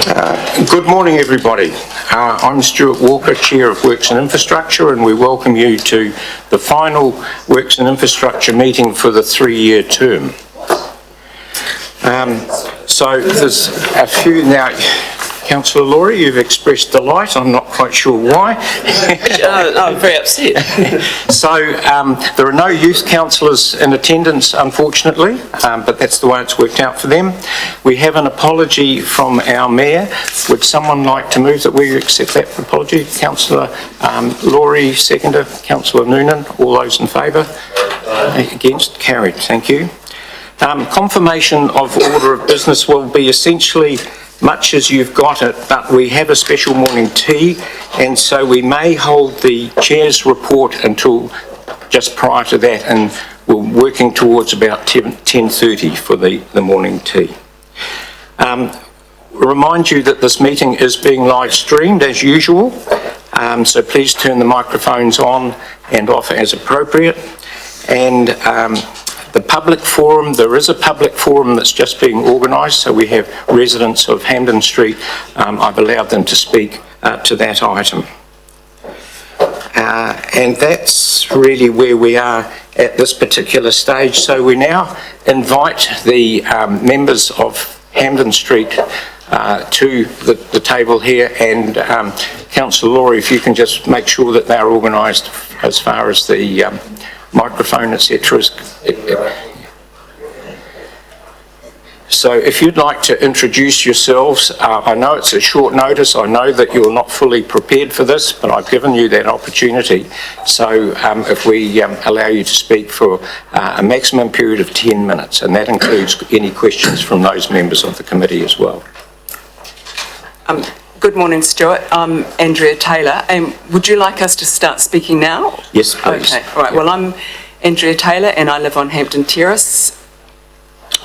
Good morning, everybody. I'm Stuart Walker, Chair of Works and Infrastructure, and we welcome you to the final Works and Infrastructure meeting for the three-year term. So there's a few now. Councillor Laurie, you've expressed delight. I'm not quite sure why. I'm very upset. So there are no youth councillors in attendance, unfortunately, but that's the way it's worked out for them. We have an apology from our Mayor. Would someone like to move that we accept that apology? Councillor Laurie, seconder. Councillor Noonan, all those in favour? Against? Carried. Thank you. Confirmation of order of business will be essentially much as you've got it, but we have a special morning tea, and so we may hold the Chair's report until just prior to that, and we're working towards about 10:30 for the morning tea. Remind you that this meeting is being live streamed as usual, so please turn the microphones on and off as appropriate. And the public forum, there is a public forum that's just being organised, so we have residents of Hampden Street. I've allowed them to speak to that item. And that's really where we are at this particular stage. So we now invite the members of Hampden Street to the table here, and Councillor Laurie, if you can just make sure that they're organised as far as the microphone, etc. So if you'd like to introduce yourselves, I know it's a short notice, I know that you're not fully prepared for this, but I've given you that opportunity. So if we allow you to speak for a maximum period of 10 minutes, and that includes any questions from those members of the committee as well. Good morning, Stuart. I'm Andrea Taylor, and would you like us to start speaking now? Yes, please. Okay, all right. Well, I'm Andrea Taylor, and I live on Hampden Terrace.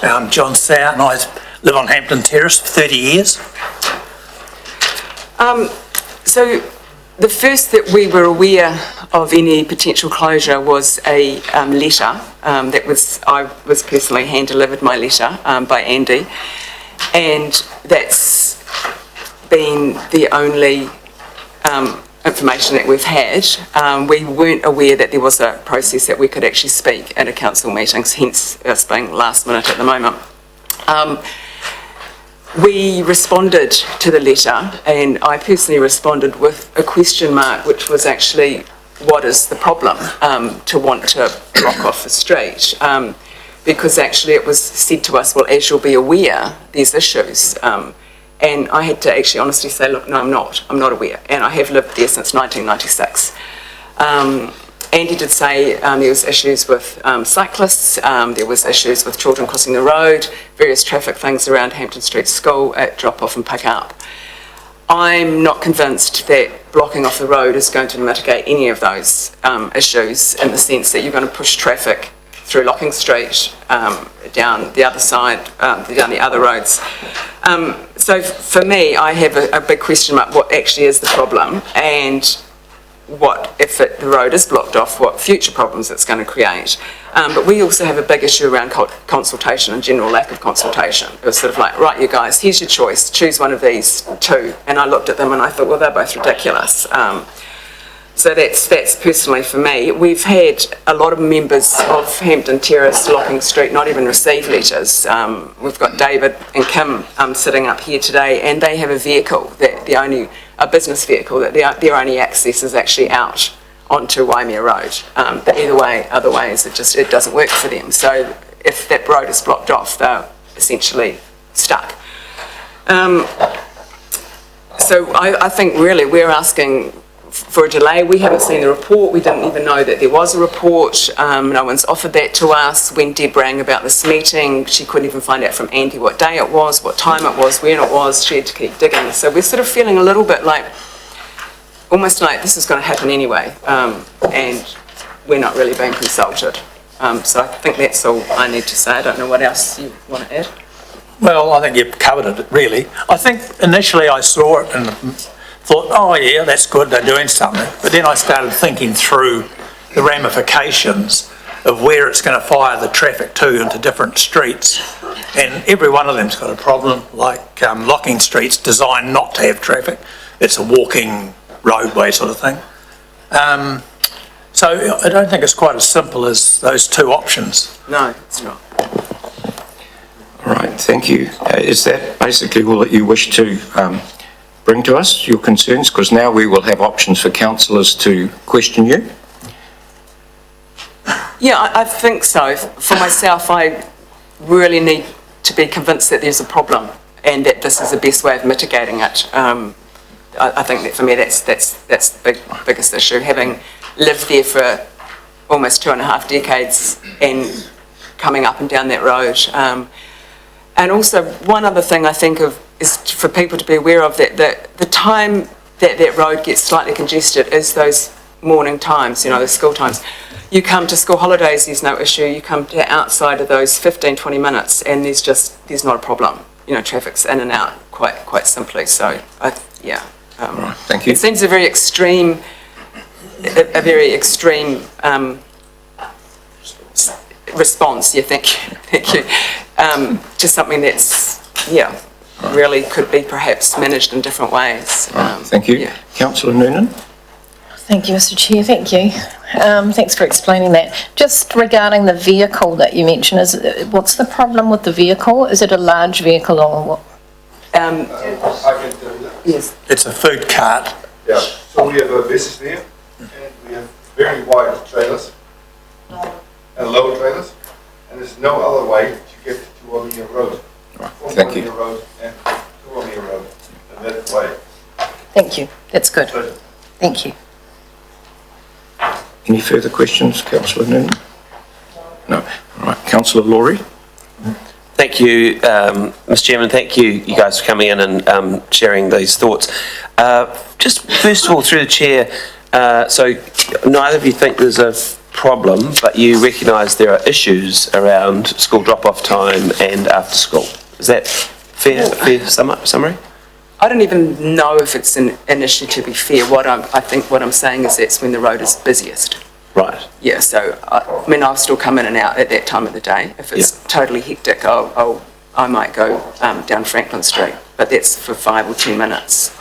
I'm John Sauer, and I live on Hampden Terrace for 30 years. So the first that we were aware of any potential closure was a letter I was personally hand-delivered my letter by Andy, and that's been the only information that we've had. We weren't aware that there was a process that we could actually speak at a council meeting, hence us being last minute at the moment. We responded to the letter, and I personally responded with a question mark, which was actually, what is the problem to want to block off the street? Because actually it was said to us, well, as you'll be aware, there's issues. And I had to actually honestly say, look, no, I'm not aware. And I have lived there since 1996. Andy did say there was issues with cyclists, there was issues with children crossing the road, various traffic things around Hampden Street School at drop-off and pick-up. I'm not convinced that blocking off the road is going to mitigate any of those issues, in the sense that you're going to push traffic through Locking Street, down the other side, down the other roads. So for me, I have a big question mark, what actually is the problem, and what, if the road is blocked off, what future problems it's going to create. But we also have a big issue around consultation and general lack of consultation. It was sort of like, right, you guys, here's your choice, choose one of these two. And I looked at them and I thought, well, they're both ridiculous. So that's personally for me. We've had a lot of members of Hampden Terrace, Locking Street, not even receive letters. We've got David and Kim sitting up here today, and they have a vehicle, a business vehicle, that their only access is actually out onto Waimea Road. But other ways, it doesn't work for them. So if that road is blocked off, they're essentially stuck. So I think really we're asking for a delay. We haven't seen the report. We didn't even know that there was a report. No one's offered that to us. When Deb rang about this meeting, she couldn't even find out from Andy what day it was, what time it was, when it was. She had to keep digging. So we're sort of feeling a little bit like, almost like this is going to happen anyway, and we're not really being consulted. So I think that's all I need to say. I don't know what else you want to add. Well, I think you've covered it, really. I think initially I saw it and thought, oh yeah, that's good, they're doing something. But then I started thinking through the ramifications of where it's going to fire the traffic to into different streets. And every one of them's got a problem, like Locking Street's designed not to have traffic. It's a walking roadway sort of thing. So I don't think it's quite as simple as those two options. No, it's not. All right, thank you. Is that basically all that you wish to bring to us, your concerns? Because now we will have options for councillors to question you. Yeah, I think so. For myself, I really need to be convinced that there's a problem and that this is the best way of mitigating it. I think that for me, that's the biggest issue. Having lived there for almost 2.5 decades and coming up and down that road. And also, one other thing I think of is for people to be aware of, that the time that road gets slightly congested is those morning times, you know, the school times. You come to school holidays, there's no issue. You come to outside of those 15, 20 minutes and there's not a problem. You know, traffic's in and out quite simply. So, yeah. Right, thank you. It seems a very extreme response, yeah, thank you, to something that's, yeah, really could be perhaps managed in different ways. Right, thank you. Yeah. Councillor Noonan? Thank you, Mr Chair, thank you. Thanks for explaining that. Just regarding the vehicle that you mentioned, what's the problem with the vehicle? Is it a large vehicle or what? I can tell you that. Yes. It's a food cart. Yeah, so we have a business there, and we have very wide trailers, and low trailers, and there's no other way to get to Waimea Road. Right, From thank you. Waimea Road and to Waimea Road, and that way. Thank you, that's good. Thank you. Any further questions, Councillor Noonan? No. All right, Councillor Laurie? Thank you, Mr Chairman. Thank you guys for coming in and sharing these thoughts. Just first of all, through the chair, so neither of you think there's a problem, but you recognise there are issues around school drop-off time and after school. Is that fair summary? I don't even know if it's an issue, to be fair. I think what I'm saying is that's when the road is busiest. Right. Yeah, so I mean, I'll still come in and out at that time of the day. If it's totally hectic, I might go down Franklin Street, but that's for 5 or 10 minutes.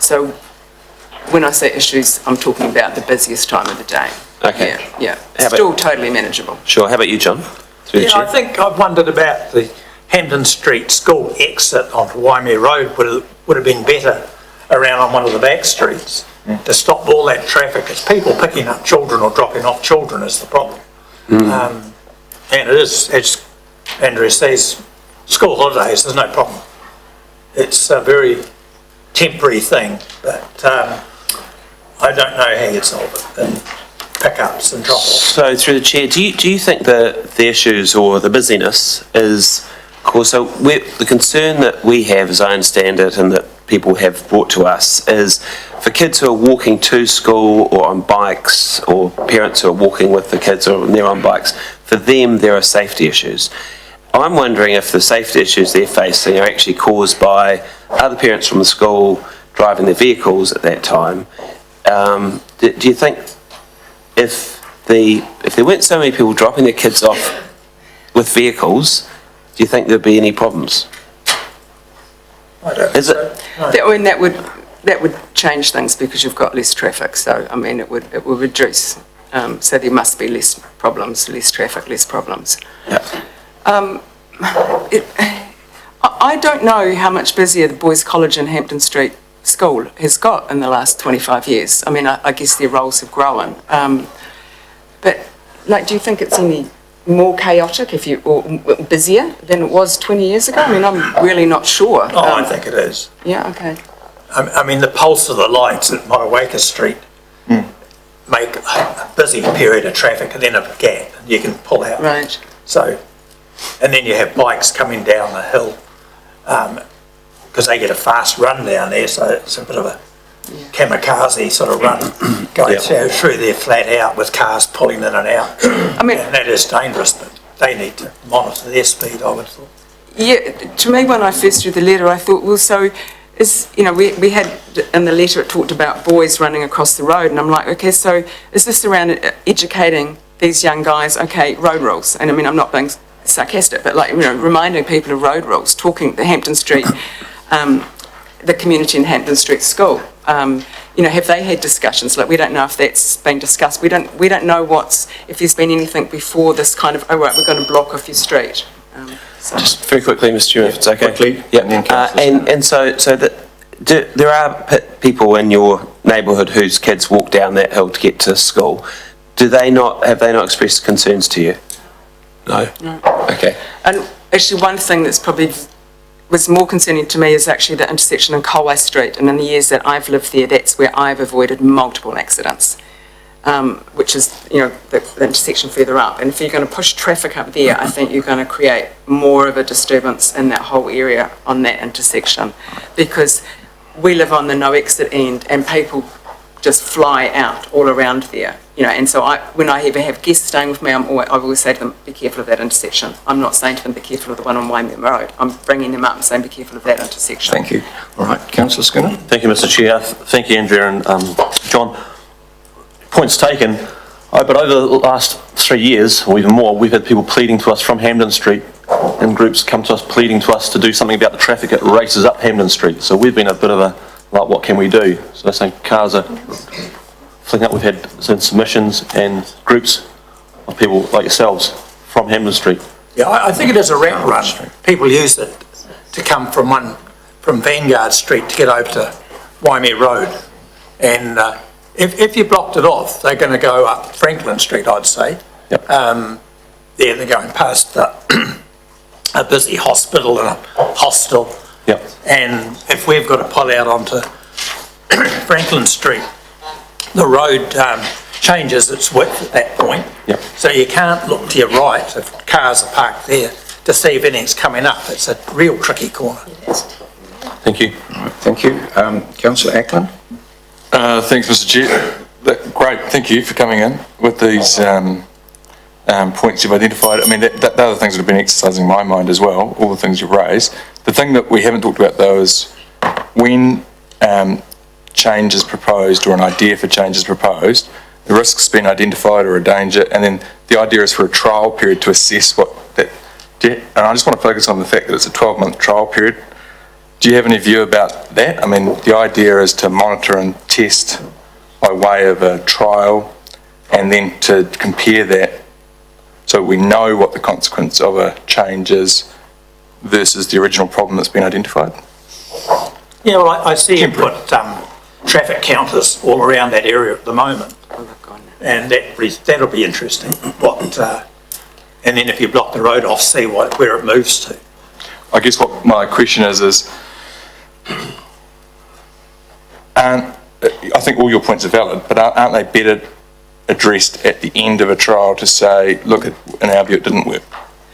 So when I say issues, I'm talking about the busiest time of the day. Okay. Yeah. Still totally manageable. Sure. How about you, John? Through the Yeah, chair. I think I've wondered about the Hampden Street school exit onto Waimea Road would have been better around on one of the back streets to stop all that traffic. It's people picking up children or dropping off children is the problem. And it is, as Andrew says, school holidays, there's no problem. It's a very temporary thing, but I don't know how you'd solve it in pickups and drop-offs. So through the chair, do you think the issues or the busyness is caused? So the concern that we have, as I understand it, and that people have brought to us, is for kids who are walking to school or on bikes, or parents who are walking with the kids or they're on bikes, for them there are safety issues. I'm wondering if the safety issues they're facing are actually caused by other parents from the school driving their vehicles at that time. Do you think if there weren't so many people dropping their kids off with vehicles, do you think there'd be any problems? I don't Is think it- so, no. That would change things because you've got less traffic. So I mean, it would reduce. So there must be less problems, less traffic, less problems. Yeah. I don't know how much busier the Boys College in Hampden Street School has got in the last 25 years. I mean, I guess their roles have grown. But like, do you think it's any more chaotic or busier than it was 20 years ago? I mean, I'm really not sure. Oh, I think it is. Yeah, okay. I mean, the pulse of the lights at Motueka Street make a busy period of traffic and then a gap, and you can pull out. Right. So, and then you have bikes coming down the hill, because they get a fast run down there, so it's a bit of a kamikaze sort of run going through there flat out with cars pulling in and out. I mean, And that is dangerous, but they need to monitor their speed, I would have thought. yeah, to me, when I first read the letter, I thought, well, so is, you know, we had in the letter it talked about boys running across the road, and I'm like, okay, so is this around educating these young guys, okay, road rules, and I mean, I'm not being sarcastic, but like, you know, reminding people of road rules, talking the Hampton Street, the community in Hampton Street School. You know, have they had discussions? Like, we don't know if that's been discussed. We don't know if there's been anything before this kind of, oh, right, we're going to block off your street. Just very quickly, Mr. Chairman, if it's okay. Quickly, Yeah, and then councillors. and so there are people in your neighbourhood whose kids walk down that hill to get to school. Have they not expressed concerns to you? No. Okay. And actually, one thing that's probably was more concerning to me is actually the intersection in Colway Street. And in the years that I've lived there, that's where I've avoided multiple accidents, which is, you know, the intersection further up. And if you're going to push traffic up there, I think you're going to create more of a disturbance in that whole area on that intersection, because we live on the no exit end and people just fly out all around there, you know. And so when I ever have guests staying with me, I always say to them, be careful of that intersection. I'm not saying to them, be careful of the one on Waimea Road. I'm bringing them up and saying, be careful of that intersection. Thank you. All right, councillor Skinner. Thank you, Mr. Chair. Thank you, Andrea and John. Points taken. But over the last 3 years, or even more, we've had people pleading to us from Hampden Street, and groups come to us pleading to us to do something about the traffic that races up Hampden Street. So we've been a bit of a, like, what can we do? So they're saying cars are flicking up. We've had some submissions and groups of people like yourselves from Hampden Street. Yeah, I think it is a ramp run. People use it to come from Vanguard Street to get over to Waimea Road. And if you blocked it off, they're going to go up Franklin Street, I'd say. Yep. There they're going past a busy hospital and a hostel. Yep. And if we've got to pull out onto Franklin Street, the road changes its width at that point. Yep. So you can't look to your right if cars are parked there to see if anything's coming up. It's a real tricky corner. Thank you. All right, thank you. Councillor Ackland. Thanks, Mr. Chair. Great, thank you for coming in with these points you've identified. I mean, they're the things that have been exercising my mind as well, all the things you've raised. The thing that we haven't talked about, though, is when change is proposed or an idea for change is proposed, the risk's been identified or a danger, and then the idea is for a trial period to assess what that... And I just want to focus on the fact that it's a 12-month trial period. Do you have any view about that? I mean, the idea is to monitor and test by way of a trial, and then to compare that so we know what the consequence of a change is versus the original problem that's been identified. Yeah, well, I see you put traffic counters all around that area at the moment. And that'll be interesting. And then if you block the road off, see where it moves to. I guess what my question is I think all your points are valid, but aren't they better addressed at the end of a trial to say, look, in our view it didn't work,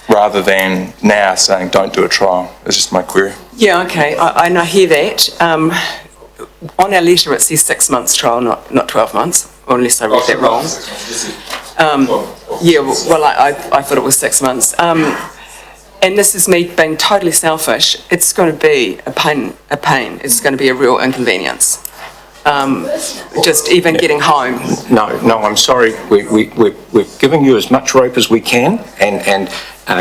rather than now saying don't do a trial? It's just my query. Yeah, okay, I hear that. On our letter it says 6 months trial, not 12 months, or unless I read that wrong. Yeah, well, I thought it was 6 months. And this is me being totally selfish. It's going to be a pain. It's going to be a real inconvenience. Just even getting home. No, I'm sorry. We're giving you as much rope as we can, and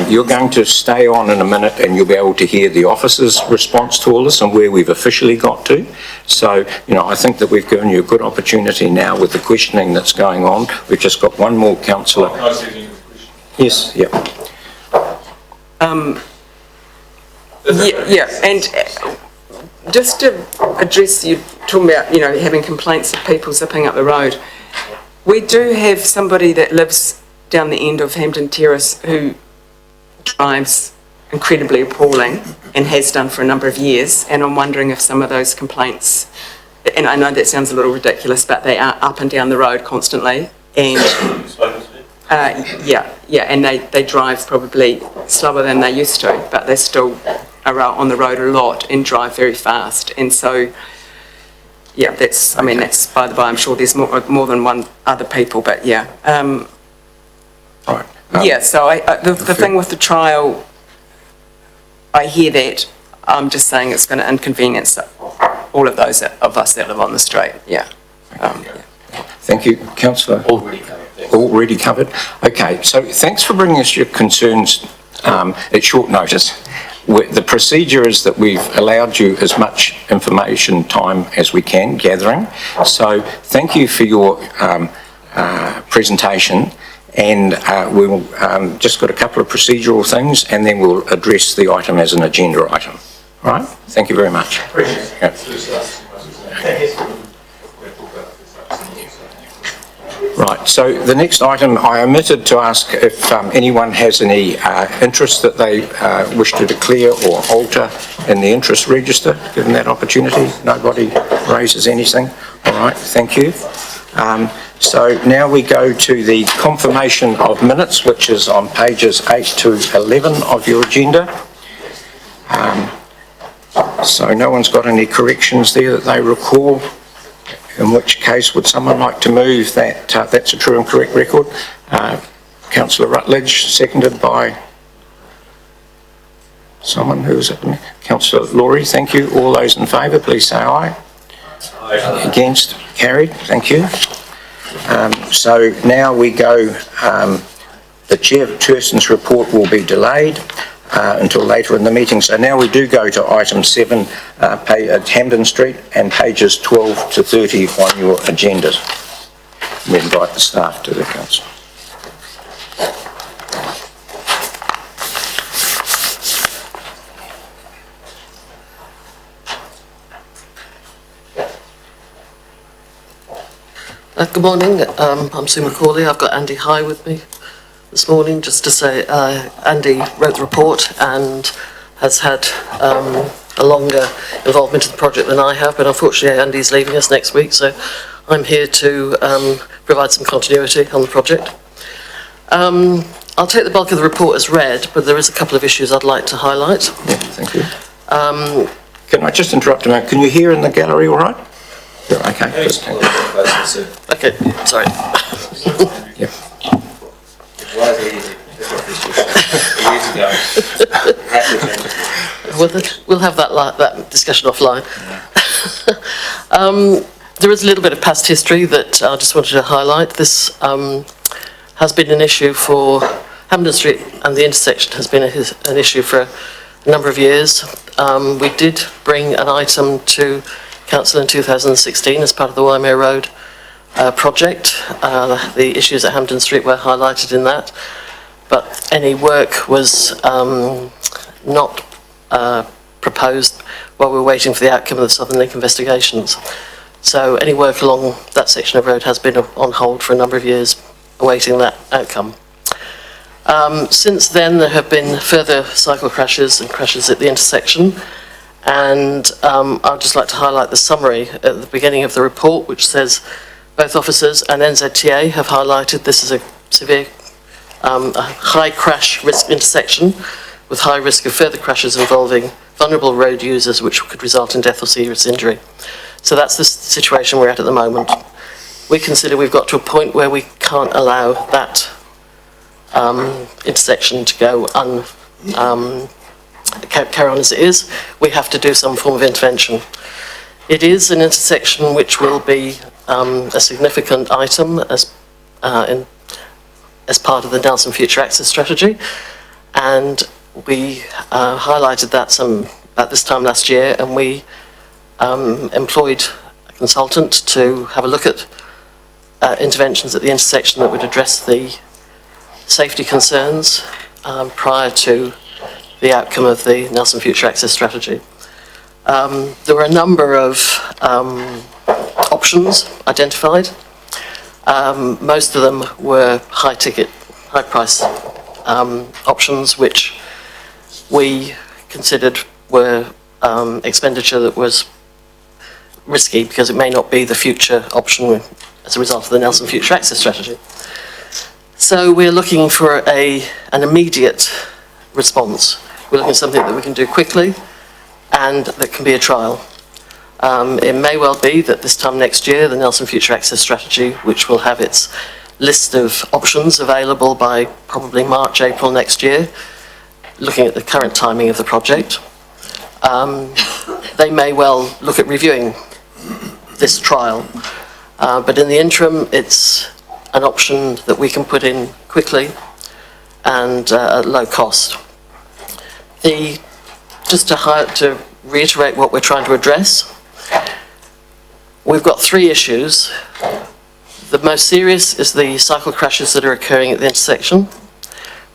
you're going to stay on in a minute and you'll be able to hear the officer's response to all this and where we've officially got to. So, you know, I think that we've given you a good opportunity now with the questioning that's going on. We've just got one more councillor. Yes, yeah. Yeah, and just to address you talking about, you know, having complaints of people zipping up the road. We do have somebody that lives down the end of Hampton Terrace who drives incredibly appalling and has done for a number of years, and I'm wondering if some of those complaints, and I know that sounds a little ridiculous, but they are up and down the road constantly, and yeah, and they drive probably slower than they used to, but they still are out on the road a lot and drive very fast. And so, yeah, that's, I mean, that's by the by, I'm sure there's more than one other people, but yeah. Right. Yeah, so the thing with the trial, I hear that. I'm just saying it's going to inconvenience all of those of us that live on the street, yeah. Thank you, councillor. Already covered? Okay, so thanks for bringing us your concerns at short notice. The procedure is that we've allowed you as much information time as we can gathering. So thank you for your presentation, and we'll just got a couple of procedural things, and then we'll address the item as an agenda item. All right? Thank you very much. Yeah. Right, so the next item, I omitted to ask if anyone has any interest that they wish to declare or alter in the interest register. Given that opportunity, nobody raises anything. All right, thank you. So now we go to the confirmation of minutes, which is on pages 8 to 11 of your agenda. So no one's got any corrections there that they recall? In which case, would someone like to move that that's a true and correct record? Councillor Rutledge, seconded by someone who is it? Councillor Laurie, thank you. All those in favour, please say aye. Aye. Against? Carried, thank you. So now we go, the chairperson's report will be delayed until later in the meeting. So now we do go to item 7 at Hampden Street and pages 12 to 30 on your agendas. We invite the staff to the council. Good morning, I'm Sue McCauley. I've got Andy High with me this morning just to say Andy wrote the report and has had a longer involvement in the project than I have, but unfortunately Andy's leaving us next week, so I'm here to provide some continuity on the project. I'll take the bulk of the report as read, but there is a couple of issues I'd like to highlight. Yeah, thank you. Can I just interrupt a minute? Can you hear in the gallery all right? Yeah, okay. Okay, sorry. Yeah. We'll have that discussion offline. There is a little bit of past history that I just wanted to highlight. This has been an issue for Hampden Street, and the intersection has been an issue for a number of years. We did bring an item to Council in 2016 as part of the Waimea Road project. The issues at Hampden Street were highlighted in that, but any work was not proposed while we were waiting for the outcome of the Southern Link investigations. So any work along that section of road has been on hold for a number of years, awaiting that outcome. Since then, there have been further cycle crashes and crashes at the intersection, and I'd just like to highlight the summary at the beginning of the report, which says both officers and NZTA have highlighted this is a severe, a high crash risk intersection with high risk of further crashes involving vulnerable road users, which could result in death or serious injury. So that's the situation we're at the moment. We consider we've got to a point where we can't allow that intersection to go carry on as it is. We have to do some form of intervention. It is an intersection which will be a significant item as part of the Nelson Future Access Strategy, and we highlighted that at this time last year, and we employed a consultant to have a look at interventions at the intersection that would address the safety concerns prior to the outcome of the Nelson Future Access Strategy. There were a number of options identified. Most of them were high price options, which we considered were expenditure that was risky because it may not be the future option as a result of the Nelson Future Access Strategy. So we're looking for an immediate response. We're looking at something that we can do quickly and that can be a trial. It may well be that this time next year, the Nelson Future Access Strategy, which will have its list of options available by probably March, April next year, looking at the current timing of the project, they may well look at reviewing this trial. But in the interim, it's an option that we can put in quickly and at low cost. Just to reiterate what we're trying to address, we've got 3 issues. The most serious is the cycle crashes that are occurring at the intersection.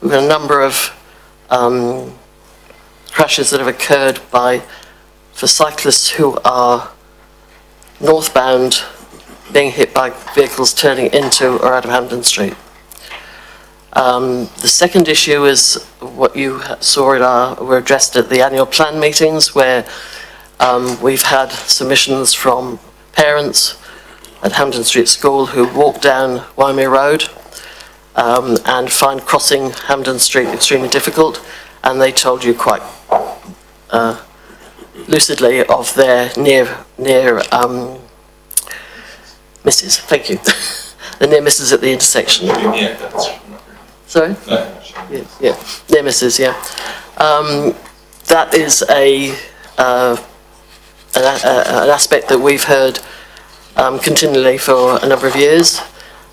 We've got a number of crashes that have occurred for cyclists who are northbound being hit by vehicles turning into or out of Hampden Street. The second issue is what you saw were addressed at the annual plan meetings, where we've had submissions from parents at Hampden Street School who walk down Waimea Road and find crossing Hampden Street extremely difficult, and they told you quite lucidly of their near misses. Thank you. The near misses at the intersection. Yeah, that's... Sorry? Yeah, near misses, yeah. That is an aspect that we've heard continually for a number of years.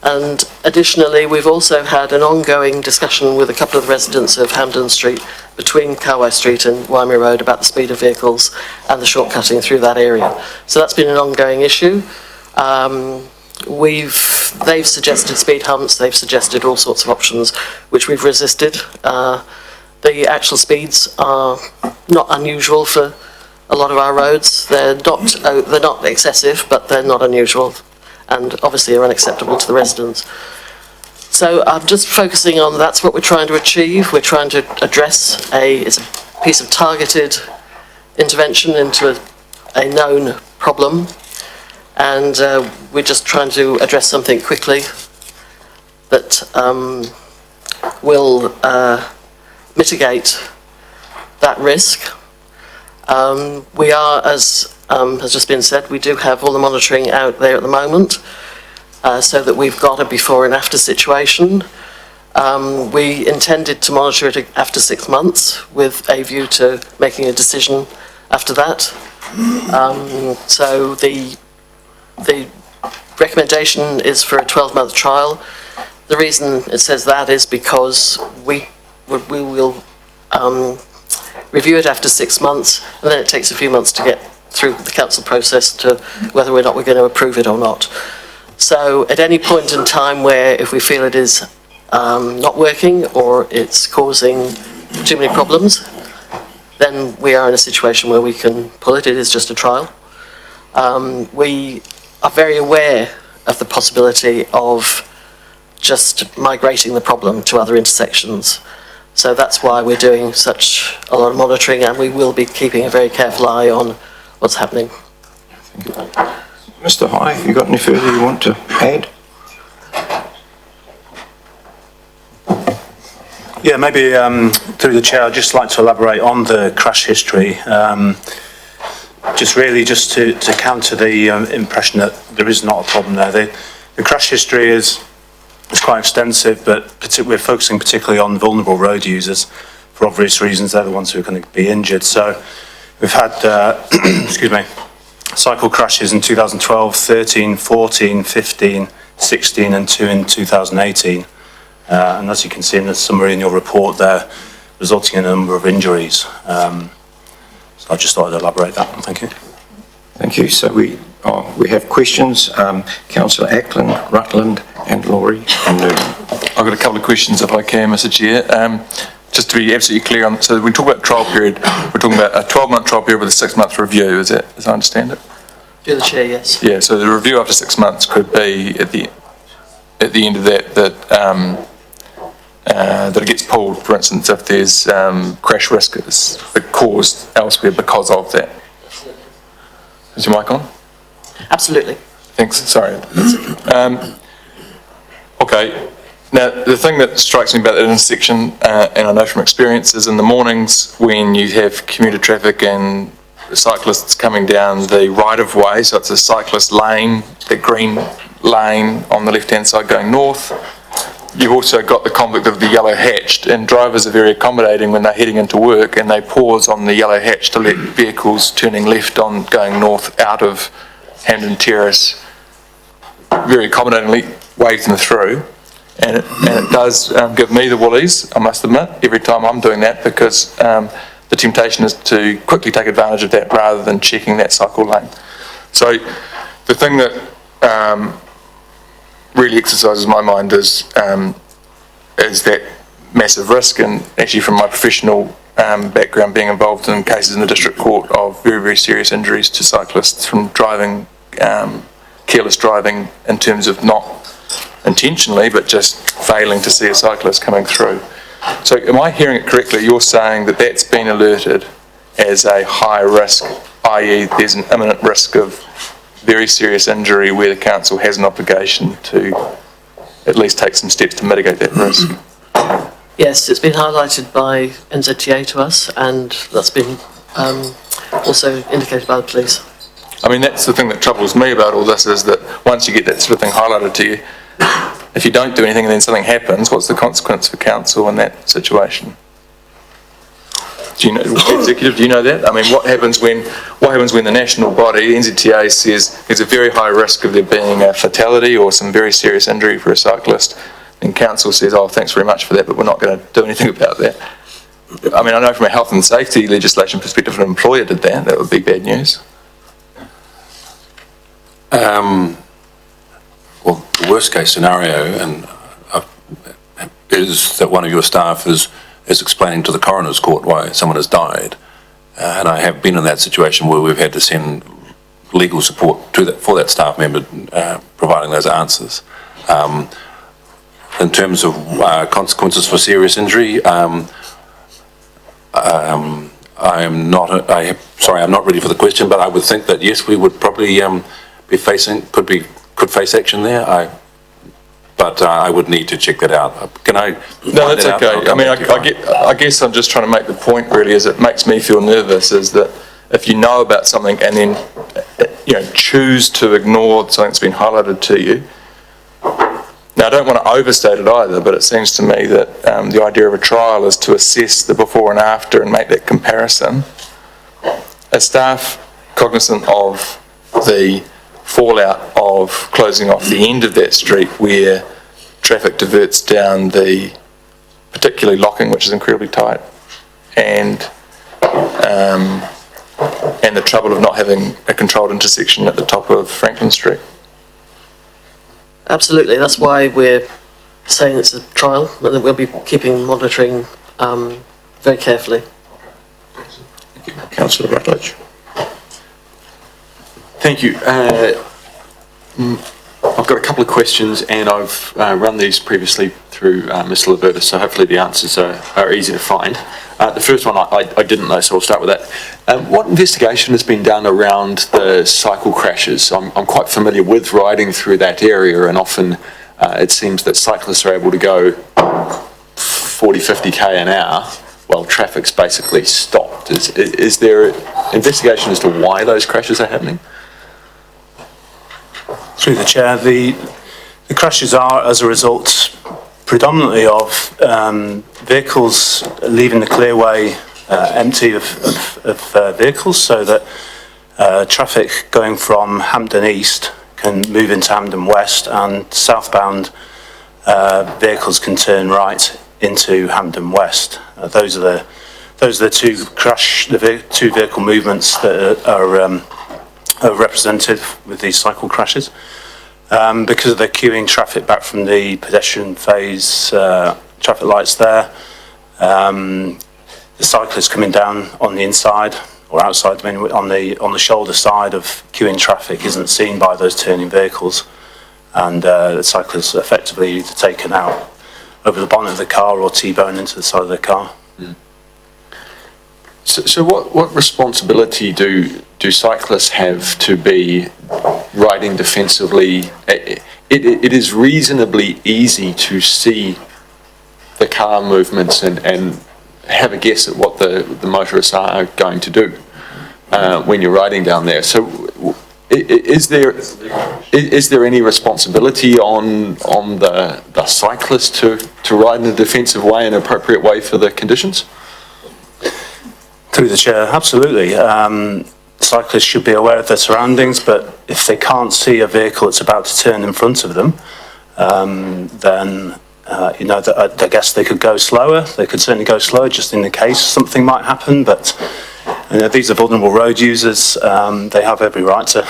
And additionally, we've also had an ongoing discussion with a couple of the residents of Hampden Street between Kawai Street and Waimea Road about the speed of vehicles and the shortcutting through that area. So that's been an ongoing issue. They've suggested speed humps, they've suggested all sorts of options, which we've resisted. The actual speeds are not unusual for a lot of our roads. They're not excessive, but they're not unusual, and obviously are unacceptable to the residents. So I'm just focusing on that's what we're trying to achieve. We're trying to address it's a piece of targeted intervention into a known problem, and we're just trying to address something quickly that will mitigate that risk. We are, as has just been said, we do have all the monitoring out there at the moment, so that we've got a before and after situation. We intended to monitor it after 6 months with a view to making a decision after that. So the recommendation is for a 12-month trial. The reason it says that is because we will review it after 6 months, and then it takes a few months to get through the council process to whether or not we're going to approve it or not. So at any point in time where if we feel it is not working or it's causing too many problems, then we are in a situation where we can pull it. It is just a trial. We are very aware of the possibility of just migrating the problem to other intersections. So that's why we're doing such a lot of monitoring, and we will be keeping a very careful eye on what's happening. Mr. High, have you got any further you want to add? Yeah, maybe through the chair, I'd just like to elaborate on the crash history. Just to counter the impression that there is not a problem there. The crash history is quite extensive, but we're focusing particularly on vulnerable road users for obvious reasons. They're the ones who are going to be injured. So we've had, excuse me, cycle crashes in 2012, 13, 14, 15, 16 and 2 in 2018. And as you can see in the summary in your report there, resulting in a number of injuries. So I just thought I'd elaborate that. Thank you. Thank you. So we have questions. Councillor Ackland, Rutland and Laurie and Noonan. I've got a couple of questions if I can, Mr. Chair. Just to be absolutely clear on, so when we talk about trial period, we're talking about a 12-month trial period with a 6-month review, is that, as I understand it? Through the chair, yes. Yeah, so the review after 6 months could be at the end of that it gets pulled, for instance, if there's crash risk that caused elsewhere because of that. Is your mic on? Absolutely. Thanks, sorry. Okay, now the thing that strikes me about that intersection, and I know from experience, is in the mornings when you have commuter traffic and cyclists coming down the right-of-way, so it's a cyclist lane, the green lane on the left-hand side going north. You've also got the conflict of the yellow hatched, and drivers are very accommodating when they're heading into work, and they pause on the yellow hatch to let vehicles turning left on going north out of Hampden Terrace very accommodatingly wave them through. And it does give me the woolies, I must admit, every time I'm doing that, because the temptation is to quickly take advantage of that rather than checking that cycle lane. So the thing that really exercises my mind is that massive risk, and actually from my professional background, being involved in cases in the district court of very, very serious injuries to cyclists from driving, careless driving in terms of not intentionally, but just failing to see a cyclist coming through. So am I hearing it correctly? You're saying that that's been alerted as a high risk, i.e. there's an imminent risk of very serious injury where the council has an obligation to at least take some steps to mitigate that risk? Yes, it's been highlighted by NZTA to us, and that's been also indicated by the police. I mean, that's the thing that troubles me about all this, is that once you get that sort of thing highlighted to you, if you don't do anything and then something happens, what's the consequence for council in that situation? Do you know, executive, do you know that? I mean, what happens when the national body, NZTA, says there's a very high risk of there being a fatality or some very serious injury for a cyclist, and council says, oh, thanks very much for that, but we're not going to do anything about that? I mean, I know from a health and safety legislation perspective, if an employer did that, that would be bad news. Well, the worst case scenario is that one of your staff is explaining to the coroner's court why someone has died. And I have been in that situation where we've had to send legal support for that staff member, providing those answers. In terms of consequences for serious injury, I'm not ready for the question, but I would think that yes, we would probably could face action there. But I would need to check that out. Can I? No, that's okay. I mean, I guess I'm just trying to make the point really, is it makes me feel nervous, is that if you know about something and then, choose to ignore something that's been highlighted to you. Now, I don't want to overstate it either, but it seems to me that the idea of a trial is to assess the before and after and make that comparison. Are staff cognizant of the fallout of closing off the end of that street where traffic diverts down the, particularly Locking, which is incredibly tight, and the trouble of not having a controlled intersection at the top of Franklin Street? Absolutely, that's why we're saying it's a trial, and that we'll be monitoring very carefully. Councillor Rutledge. Thank you. I've got a couple of questions, and I've run these previously through Mr. Laverta, so hopefully the answers are easy to find. The first one I didn't know, so I'll start with that. What investigation has been done around the cycle crashes? I'm quite familiar with riding through that area, and often it seems that cyclists are able to go 40, 50k an hour while traffic's basically stopped. Is there investigation as to why those crashes are happening? Through the chair, the crashes are as a result predominantly of vehicles leaving the clearway empty of vehicles, so that traffic going from Hampden East can move into Hampden West, and southbound vehicles can turn right into Hampden West. Those are the two vehicle movements that are represented with these cycle crashes. Because of the queuing traffic back from the pedestrian phase traffic lights there, the cyclists coming down on the inside or outside, I mean, on the shoulder side of queuing traffic isn't seen by those turning vehicles, and the cyclists are effectively either taken out over the bonnet of the car or T-boned into the side of the car. Mm. So what responsibility do cyclists have to be riding defensively? It is reasonably easy to see the car movements and have a guess at what the motorists are going to do when you're riding down there. So is there any responsibility on the cyclist to ride in a defensive way, an appropriate way for the conditions? Through the chair, absolutely. Cyclists should be aware of their surroundings, but if they can't see a vehicle that's about to turn in front of them, then I guess they could go slower. They could certainly go slower just in the case something might happen, but these are vulnerable road users. They have every right to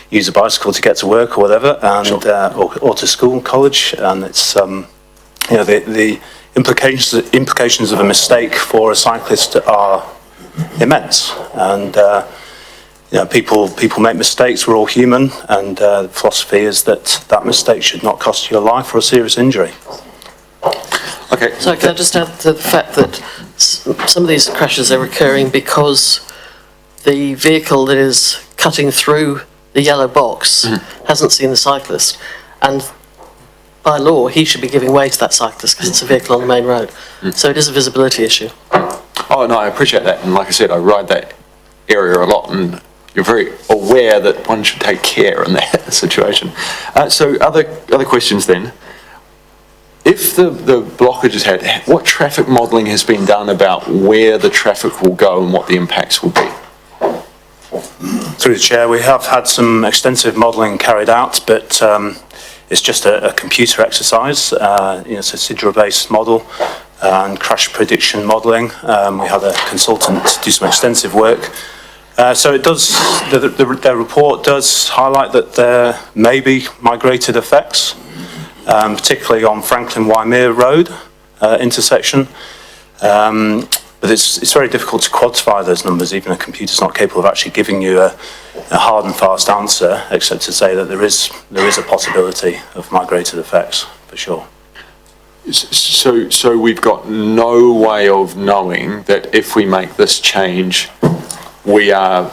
use a bicycle to get to work or whatever, and or to school, college, and it's the implications of a mistake for a cyclist are immense, and people make mistakes. We're all human, and the philosophy is that mistake should not cost you your life or a serious injury. Okay. So can I just add to the fact that some of these crashes are occurring because the vehicle that is cutting through the yellow box hasn't seen the cyclist, and by law he should be giving way to that cyclist because it's a vehicle on the main road. So it is a visibility issue. Oh, no, I appreciate that. And like I said, I ride that area a lot, and you're very aware that one should take care in that situation. So other questions then. If the blockage is had, what traffic modelling has been done about where the traffic will go and what the impacts will be? Through the chair, we have had some extensive modelling carried out, but it's just a computer exercise. It's a Sidra-based model and crash prediction modelling. We had a consultant do some extensive work. So it does. Their report does highlight that there may be migrated effects, particularly on Franklin Waimea Road intersection. But it's very difficult to quantify those numbers. Even a computer's not capable of actually giving you a hard and fast answer, except to say that there is a possibility of migrated effects, for sure. So we've got no way of knowing that if we make this change, we are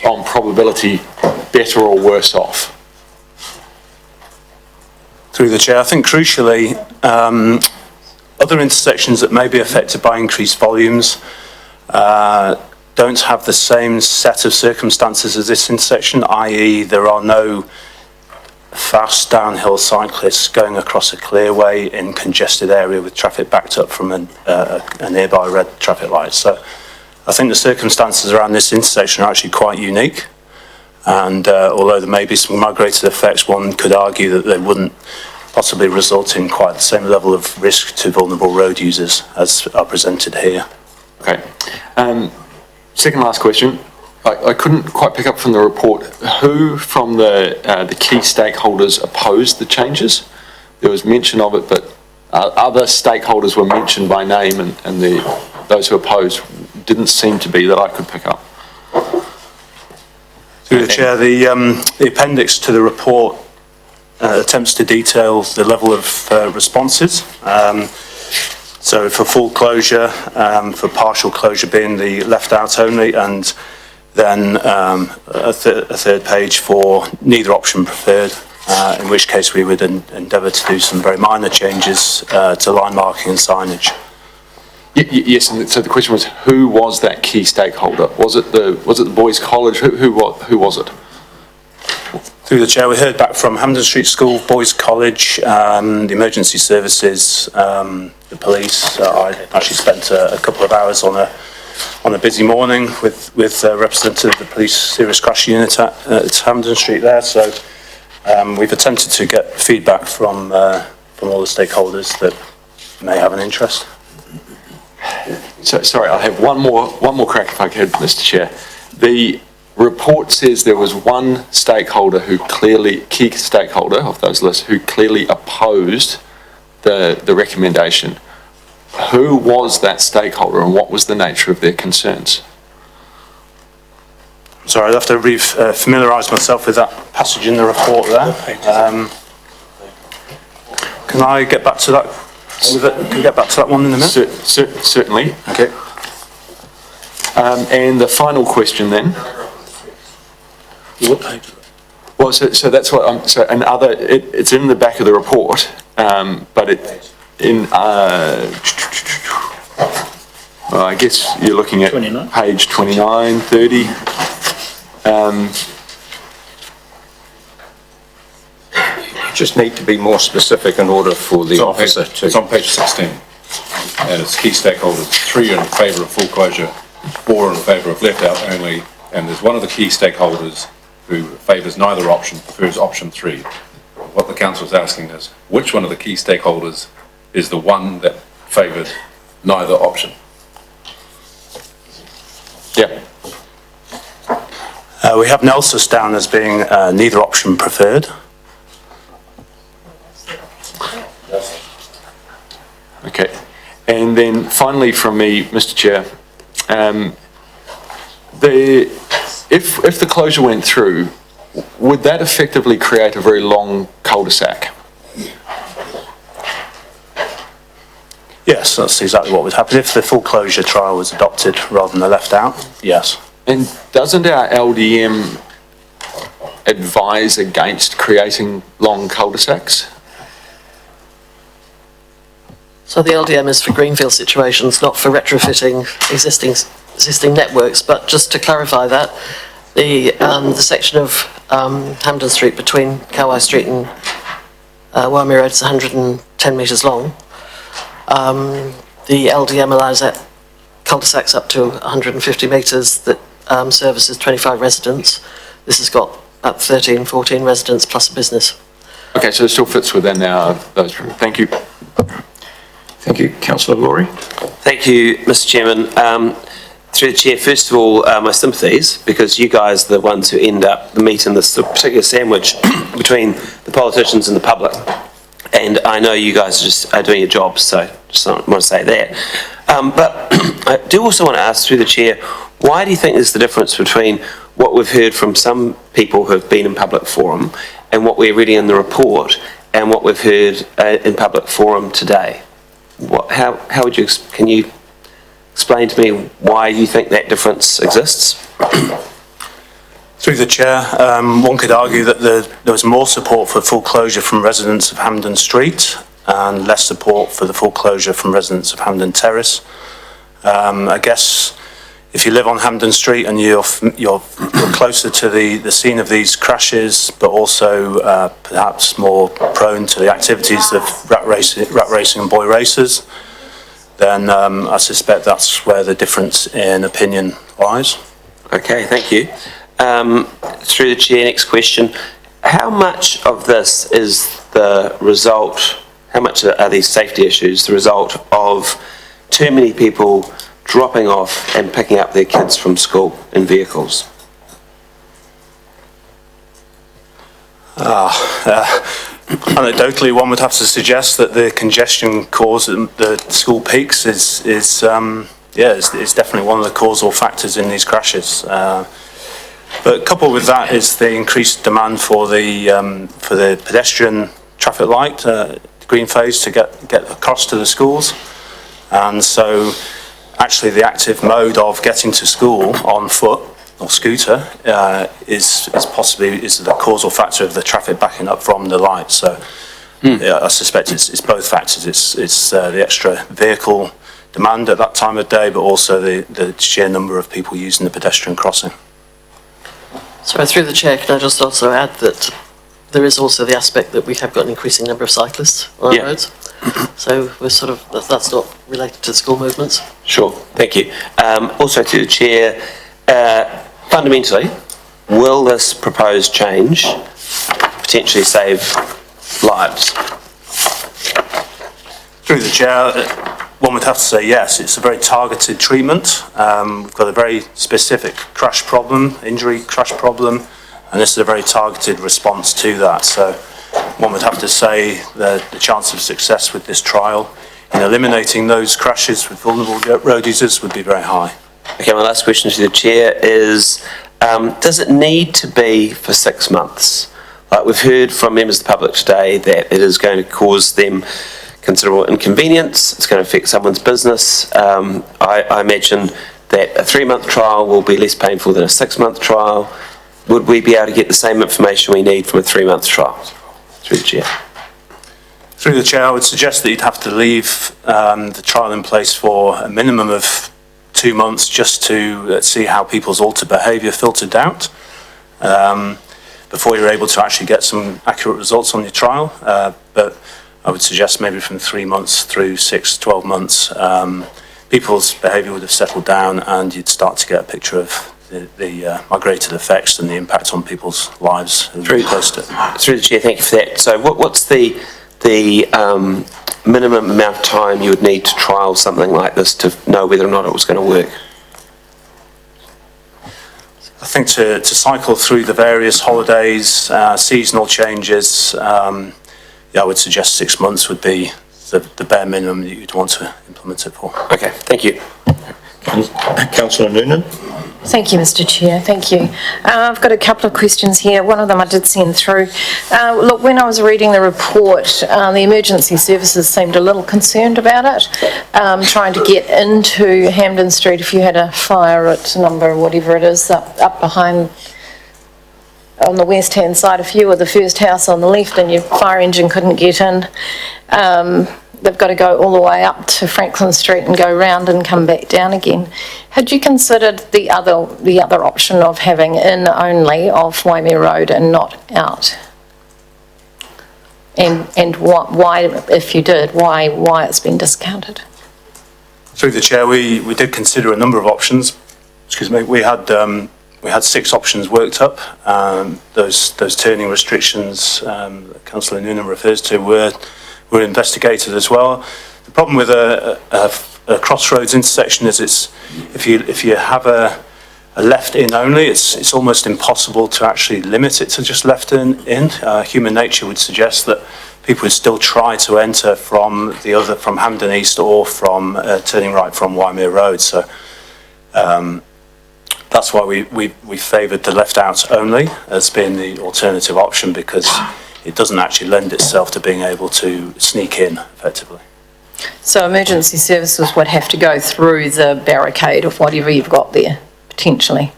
on probability better or worse off? Through the chair, I think crucially, other intersections that may be affected by increased volumes don't have the same set of circumstances as this intersection, i.e. there are no fast downhill cyclists going across a clearway in congested area with traffic backed up from a nearby red traffic light. So I think the circumstances around this intersection are actually quite unique, and although there may be some migrated effects, one could argue that they wouldn't possibly result in quite the same level of risk to vulnerable road users as are presented here. Okay. Second last question. I couldn't quite pick up from the report who from the key stakeholders opposed the changes. There was mention of it, but other stakeholders were mentioned by name, and those who opposed didn't seem to be that I could pick up. Through the chair, the appendix to the report attempts to detail the level of responses. So for full closure, for partial closure being the left out only, and then a third page for neither option preferred, in which case we would endeavour to do some very minor changes to line marking and signage. Yes, and so the question was, who was that key stakeholder? Was it the Boys College? Who was it? Through the chair, we heard back from Hampden Street School, Boys College, the emergency services, the police. I actually spent a couple of hours on a busy morning with a representative of the police serious crash unit at Hampden Street there. So we've attempted to get feedback from all the stakeholders that may have an interest. So, sorry, I'll have one more crack if I could, Mr. Chair. The report says there was one stakeholder key stakeholder of those lists, who clearly opposed the recommendation. Who was that stakeholder, and what was the nature of their concerns? Sorry, I'd have to familiarise myself with that passage in the report there. Can I get back to that? Can we get back to that one in a minute? Certainly. Okay. And the final question then. What page? Well, so that's what it's in the back of the report, but I guess you're looking at 29. Page 29, 30. Just need to be more specific in order for the officer to... It's on page 16, and it's key stakeholders, 3 in favour of full closure, 4 in favour of left out only, and there's one of the key stakeholders who favours neither option, prefers option 3. what the council is asking is, which one of the key stakeholders is the one that favoured neither option? Yeah. We have Nelsus down as being neither option preferred. Okay. And then finally from me, Mr. Chair, if the closure went through, would that effectively create a very long cul-de-sac? Yes, that's exactly what would happen if the full closure trial was adopted rather than the left out. Yes. And doesn't our LDM advise against creating long cul-de-sacs? So the LDM is for greenfield situations, not for retrofitting existing networks. But just to clarify that, the section of Hampden Street between Kauai Street and Waimea Road is 110 metres long. The LDM allows that cul-de-sacs up to 150 metres that services 25 residents. This has got about 13, 14 residents plus a business. Okay, so it still fits within those. Thank you. Thank you. Councillor Laurie. Thank you, Mr. Chairman. Through the chair, first of all, my sympathies, because you guys are the ones who end up the meat in this particular sandwich between the politicians and the public. And I know you guys are doing your jobs, so just want to say that. But I do also want to ask through the chair, why do you think there's the difference between what we've heard from some people who have been in public forum and what we're reading in the report and what we've heard in public forum today? How would you, can you explain to me why you think that difference exists? Through the chair, one could argue that there was more support for full closure from residents of Hampden Street and less support for the full closure from residents of Hampden Terrace. I guess if you live on Hampden Street and you're closer to the scene of these crashes, but also perhaps more prone to the activities of rat racing and boy races, then I suspect that's where the difference in opinion lies. Okay, thank you. Through the chair, next question. How much of this is the result, how much are these safety issues the result of too many people dropping off and picking up their kids from school in vehicles? Anecdotally, one would have to suggest that the congestion caused at the school peaks is definitely one of the causal factors in these crashes. But coupled with that is the increased demand for the pedestrian traffic light, green phase, to get across to the schools, and so actually the active mode of getting to school on foot or scooter is possibly the causal factor of the traffic backing up from the light. So yeah, I suspect it's both factors. It's the extra vehicle demand at that time of day, but also the sheer number of people using the pedestrian crossing. So through the chair, can I just also add that there is also the aspect that we have got an increasing number of cyclists on our roads. So we're sort of, that's not related to school movements. Sure, thank you. Also to the chair, fundamentally, will this proposed change potentially save lives? Through the chair, one would have to say yes. It's a very targeted treatment. We've got a very specific crash problem, injury crash problem, and this is a very targeted response to that. So one would have to say that the chance of success with this trial in eliminating those crashes with vulnerable road users would be very high. Okay, my last question to the chair is, does it need to be for 6 months? Like we've heard from members of the public today that it is going to cause them considerable inconvenience, it's going to affect someone's business. I imagine that a 3-month trial will be less painful than a 6-month trial. Would we be able to get the same information we need from a 3-month trial? Through the chair. Through the chair, I would suggest that you'd have to leave the trial in place for a minimum of 2 months just to see how people's altered behaviour filtered out before you're able to actually get some accurate results on your trial. But I would suggest maybe from 3 months through 6, 12 months, people's behaviour would have settled down and you'd start to get a picture of the migrated effects and the impact on people's lives who are close to it. Through the chair, thank you for that. So what's the minimum amount of time you would need to trial something like this to know whether or not it was going to work? I think to cycle through the various holidays, seasonal changes, I would suggest 6 months would be the bare minimum that you'd want to implement it for. Okay, thank you. Councillor Noonan? Thank you, Mr Chair, thank you. I've got a couple of questions here. One of them I did send through. Look, when I was reading the report, the emergency services seemed a little concerned about it, trying to get into Hampden Street if you had a fire at number, whatever it is, up behind, on the west-hand side, if you were the first house on the left and your fire engine couldn't get in. They've got to go all the way up to Franklin Street and go round and come back down again. Had you considered the other option of having in only off Waimea Road and not out? And why, if you did, why it's been discounted? Through the chair, we did consider a number of options. Excuse me. We had 6 options worked up. Those turning restrictions that Councillor Noonan refers to were investigated as well. The problem with a crossroads intersection is if you have a left in only, it's almost impossible to actually limit it to just left in. Human nature would suggest that people would still try to enter from Hampden East or from turning right from Waimea Road. So that's why we favoured the left out only as being the alternative option, because it doesn't actually lend itself to being able to sneak in effectively. So emergency services would have to go through the barricade of whatever you've got there, potentially.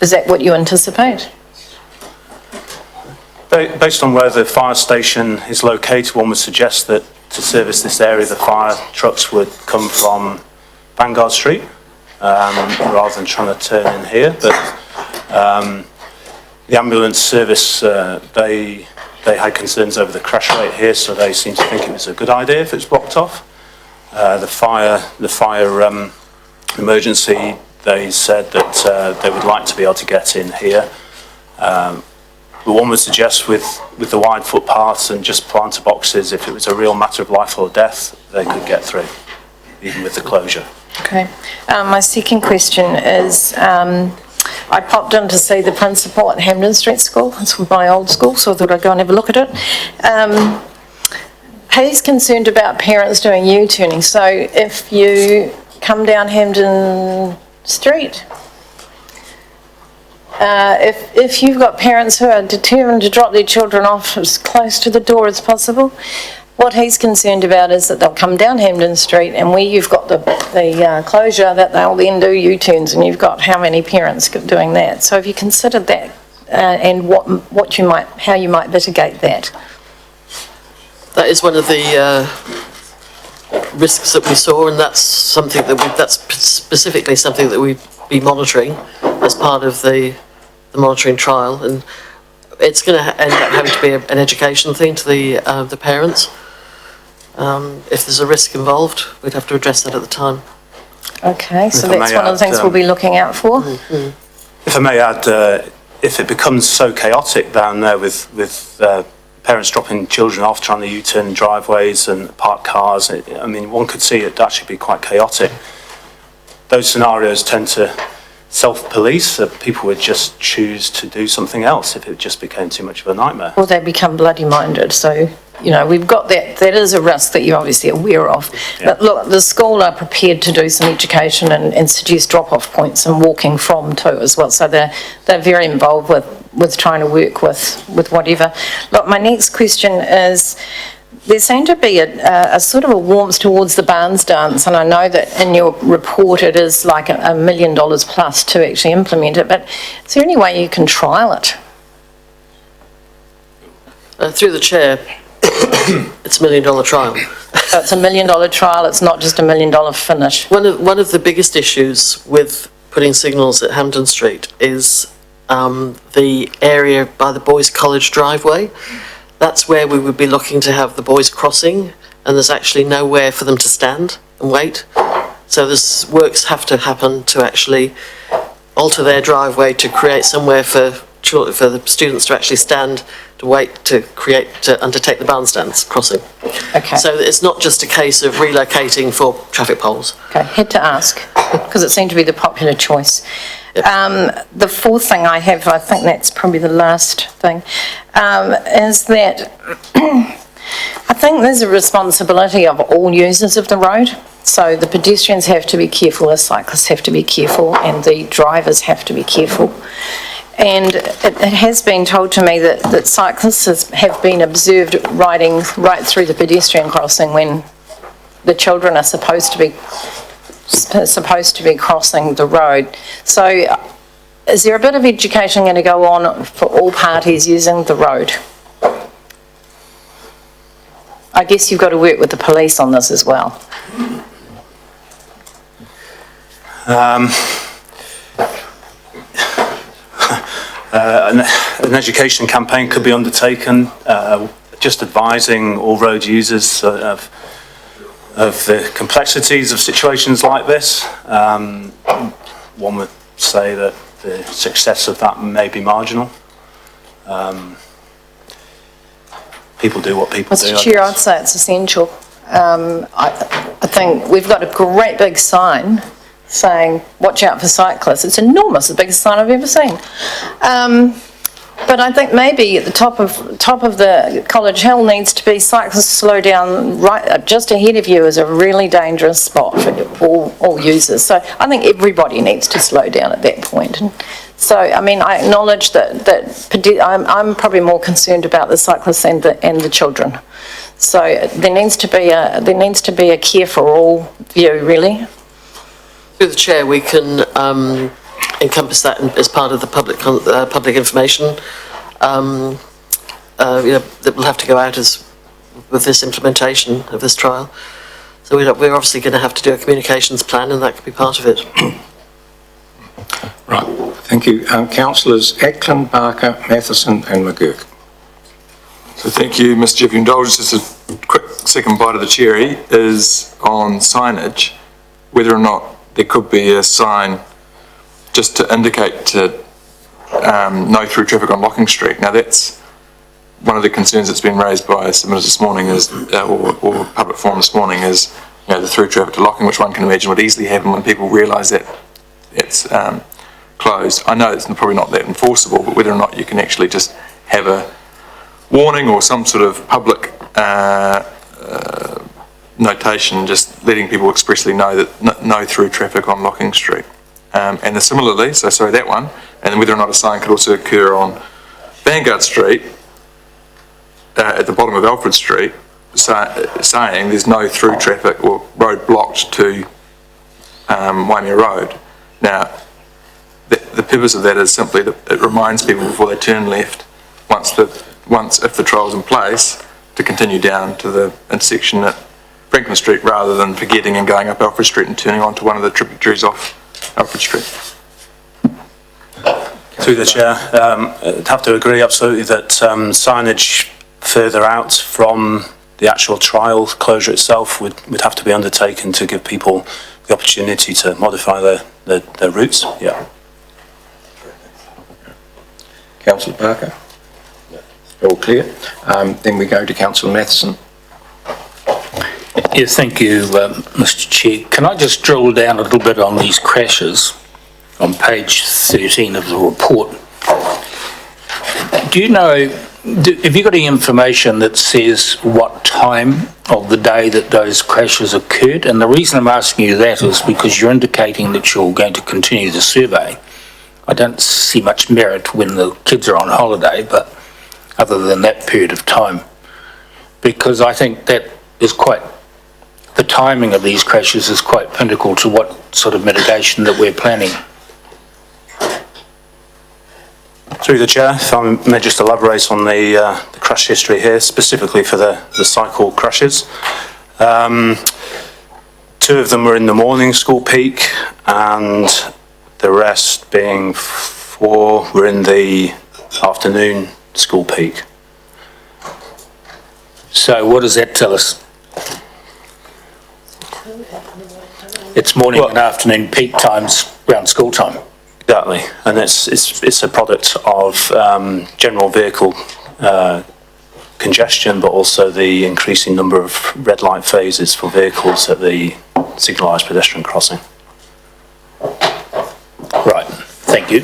Is that what you anticipate? Based on where the fire station is located, one would suggest that to service this area, the fire trucks would come from Vanguard Street, rather than trying to turn in here. But the ambulance service, they had concerns over the crash rate here, so they seem to think it was a good idea if it's blocked off. The fire emergency, they said that they would like to be able to get in here. But one would suggest with the wide footpaths and just planter boxes, if it was a real matter of life or death, they could get through, even with the closure. Okay. My second question is, I popped in to see the principal at Hampden Street School. It's my old school, so I thought I'd go and have a look at it. He's concerned about parents doing U-turning. So if you come down Hampden Street, if you've got parents who are determined to drop their children off as close to the door as possible, what he's concerned about is that they'll come down Hampden Street, and where you've got the closure, that they'll then do U-turns, and you've got how many parents doing that. So have you considered that, and how you might mitigate that? That is one of the risks that we saw, and that's specifically something that we'd be monitoring as part of the monitoring trial, and it's going to end up having to be an education thing to the parents. If there's a risk involved, we'd have to address that at the time. Okay, so that's one of the things we'll be looking out for. If I may add, if it becomes so chaotic down there with parents dropping children off, trying to U-turn driveways and park cars, I mean, one could see it actually be quite chaotic. Those scenarios tend to self-police, that people would just choose to do something else if it just became too much of a nightmare. Or they become bloody minded. So, you know, we've got that is a risk that you're obviously aware of. Yeah. But look, the school are prepared to do some education and suggest drop-off points and walking from too as well. So they're very involved with trying to work with whatever. Look, my next question is, there seemed to be a sort of a warmth towards the Barnes dance, and I know that in your report it is like $1 million plus to actually implement it, but is there any way you can trial it? Through the chair, it's $1 million trial. So it's $1 million trial, it's not just $1 million finish. One of the biggest issues with putting signals at Hampden Street is the area by the Boys College driveway. That's where we would be looking to have the boys crossing, and there's actually nowhere for them to stand and wait. So works have to happen to actually alter their driveway to create somewhere for the students to actually stand to wait to undertake the bandstands crossing. Okay. So it's not just a case of relocating for traffic poles. Okay, had to ask, because it seemed to be the popular choice. The fourth thing I have, I think that's probably the last thing, is that I think there's a responsibility of all users of the road. So the pedestrians have to be careful, the cyclists have to be careful, and the drivers have to be careful. And it has been told to me that cyclists have been observed riding right through the pedestrian crossing when the children are supposed to be crossing the road. So is there a bit of education going to go on for all parties using the road? I guess you've got to work with the police on this as well. An education campaign could be undertaken, just advising all road users of the complexities of situations like this. One would say that the success of that may be marginal. People do what people do. Mr. Chair, I'd say it's essential. I think we've got a great big sign saying, watch out for cyclists. It's enormous, the biggest sign I've ever seen. But I think maybe at the top of the College Hill needs to be cyclists slow down right just ahead of you is a really dangerous spot for all users. So I think everybody needs to slow down at that point. And so, I mean, I acknowledge that I'm probably more concerned about the cyclists and the children. So there needs to be a care for all view, really. Through the chair, we can encompass that as part of the public information. That will have to go out with this implementation of this trial. So we're obviously going to have to do a communications plan, and that could be part of it. Right, thank you. Councillors Ackland, Barker, Matheson and McGurk. So thank you, Mr. Chair, for your indulgence. Just a quick second bite of the cherry is on signage, whether or not there could be a sign just to indicate to no through traffic on Locking Street. Now that's one of the concerns that's been raised by submitters this morning is, or public forum this morning is, the through traffic to Locking, which one can imagine would easily happen when people realise that it's closed. I know it's probably not that enforceable, but whether or not you can actually just have a warning or some sort of public notation just letting people expressly know that no through traffic on Locking Street. And then similarly, that one, and then whether or not a sign could also occur on Vanguard Street at the bottom of Alfred Street saying there's no through traffic or road blocked to Waimea Road. Now, the purpose of that is simply that it reminds people before they turn left, if the trial's in place, to continue down to the intersection at Franklin Street rather than forgetting and going up Alfred Street and turning onto one of the tributaries off Alfred Street. Through the chair, I'd have to agree absolutely that signage further out from the actual trial closure itself would have to be undertaken to give people the opportunity to modify their routes. Yeah. Councillor Parker? All clear. Then we go to Councillor Matheson. Yes, thank you, Mr. Chair. Can I just drill down a little bit on these crashes on page 13 of the report? Do you know, have you got any information that says what time of the day that those crashes occurred? And the reason I'm asking you that is because you're indicating that you're going to continue the survey. I don't see much merit when the kids are on holiday, but other than that period of time, because I think that is the timing of these crashes is quite pinnacle to what sort of mitigation that we're planning. Through the chair, if I may just elaborate on the crash history here, specifically for the cycle crashes. 2 of them were in the morning school peak, and the rest being 4 were in the afternoon school peak. So what does that tell us? It's morning and afternoon peak times around school time. Exactly, and it's a product of general vehicle congestion, but also the increasing number of red light phases for vehicles at the signalised pedestrian crossing. Right, thank you.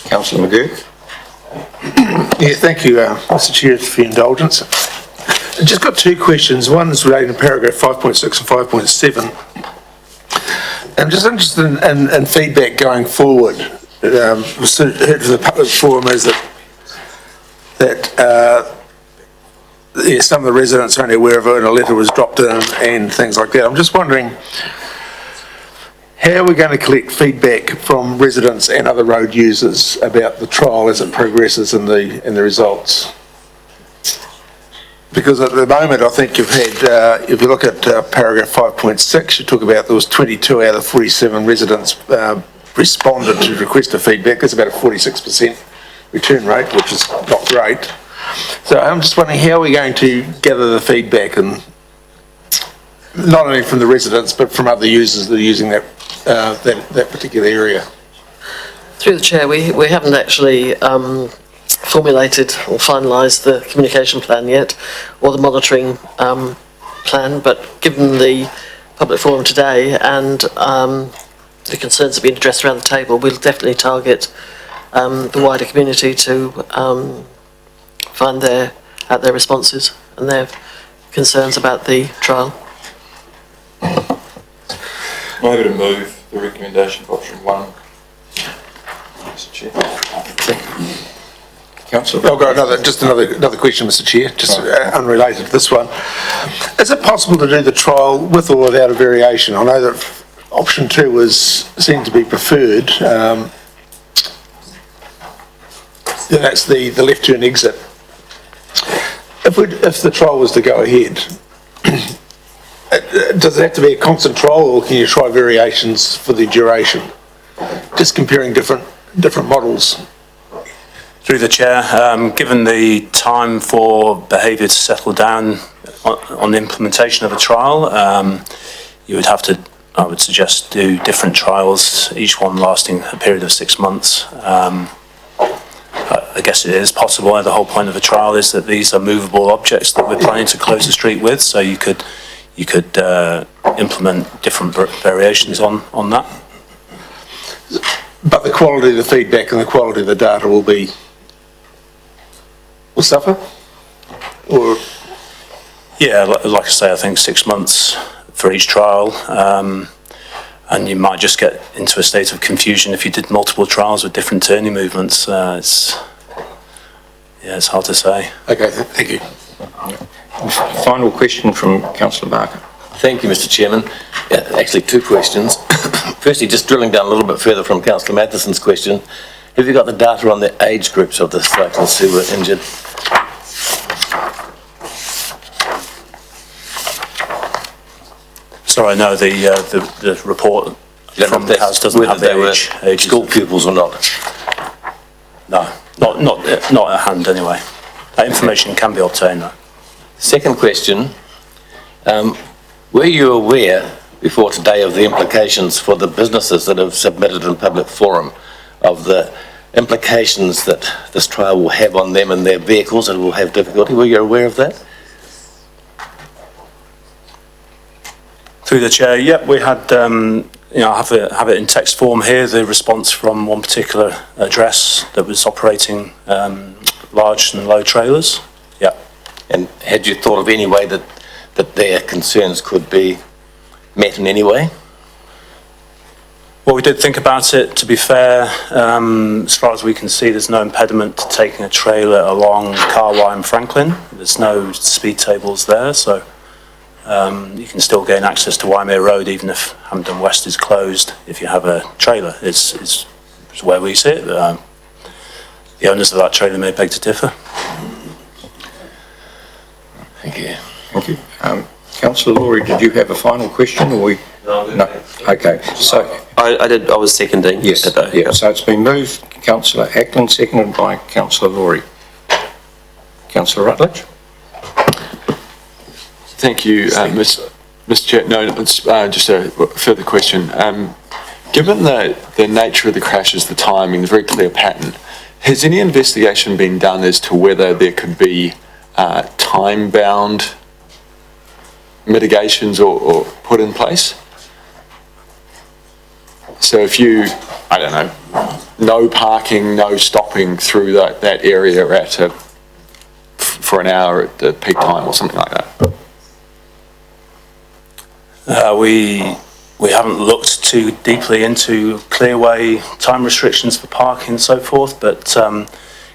Councillor McGurk. Yeah, thank you, Mr Chair, for your indulgence. I've just got two questions. One is relating to paragraph 5.6 and 5.7. I'm just interested in feedback going forward. We heard from the public forum is that some of the residents are only aware of it and a letter was dropped in and things like that. I'm just wondering, how are we going to collect feedback from residents and other road users about the trial as it progresses in the results? Because at the moment, I think you've had, if you look at paragraph 5.6, you talk about there was 22 out of 47 residents responded to request of feedback. That's about a 46% return rate, which is not great. So I'm just wondering, how are we going to gather the feedback, and not only from the residents, but from other users that are using that particular area? Through the chair, we haven't actually formulated or finalised the communication plan yet, or the monitoring plan, but given the public forum today and the concerns that have been addressed around the table, we'll definitely target the wider community to find their responses and their concerns about the trial. I'm able to move the recommendation for option 1, Mr Chair. Councillor. I've got another question, Mr Chair, just unrelated to this one. Is it possible to do the trial with or without a variation? I know that option 2 seemed to be preferred. That's the left turn exit. If the trial was to go ahead, does it have to be a constant trial, or can you try variations for the duration? Just comparing different models. Through the chair, given the time for behaviour to settle down on the implementation of a trial, you would have to, I would suggest, do different trials, each one lasting a period of 6 months. I guess it is possible, and the whole point of a trial is that these are movable objects that we're planning to close the street with, so you could implement different variations on that. But the quality of the feedback and the quality of the data will suffer? Or? Yeah, like I say, I think 6 months for each trial, and you might just get into a state of confusion if you did multiple trials with different turning movements. It's hard to say. Okay, thank you. Final question from Councillor Barker. Thank you, Mr Chairman. Yeah, actually 2 questions. Firstly, just drilling down a little bit further from Councillor Matheson's question, have you got the data on the age groups of the cyclists who were injured? Sorry, no, the report from the House doesn't have the age. School pupils or not? No, not at hand anyway. That information can be obtained though. Second question, were you aware before today of the implications for the businesses that have submitted in public forum, of the implications that this trial will have on them and their vehicles and will have difficulty? Were you aware of that? Through the chair, yep, we had, I have it in text form here, the response from one particular address that was operating large and low trailers. Yeah. And had you thought of any way that their concerns could be met in any way? Well, we did think about it. To be fair, as far as we can see, there's no impediment to taking a trailer along Carwye and Franklin. There's no speed tables there, so you can still gain access to Waimea Road even if Hampden West is closed if you have a trailer. It's where we see it. The owners of that trailer may beg to differ. Thank you. Thank you. Councillor Laurie, did you have a final question, or we? No. Okay. So I did. I was seconding. Yes. Yeah. So it's been moved. Councillor Ackland, seconded by Councillor Laurie. Councillor Rutledge. Thank you, Mr Chair. No, it's just a further question. Given the nature of the crashes, the timing, the very clear pattern, has any investigation been done as to whether there could be time-bound mitigations or put in place? So if you, I don't know, no parking, no stopping through that area for an hour at the peak time or something like that? We haven't looked too deeply into clearway time restrictions for parking and so forth, but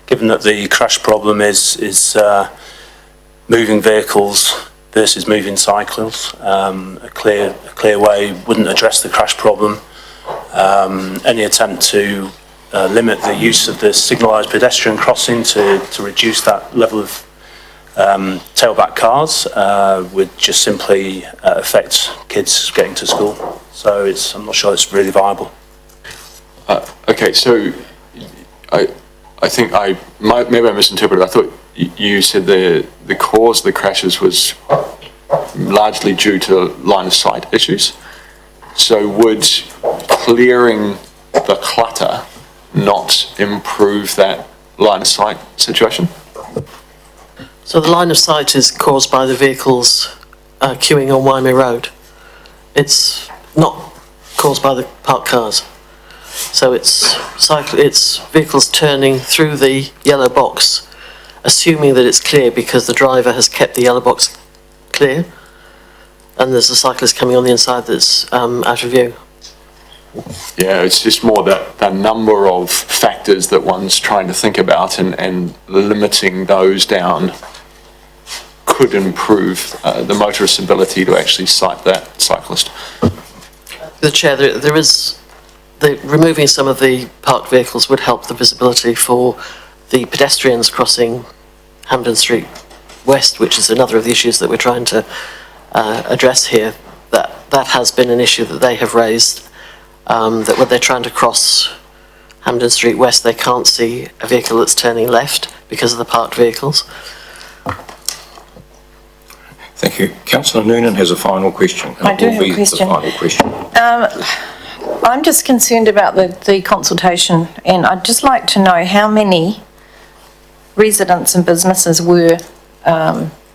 given that the crash problem is moving vehicles versus moving cycles, a clear way wouldn't address the crash problem. Any attempt to limit the use of the signalised pedestrian crossing to reduce that level of tailback cars would just simply affect kids getting to school. So I'm not sure it's really viable. Okay, so I think maybe I misinterpreted. I thought you said the cause of the crashes was largely due to line of sight issues. So would clearing the clutter not improve that line of sight situation? So the line of sight is caused by the vehicles queuing on Waimea Road. It's not caused by the parked cars. So it's vehicles turning through the yellow box, assuming that it's clear because the driver has kept the yellow box clear, and there's a cyclist coming on the inside that's out of view. Yeah, it's just more that the number of factors that one's trying to think about and limiting those down could improve the motorist's ability to actually sight that cyclist. The Chair, there is, removing some of the parked vehicles would help the visibility for the pedestrians crossing Hampden Street West, which is another of the issues that we're trying to address here. That has been an issue that they have raised, that when they're trying to cross Hampden Street West, they can't see a vehicle that's turning left because of the parked vehicles. Thank you. Councillor Noonan has a final question. I do have a question. The final question. I'm just concerned about the consultation, and I'd just like to know how many residents and businesses were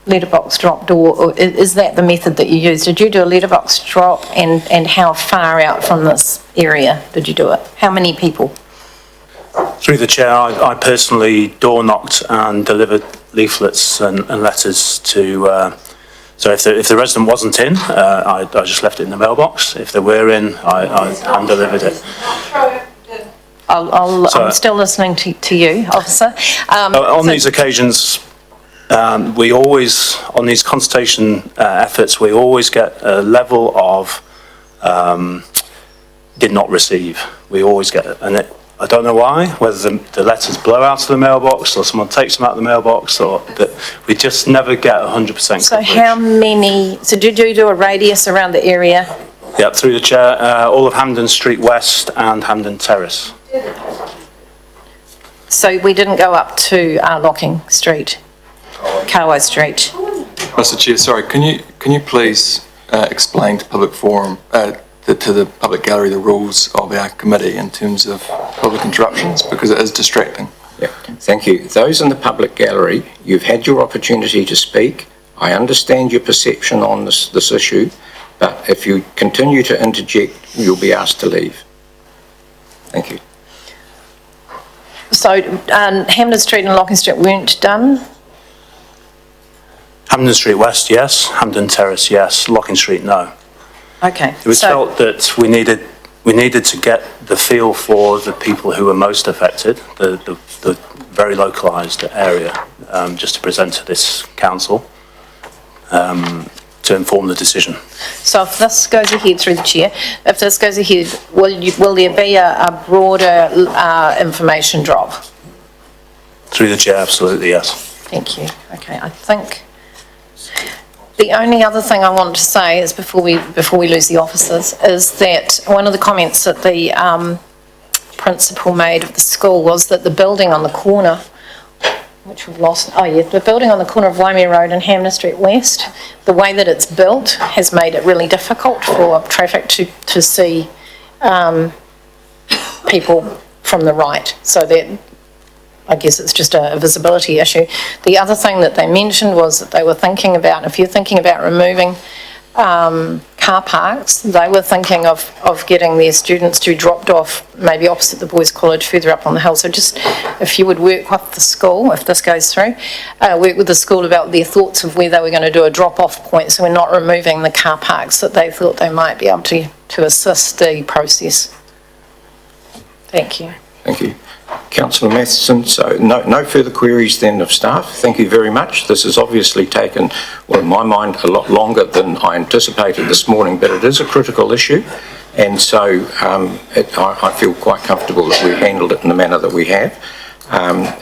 letterbox dropped, or is that the method that you used? Did you do a letterbox drop, and how far out from this area did you do it? How many people? Through the chair, I personally door knocked and delivered leaflets and letters to. So if the resident wasn't in, I just left it in the mailbox. If they were in, I hand delivered it. I'm still listening to you, officer. On these occasions, we always, on these consultation efforts, we always get a level of did not receive. We always get it, and I don't know why, whether the letters blow out of the mailbox or someone takes them out of the mailbox, but we just never get 100% coverage. So how many, so did you do a radius around the area? Yeah, through the chair, all of Hampden Street West and Hampden Terrace. So we didn't go up to Locking Street, Kawa Street? Mr. Chair, sorry, can you please explain to public forum, to the public gallery, the rules of our committee in terms of public interruptions, because it is distracting. Yeah, thank you. Those in the public gallery, you've had your opportunity to speak. I understand your perception on this issue, but if you continue to interject, you'll be asked to leave. Thank you. So Hampden Street and Locking Street weren't done? Hampden Street West, yes. Hampden Terrace, yes. Locking Street, no. Okay. It was felt that we needed to get the feel for the people who were most affected, the very localised area, just to present to this council to inform the decision. So if this goes ahead through the chair, if this goes ahead, will there be a broader information drop? Through the chair, absolutely, yes. Thank you. Okay, I think the only other thing I want to say is before we lose the officers is that one of the comments that the principal made of the school was that the building on the corner, which we've lost, the building on the corner of Waimea Road and Hampden Street West, the way that it's built has made it really difficult for traffic to see people from the right. So that, I guess it's just a visibility issue. The other thing that they mentioned was that they were thinking about, if you're thinking about removing car parks, they were thinking of getting their students to be dropped off maybe opposite the boys' college further up on the hill. So just if you would work with the school, if this goes through, work with the school about their thoughts of where they were going to do a drop-off point, so we're not removing the car parks that they thought they might be able to assist the process. Thank you. Thank you. Councillor Matheson, so no further queries then of staff. Thank you very much. This has obviously taken, well, in my mind, a lot longer than I anticipated this morning, but it is a critical issue, and so I feel quite comfortable that we've handled it in the manner that we have.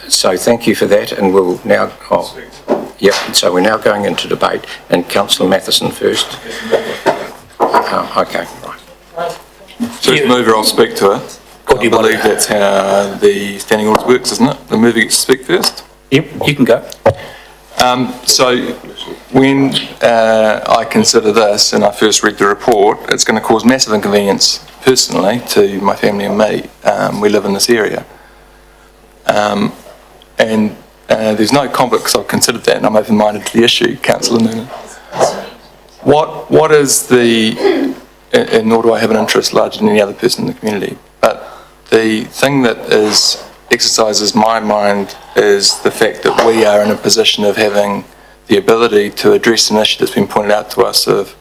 So thank you for that, and we'll now... so we're now going into debate, and Councillor Matheson first. Okay, right. First mover, I'll speak to her. I believe that's how the standing orders works, isn't it? The mover gets to speak first. Yep, you can go. So when I consider this and I first read the report, it's going to cause massive inconvenience personally to my family and me. We live in this area. And there's no conflict because I've considered that and I'm open-minded to the issue, Councillor Noonan. What is the, and nor do I have an interest larger than any other person in the community, but the thing that exercises my mind is the fact that we are in a position of having the ability to address an issue that's been pointed out to us of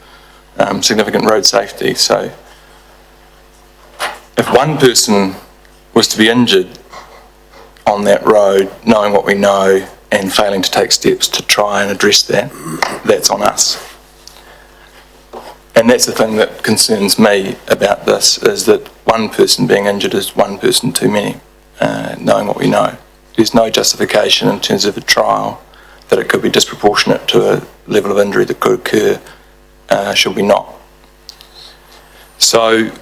significant road safety. So if one person was to be injured on that road, knowing what we know and failing to take steps to try and address that, that's on us. And that's the thing that concerns me about this, is that one person being injured is one person too many, knowing what we know. There's no justification in terms of a trial that it could be disproportionate to a level of injury that could occur, should we not. So,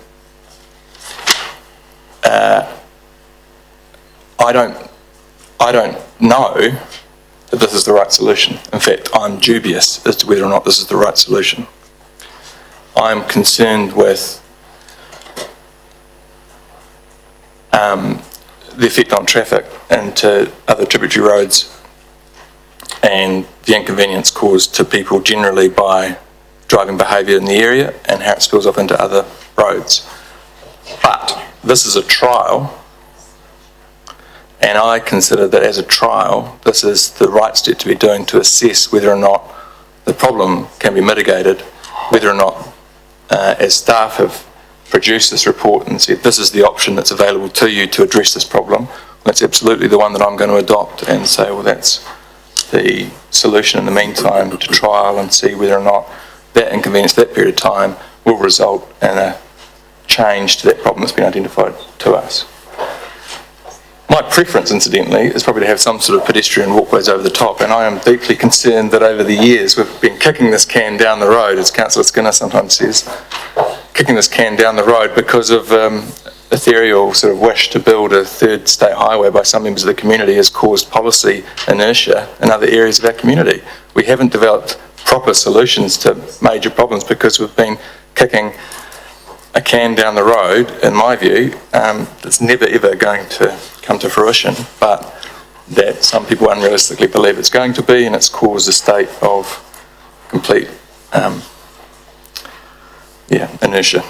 I don't know that this is the right solution. In fact, I'm dubious as to whether or not this is the right solution. I'm concerned with the effect on traffic into other tributary roads and the inconvenience caused to people generally by driving behaviour in the area and how it spills off into other roads. But this is a trial, and I consider that as a trial, this is the right step to be doing to assess whether or not the problem can be mitigated, whether or not as staff have produced this report and said this is the option that's available to you to address this problem, that's absolutely the one that I'm going to adopt and say, well, that's the solution in the meantime, to trial and see whether or not that inconvenience, that period of time, will result in a change to that problem that's been identified to us. My preference, incidentally, is probably to have some sort of pedestrian walkways over the top, and I am deeply concerned that over the years we've been kicking this can down the road, as Councillor Skinner sometimes says, kicking this can down the road because of ethereal sort of wish to build a third state highway by some members of the community has caused policy inertia in other areas of our community. We haven't developed proper solutions to major problems because we've been kicking a can down the road, in my view, that's never ever going to come to fruition, but that some people unrealistically believe it's going to be, and it's caused a state of complete inertia.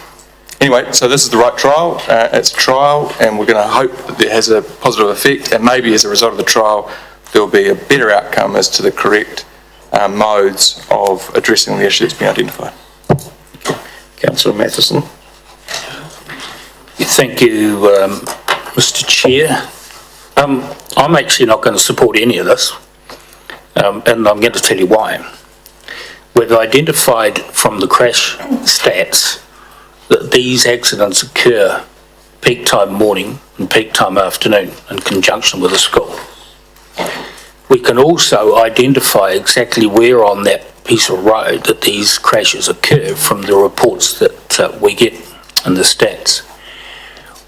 Anyway, so this is the right trial. It's a trial, and we're going to hope that it has a positive effect, and maybe as a result of the trial there will be a better outcome as to the correct modes of addressing the issue that's been identified. Councillor Matheson. Thank you, Mr Chair. I'm actually not going to support any of this, and I'm going to tell you why. We've identified from the crash stats that these accidents occur peak time morning and peak time afternoon in conjunction with the school. We can also identify exactly where on that piece of road that these crashes occur from the reports that we get in the stats.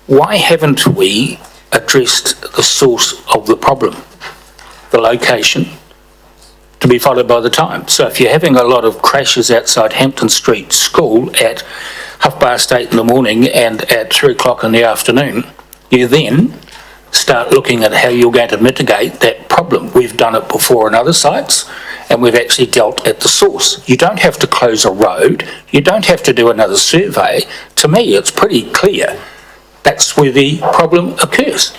Why haven't we addressed the source of the problem, the location, to be followed by the time? So if you're having a lot of crashes outside Hampton Street School at 8:30 in the morning and at 3:00 in the afternoon, you then start looking at how you're going to mitigate that problem. We've done it before in other sites, and we've actually dealt at the source. You don't have to close a road, you don't have to do another survey. To me, it's pretty clear that's where the problem occurs.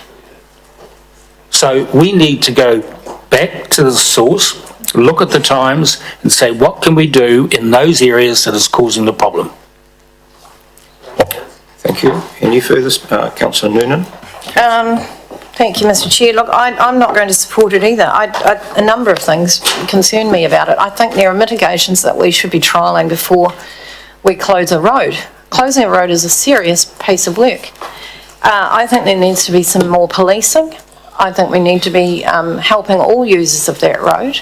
So we need to go back to the source, look at the times and say, what can we do in those areas that is causing the problem? Thank you. Any further, Councillor Noonan? Thank you, Mr Chair. Look, I'm not going to support it either. A number of things concern me about it. I think there are mitigations that we should be trialling before we close a road. Closing a road is a serious piece of work. I think there needs to be some more policing. I think we need to be helping all users of that road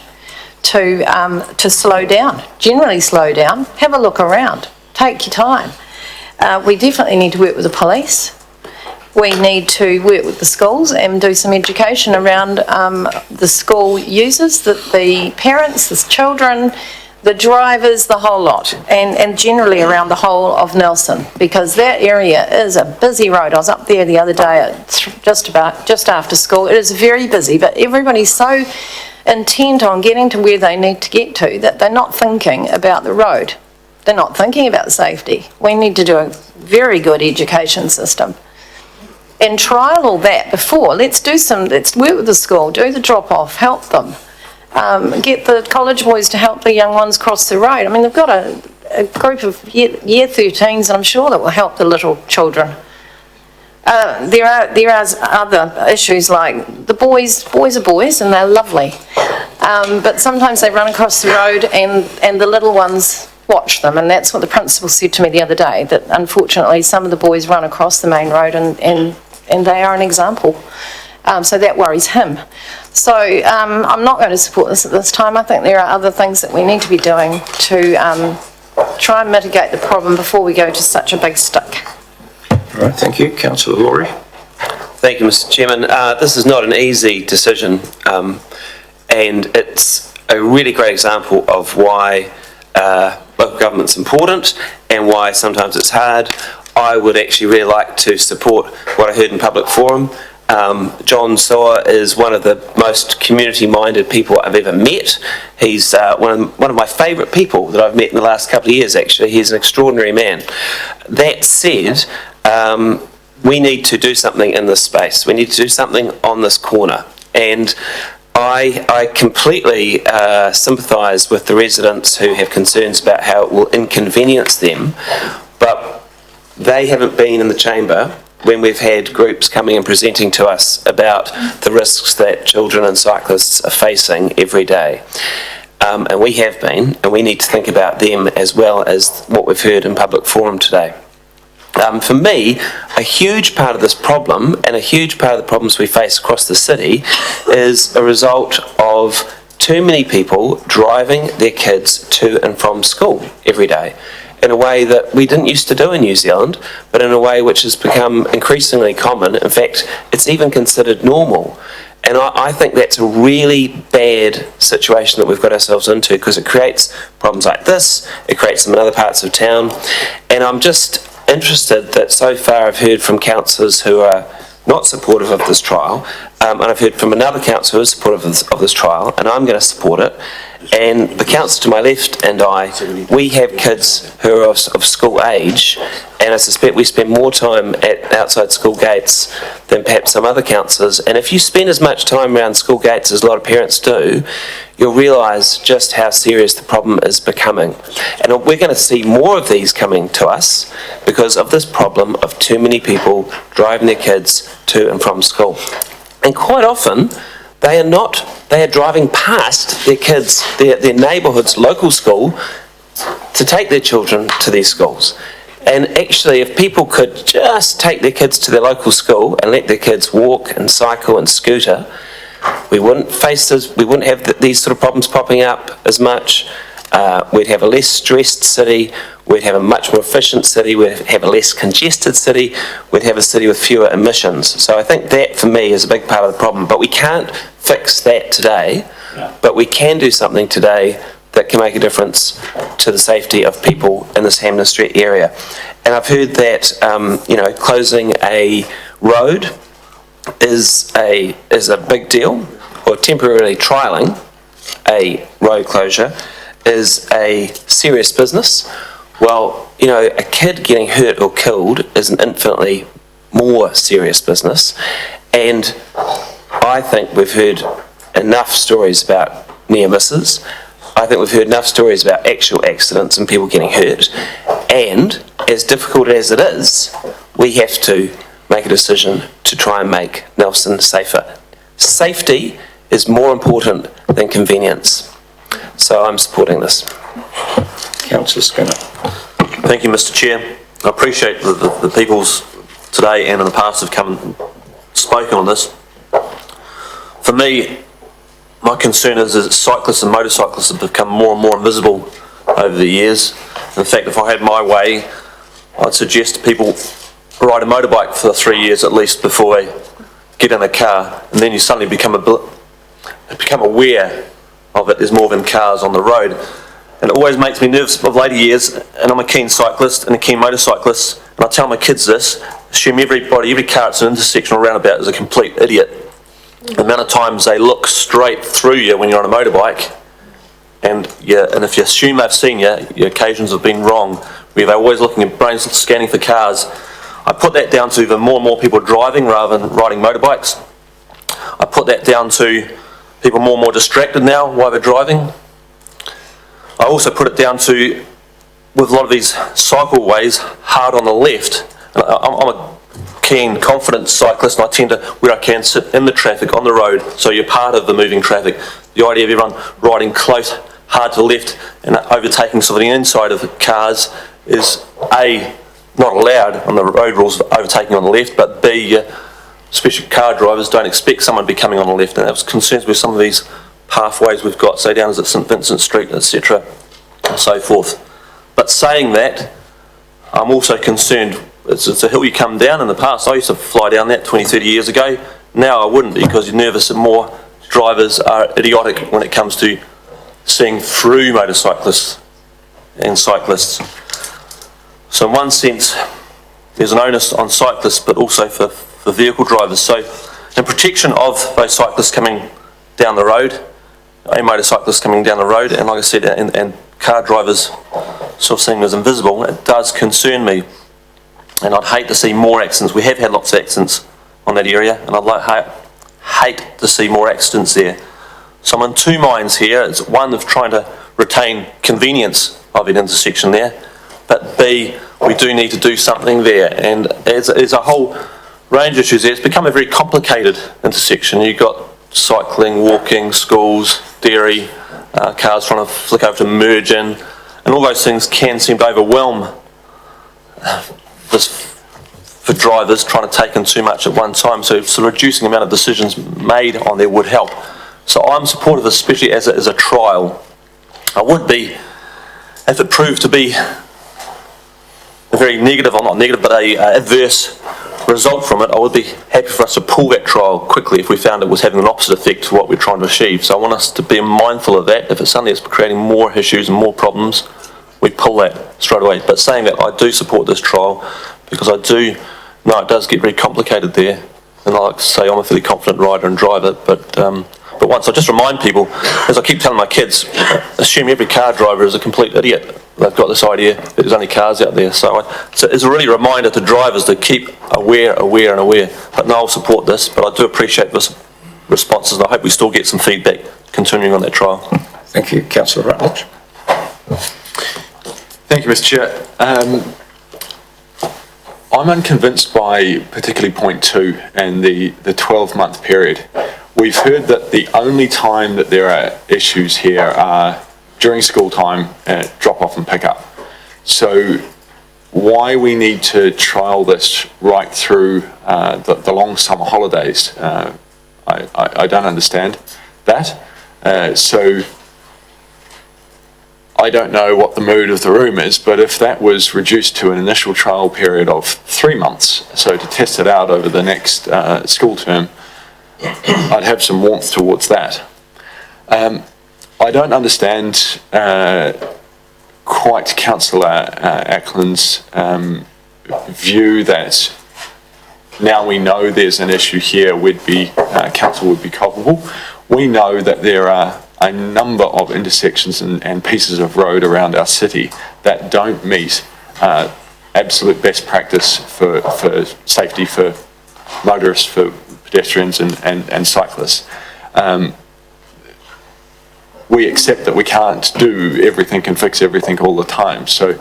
to slow down, generally slow down, have a look around, take your time. We definitely need to work with the police. We need to work with the schools and do some education around the school users, the parents, the children, the drivers, the whole lot, and generally around the whole of Nelson, because that area is a busy road. I was up there the other day at just after school. It is very busy, but everybody's so intent on getting to where they need to get to that they're not thinking about the road. They're not thinking about safety. We need to do a very good education system and trial all that before. Let's work with the school, do the drop-off, help them. Get the college boys to help the young ones cross the road. I mean, they've got a group of year 13s, and I'm sure that will help the little children. There are other issues like the boys are boys and they're lovely, but sometimes they run across the road and the little ones watch them, and that's what the principal said to me the other day, that unfortunately some of the boys run across the main road and they are an example. So that worries him. So I'm not going to support this at this time. I think there are other things that we need to be doing to try and mitigate the problem before we go to such a big stick. All right, thank you. Councillor Laurie. Thank you, Mr Chairman. This is not an easy decision, and it's a really great example of why local government's important and why sometimes it's hard. I would actually really like to support what I heard in public forum. John Sewer is one of the most community-minded people I've ever met. He's one of my favourite people that I've met in the last couple of years, actually. He's an extraordinary man. That said, we need to do something in this space. We need to do something on this corner. And I completely sympathise with the residents who have concerns about how it will inconvenience them, but they haven't been in the chamber when we've had groups coming and presenting to us about the risks that children and cyclists are facing every day. And we have been, and we need to think about them as well as what we've heard in public forum today. For me, a huge part of this problem, and a huge part of the problems we face across the city, is a result of too many people driving their kids to and from school every day in a way that we didn't used to do in New Zealand, but in a way which has become increasingly common. In fact, it's even considered normal. And I think that's a really bad situation that we've got ourselves into, because it creates problems like this, it creates them in other parts of town. And I'm just interested that so far I've heard from councillors who are not supportive of this trial, and I've heard from another councillor who is supportive of this trial, and I'm going to support it. And the councillor to my left and I, we have kids who are of school age, and I suspect we spend more time at outside school gates than perhaps some other councillors. And if you spend as much time around school gates as a lot of parents do, you'll realise just how serious the problem is becoming. And we're going to see more of these coming to us because of this problem of too many people driving their kids to and from school. And quite often, they are driving past their kids, their neighbourhood's local school to take their children to these schools. And actually, if people could just take their kids to their local school and let their kids walk and cycle and scooter, we wouldn't have these sort of problems popping up as much. We'd have a less stressed city, we'd have a much more efficient city, we'd have a less congested city, we'd have a city with fewer emissions. So I think that, for me, is a big part of the problem. But we can't fix that today, but we can do something today that can make a difference to the safety of people in this Hampden Street area. And I've heard that, closing a road is a big deal, or temporarily trialling a road closure is a serious business. Well, a kid getting hurt or killed is an infinitely more serious business. And I think we've heard enough stories about near misses. I think we've heard enough stories about actual accidents and people getting hurt. And as difficult as it is, we have to make a decision to try and make Nelson safer. Safety is more important than convenience. So I'm supporting this. Councillor Skinner. Thank you, Mr Chair. I appreciate the people's today and in the past have come and spoken on this. For me, my concern is that cyclists and motorcyclists have become more and more invisible over the years. In fact, if I had my way, I'd suggest people ride a motorbike for 3 years at least before they get in a car, and then you suddenly become aware of it. There's more of them cars on the road, and it always makes me nervous of later years. And I'm a keen cyclist and a keen motorcyclist, and I tell my kids this: assume every car at an intersection or roundabout is a complete idiot. The amount of times they look straight through you when you're on a motorbike, and if you assume they've seen you, your occasions have been wrong, where they're always looking at brains scanning for cars. I put that down to the more and more people driving rather than riding motorbikes. I put that down to people more and more distracted now while they're driving. I also put it down to, with a lot of these cycleways, hard on the left. And I'm a keen, confident cyclist, and I tend to, where I can, sit in the traffic on the road, so you're part of the moving traffic. The idea of everyone riding close, hard to the left, and overtaking sort of the inside of the cars is A, not allowed on the road rules of overtaking on the left, but B, especially car drivers don't expect someone to be coming on the left, and that was concerns with some of these pathways we've got, say down as at St Vincent Street, etc., and so forth. But saying that, I'm also concerned, it's a hill you come down. In the past, I used to fly down that 20, 30 years ago. Now I wouldn't, because you're nervous and more drivers are idiotic when it comes to seeing through motorcyclists and cyclists. So in one sense, there's an onus on cyclists, but also for vehicle drivers. So in protection of those cyclists coming down the road, and motorcyclists coming down the road, and like I said, and car drivers sort of seeing as invisible, it does concern me. And I'd hate to see more accidents. We have had lots of accidents on that area, and I'd hate to see more accidents there. So I'm in two minds here. It's one of trying to retain convenience of an intersection there, but B, we do need to do something there. And there's a whole range of issues there. It's become a very complicated intersection. You've got cycling, walking, schools, dairy, cars trying to flick over to merge in, and all those things can seem to overwhelm this for drivers trying to take in too much at one time. So reducing the amount of decisions made on there would help. So I'm supportive, especially as a trial. I would be, if it proved to be a very negative, or not negative, but a adverse result from it, I would be happy for us to pull that trial quickly if we found it was having an opposite effect to what we're trying to achieve. So I want us to be mindful of that. If it's something that's creating more issues and more problems, we pull that straight away. But saying that, I do support this trial, because I do know it does get very complicated there. And I like to say I'm a fairly confident rider and driver, but once I just remind people, as I keep telling my kids, assume every car driver is a complete idiot. They've got this idea that there's only cars out there. So it's a really reminder to drivers to keep aware. But no, I'll support this, but I do appreciate this responses, and I hope we still get some feedback continuing on that trial. Thank you. Councillor Rutledge. Thank you, Mr Chair. I'm unconvinced by particularly point 2 and the 12-month period. We've heard that the only time that there are issues here are during school time, drop off and pick up. So why we need to trial this right through the long summer holidays, I don't understand that. So I don't know what the mood of the room is, but if that was reduced to an initial trial period of 3 months, so to test it out over the next school term, I'd have some warmth towards that. I don't understand quite Councillor Ackland's view that now we know there's an issue here, council would be culpable. We know that there are a number of intersections and pieces of road around our city that don't meet absolute best practice for safety for motorists, for pedestrians and cyclists. We accept that we can't do everything and fix everything all the time. So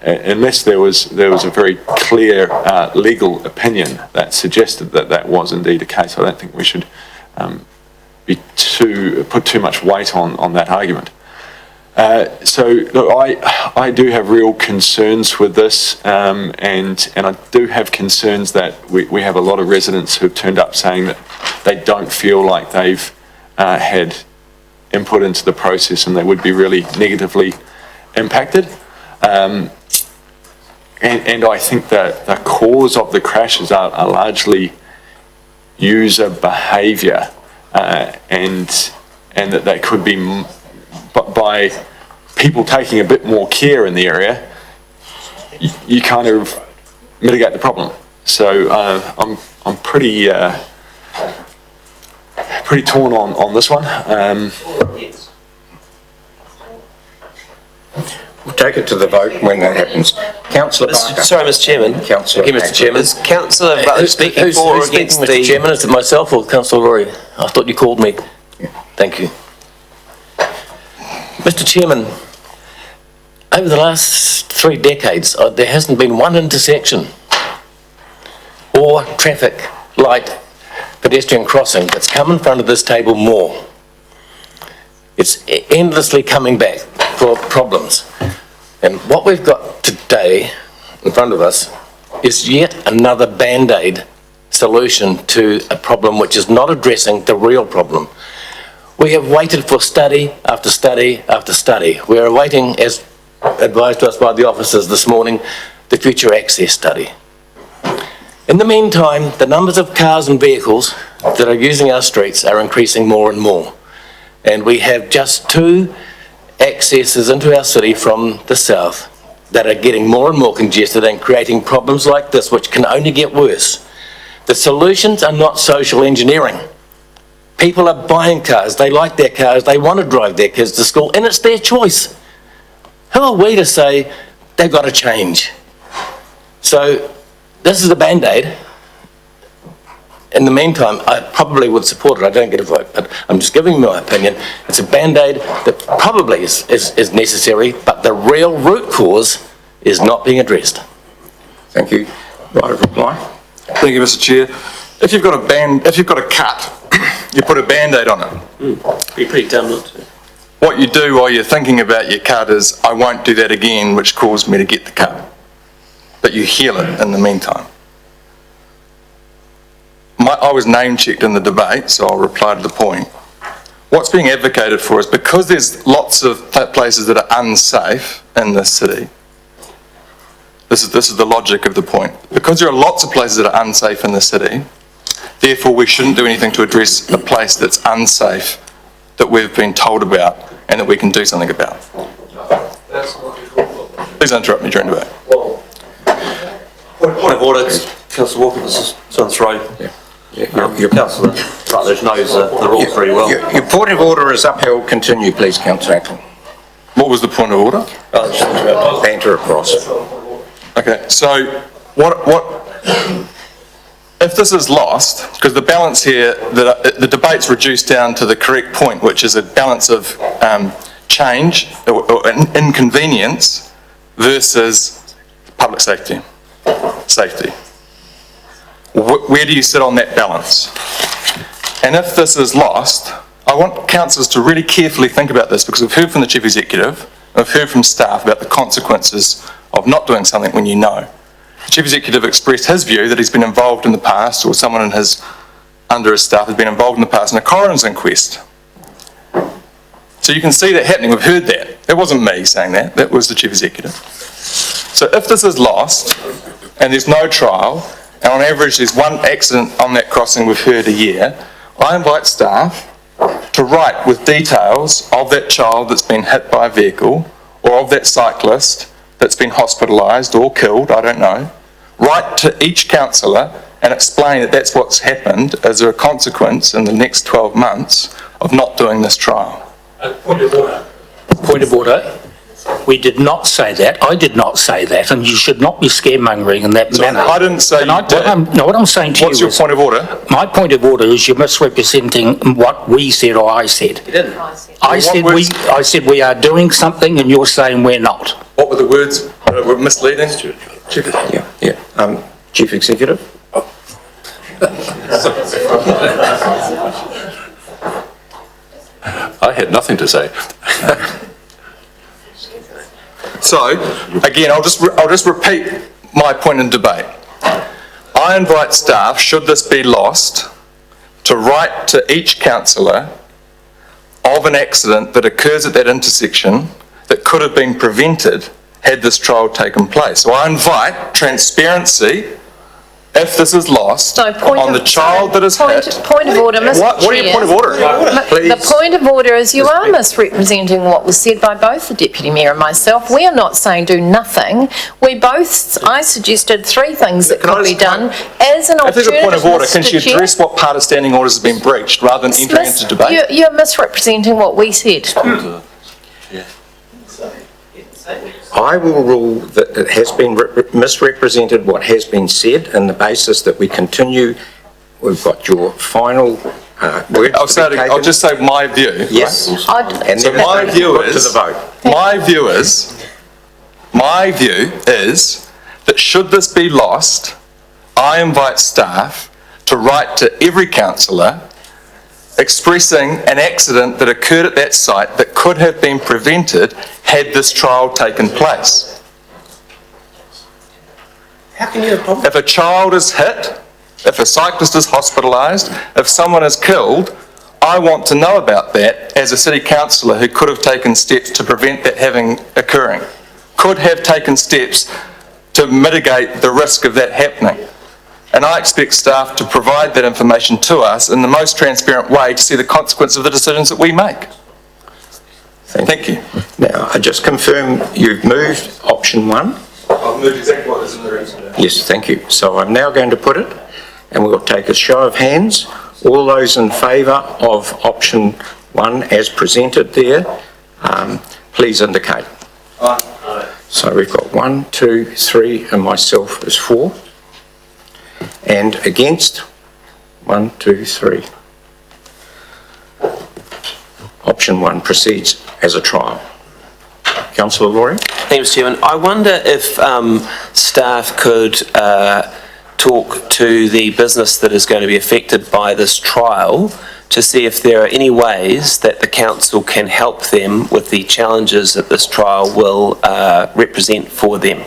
unless there was a very clear legal opinion that suggested that that was indeed the case, I don't think we should put too much weight on that argument. So look, I do have real concerns with this, and I do have concerns that we have a lot of residents who've turned up saying that they don't feel like they've had input into the process and they would be really negatively impacted. And I think that the cause of the crashes are largely user behaviour, and that they could be by people taking a bit more care in the area, you kind of mitigate the problem. So I'm pretty torn on this one. We'll take it to the vote when that happens. Councillor Barker. Sorry, Mr Chairman. Councillor Thank you, Mr Chairman. Is Councillor Butler speaking for or against Mr the... Chairman, is it myself or Councillor Rory? I thought you called me. Thank you. Mr Chairman, over the last 3 decades, there hasn't been one intersection or traffic light pedestrian crossing that's come in front of this table more. It's endlessly coming back for problems. And what we've got today in front of us is yet another Band-Aid solution to a problem which is not addressing the real problem. We have waited for study after study after study. We are awaiting, as advised to us by the officers this morning, the future access study. In the meantime, the numbers of cars and vehicles that are using our streets are increasing more and more. And we have just 2 accesses into our city from the south that are getting more and more congested and creating problems like this, which can only get worse. The solutions are not social engineering. People are buying cars, they like their cars, they want to drive their kids to school, and it's their choice. Who are we to say they've got to change? So this is a Band-Aid. In the meantime, I probably would support it. I don't get a vote, but I'm just giving you my opinion. It's a Band-Aid that probably is necessary, but the real root cause is not being addressed. Thank you. Right of reply. Thank you, Mr Chair. If you've got a cut, you put a Band-Aid on it. Be pretty dumb not to. What you do while you're thinking about your cut is, I won't do that again, which caused me to get the cut. But you heal it in the meantime. I was name-checked in the debate, so I'll reply to the point. What's being advocated for is, because there's lots of places that are unsafe in this city, this is the logic of the point. Because there are lots of places that are unsafe in the city, therefore we shouldn't do anything to address a place that's unsafe that we've been told about and that we can do something about. Please don't interrupt me during debate. Point of order, Councillor Walker, this is on throw. Your Councillor Rutledge knows the rules very well. Your point of order is upheld. Continue, please, Councillor Ackland. What was the point of order? Banter across. Okay, so if this is lost, because the balance here, the debate's reduced down to the correct point, which is a balance of change or inconvenience versus public safety. Where do you sit on that balance? And if this is lost, I want councillors to really carefully think about this, because we've heard from the Chief Executive, and we've heard from staff about the consequences of not doing something when you know. The Chief Executive expressed his view that he's been involved in the past, or someone under his staff has been involved in the past in a coroner's inquest. So you can see that happening. We've heard that. That wasn't me saying that. That was the Chief Executive. So if this is lost and there's no trial, and on average there's 1 accident on that crossing we've heard a year, I invite staff to to write with details of that child that's been hit by a vehicle or of that cyclist that's been hospitalised or killed, I don't know, write to each councillor and explain that that's what's happened as a consequence in the next 12 months of not doing this trial. Point of order. Point of order. We did not say that. I did not say that, and you should not be scaremongering in that manner. I didn't say you did. What I'm saying to you What's your point of order? My point of order is you're misrepresenting what we said or I said. You didn't. I said we are doing something, and you're saying we're not. What were the words that were misleading? Chief Executive? I had nothing to say. So, again, I'll just repeat my point in debate. I invite staff, should this be lost, to write to each councillor of an accident that occurs at that intersection that could have been prevented had this trial taken place. So I invite transparency, if this is lost, on the child that is hit. Point of order, Mr. What are your point of order? The point of order is you are misrepresenting what was said by both the Deputy Mayor and myself. We are not saying do nothing. I suggested 3 things that could be done as an If there's alternative, a point of order, can Mr. she Chair. address what part of standing orders has been breached rather than entering into debate? You're misrepresenting what we said. I will rule that it has been misrepresented what has been said, and the basis that we continue. We've got your final words. I'll just say my view. Yes. Right? And So then my put view to is, the vote. my view is that should this be lost, I invite staff to write to every councillor expressing an accident that occurred at that site that could have been prevented had this trial taken place. If a child is hit, if a cyclist is hospitalised, if someone is killed, I want to know about that as a city councillor who could have taken steps to prevent that occurring, could have taken steps to mitigate the risk of that happening. And I expect staff to provide that information to us in the most transparent way to see the consequence of the decisions that we make. Thank you. Now, I just confirm you've moved option 1. I've moved exactly what is in the resolution. Yes, thank you. So I'm now going to put it, and we'll take a show of hands. All those in favour of option 1 as presented there, please indicate. Aye. So we've got 1, 2, 3, and myself is 4. And against, 1, 2, 3. Option 1 proceeds as a trial. Councillor Laurie? Thank you, Mr. Chairman. I wonder if staff could talk to the business that is going to be affected by this trial to see if there are any ways that the council can help them with the challenges that this trial will represent for them.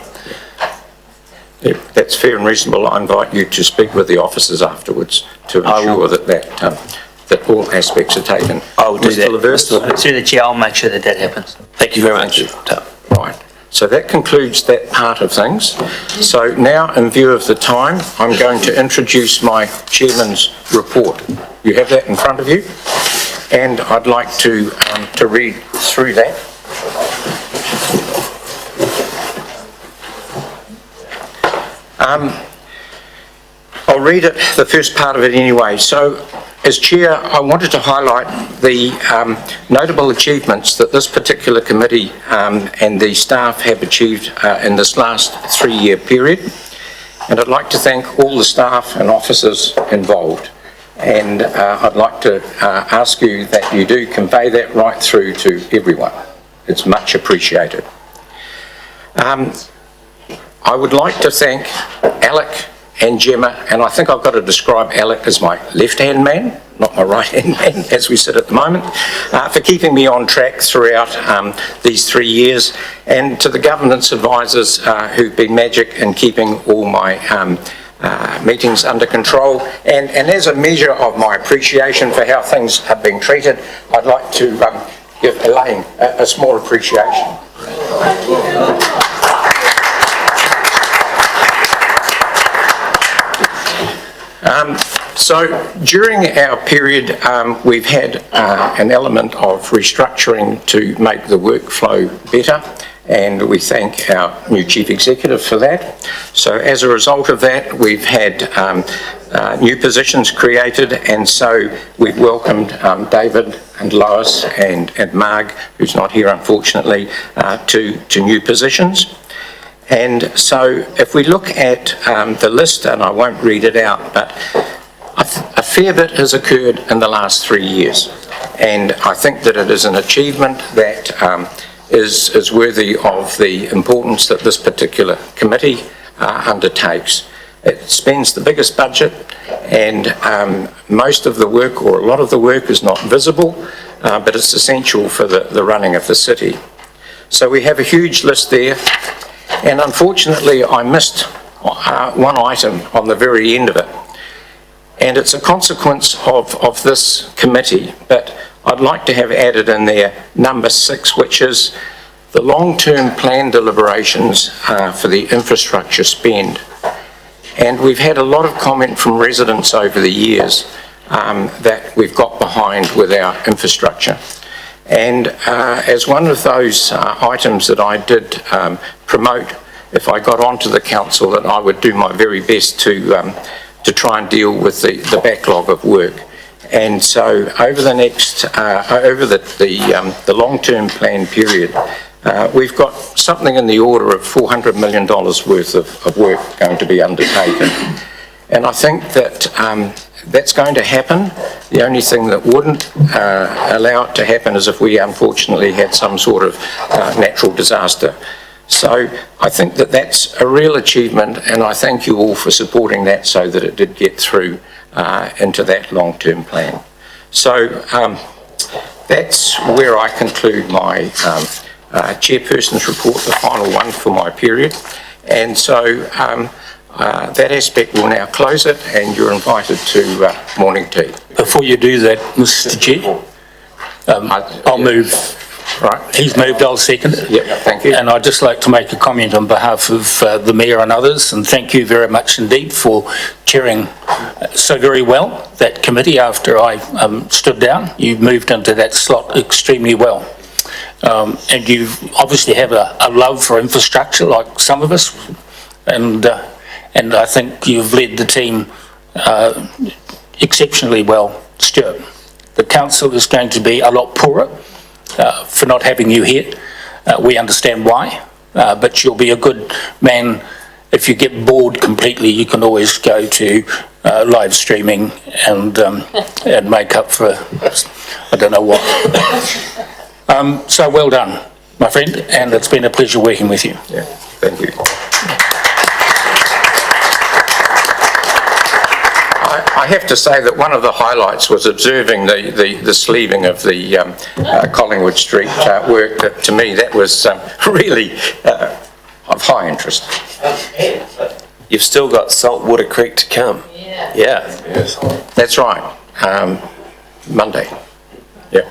Yeah, that's fair and reasonable. I invite you to speak with the officers afterwards to ensure that all aspects are taken. I will do that. Through the chair, I'll make sure that that happens. Thank you very much. Right. So that concludes that part of things. So now, in view of the time, I'm going to introduce my chairman's report. You have that in front of you, and I'd like to read through that. I'll read it, the first part of it anyway. So, as chair, I wanted to highlight the notable achievements that this particular committee and the staff have achieved in this last 3-year period. And I'd like to thank all the staff and officers involved. And I'd like to ask you that you do convey that right through to everyone. It's much appreciated. I would like to thank Alec and Gemma, and I think I've got to describe Alec as my left-hand man, not my right-hand man, as we sit at the moment, for keeping me on track throughout these 3 years, and to the governance advisors who've been magic in keeping all my meetings under control. And as a measure of my appreciation for how things have been treated, I'd like to give Elaine a small appreciation. So during our period, we've had an element of restructuring to make the workflow better, and we thank our new Chief Executive for that. So as a result of that, we've had new positions created, and so we've welcomed David and Lois and Marg, who's not here unfortunately, to new positions. And so if we look at the list, and I won't read it out, but a fair bit has occurred in the last 3 years. And I think that it is an achievement that is worthy of the importance that this particular committee undertakes. It spends the biggest budget, and most of the work, or a lot of the work, is not visible, but it's essential for the running of the city. So we have a huge list there, and unfortunately I missed one item on the very end of it. And it's a consequence of this committee, but I'd like to have added in there number 6, which is the long-term plan deliberations for the infrastructure spend. And we've had a lot of comment from residents over the years that we've got behind with our infrastructure. And as one of those items that I did promote, if I got onto the council, that I would do my very best to try and deal with the backlog of work. And so over the next, over the long-term plan period, we've got something in the order of $400 million worth of work going to be undertaken. And I think that that's going to happen. The only thing that wouldn't allow it to happen is if we unfortunately had some sort of natural disaster. So I think that that's a real achievement, and I thank you all for supporting that so that it did get through into that long-term plan. So that's where I conclude my chairperson's report, the final one for my period. And so that aspect will now close it, and you're invited to morning tea. Before you do that, Mr Chair, I'll move. Right, he's moved, I'll second it. Yeah, thank you. And I'd just like to make a comment on behalf of the Mayor and others, and thank you very much indeed for chairing so very well that committee after I stood down. You moved into that slot extremely well. And you obviously have a love for infrastructure like some of us, and I think you've led the team exceptionally well, Stuart. The council is going to be a lot poorer for not having you here. We understand why, but you'll be a good man. If you get bored completely, you can always go to live streaming and make up for I don't know what. So well done, my friend, and it's been a pleasure working with you. Yeah, thank you. I have to say that one of the highlights was observing the sleeving of the Collingwood Street work. That, to me, that was really of high interest. You've still got Saltwater Creek to come. Yeah. Yes. That's right. Monday. Yeah.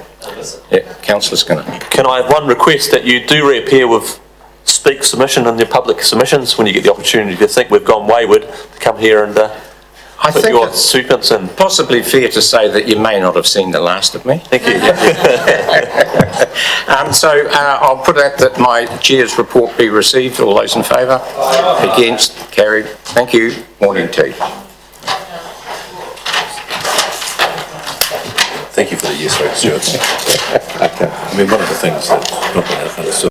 Yeah. Councillor Skinner. Can I have one request, that you do reappear with speak submission in your public submissions when you get the opportunity? If you think we've gone wayward, to come here and I put think your it's sequence in. possibly fair to say that you may not have seen the last of me. Thank you. So I'll put out that my chair's report be received. All those in favour? Against? Carried. Thank you. Morning tea. Thank you for the yes vote, Stuart. I mean, one of the things that not been understood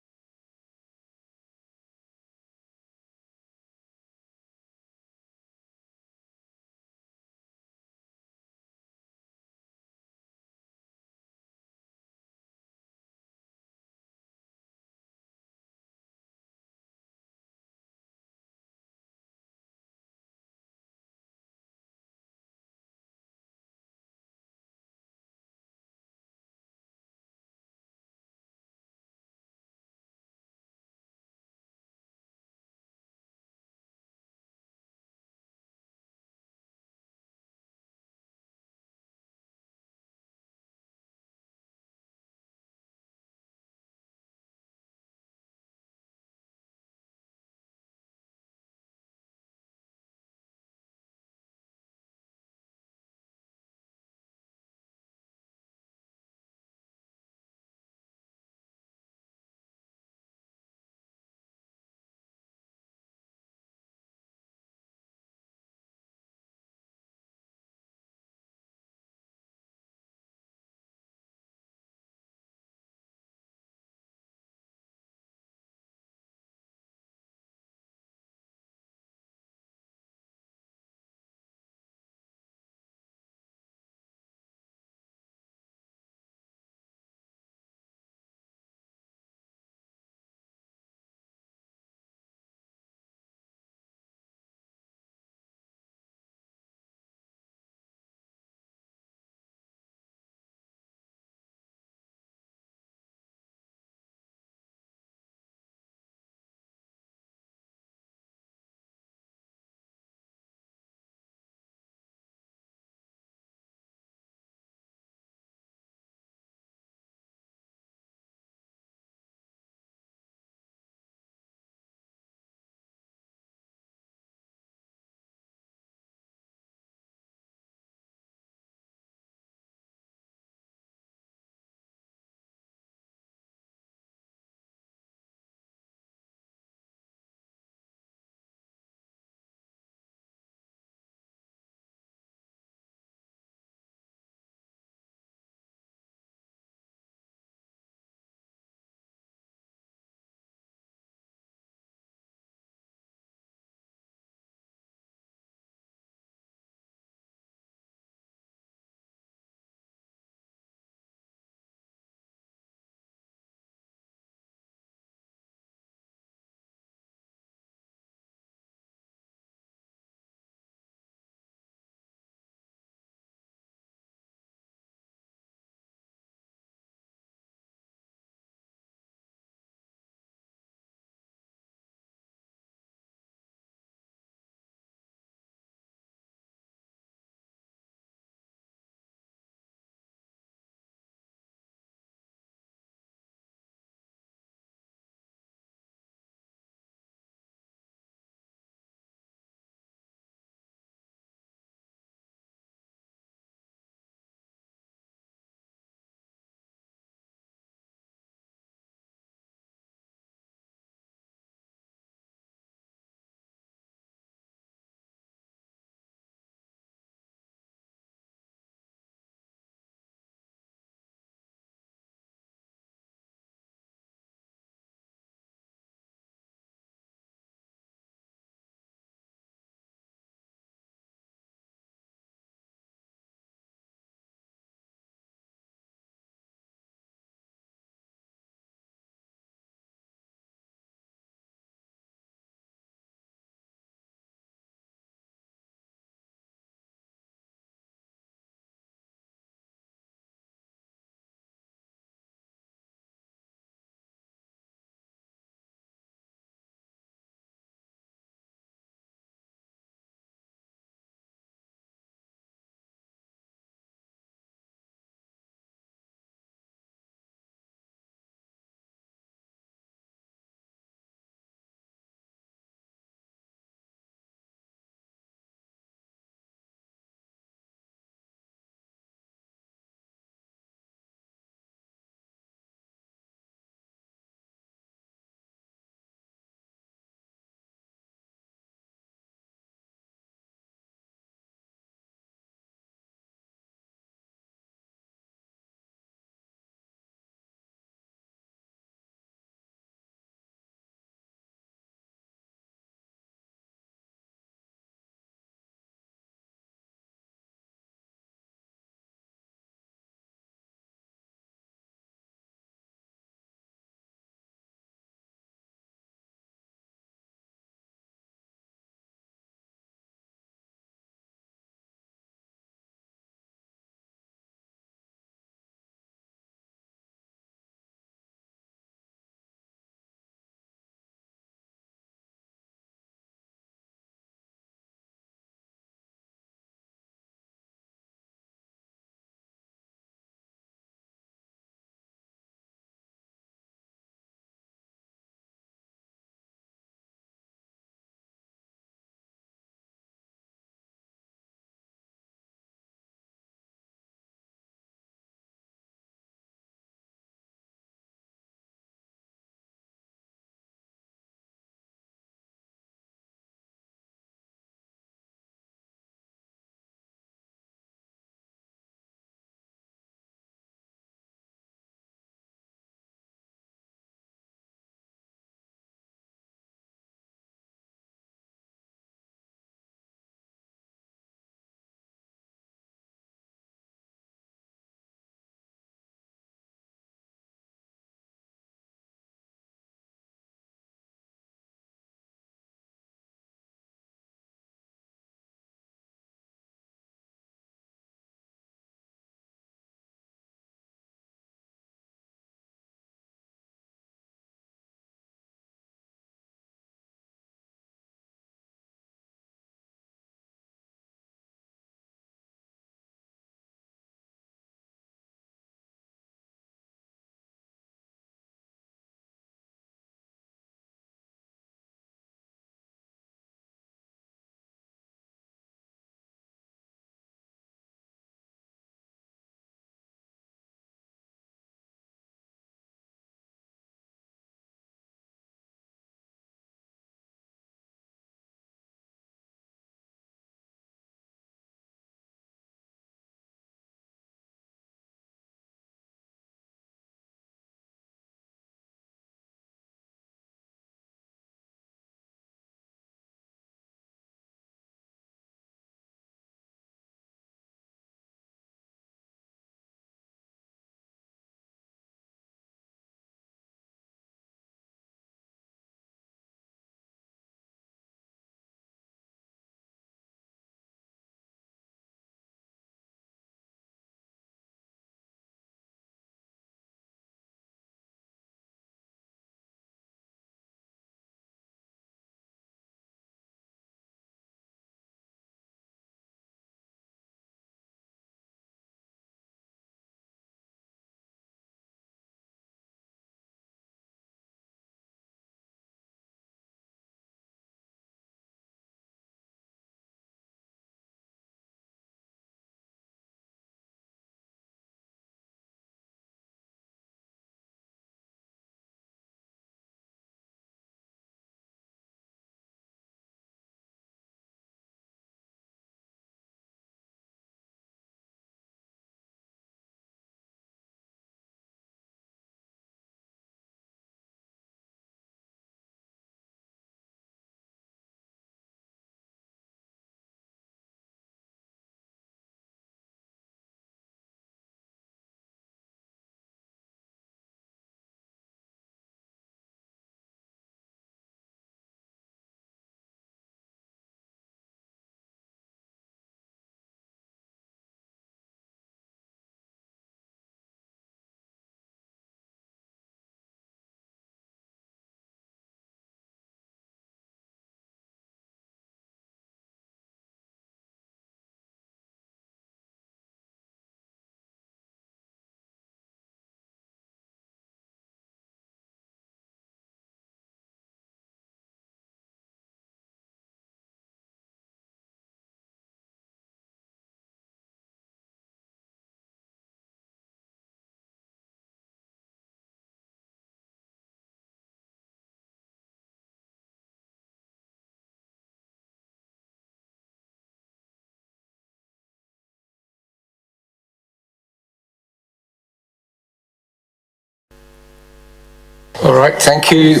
All right, thank you.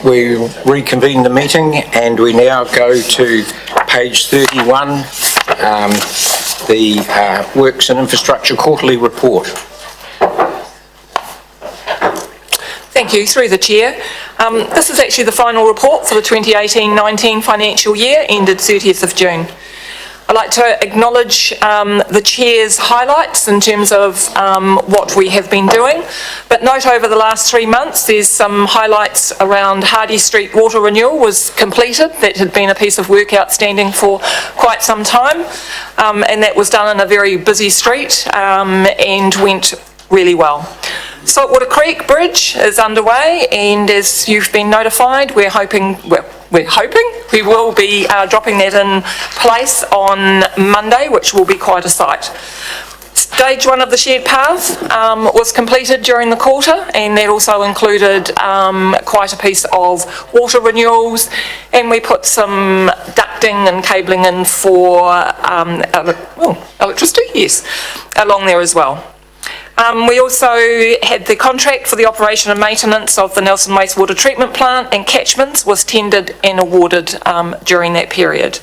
We reconvene the meeting and we now go to page 31, the Works and Infrastructure Quarterly Report. Thank you, through the Chair. This is actually the final report for the 2018-19 financial year, ended 30th of June. I'd like to acknowledge the Chair's highlights in terms of what we have been doing, but note over the last 3 months there's some highlights around Hardy Street water renewal was completed. That had been a piece of work outstanding for quite some time, and that was done in a very busy street and went really well. Saltwater Creek Bridge is underway, and as you've been notified, we're hoping we will be dropping that in place on Monday, which will be quite a sight. Stage 1 of the shared path was completed during the quarter, and that also included quite a piece of water renewals, and we put some ducting and cabling in for electricity, yes, along there as well. We also had the contract for the operation and maintenance of the Nelson Wastewater Treatment Plant and catchments was tendered and awarded during that period.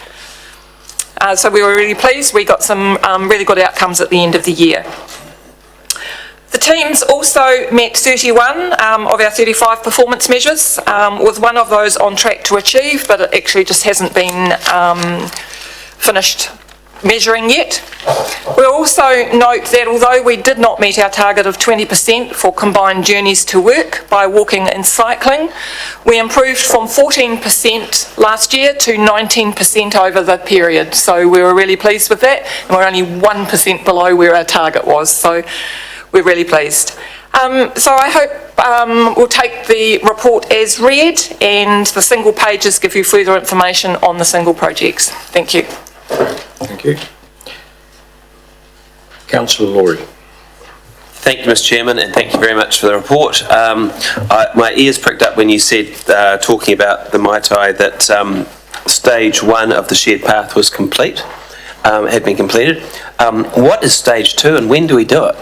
So we were really pleased. We got some really good outcomes at the end of the year. The teams also met 31 of our 35 performance measures, with one of those on track to achieve, but it actually just hasn't been finished measuring yet. We'll also note that although we did not meet our target of 20% for combined journeys to work by walking and cycling, we improved from 14% last year to 19% over the period. So we were really pleased with that, and we're only 1% below where our target was, so we're really pleased. So I hope we'll take the report as read, and the single pages give you further information on the single projects. Thank you. Thank you. Councillor Laurie. Thank you, Mr Chairman, and thank you very much for the report. My ears pricked up when you said, talking about the Mai Tai, that stage 1 of the shared path was complete, had been completed. What is stage 2 and when do we do it?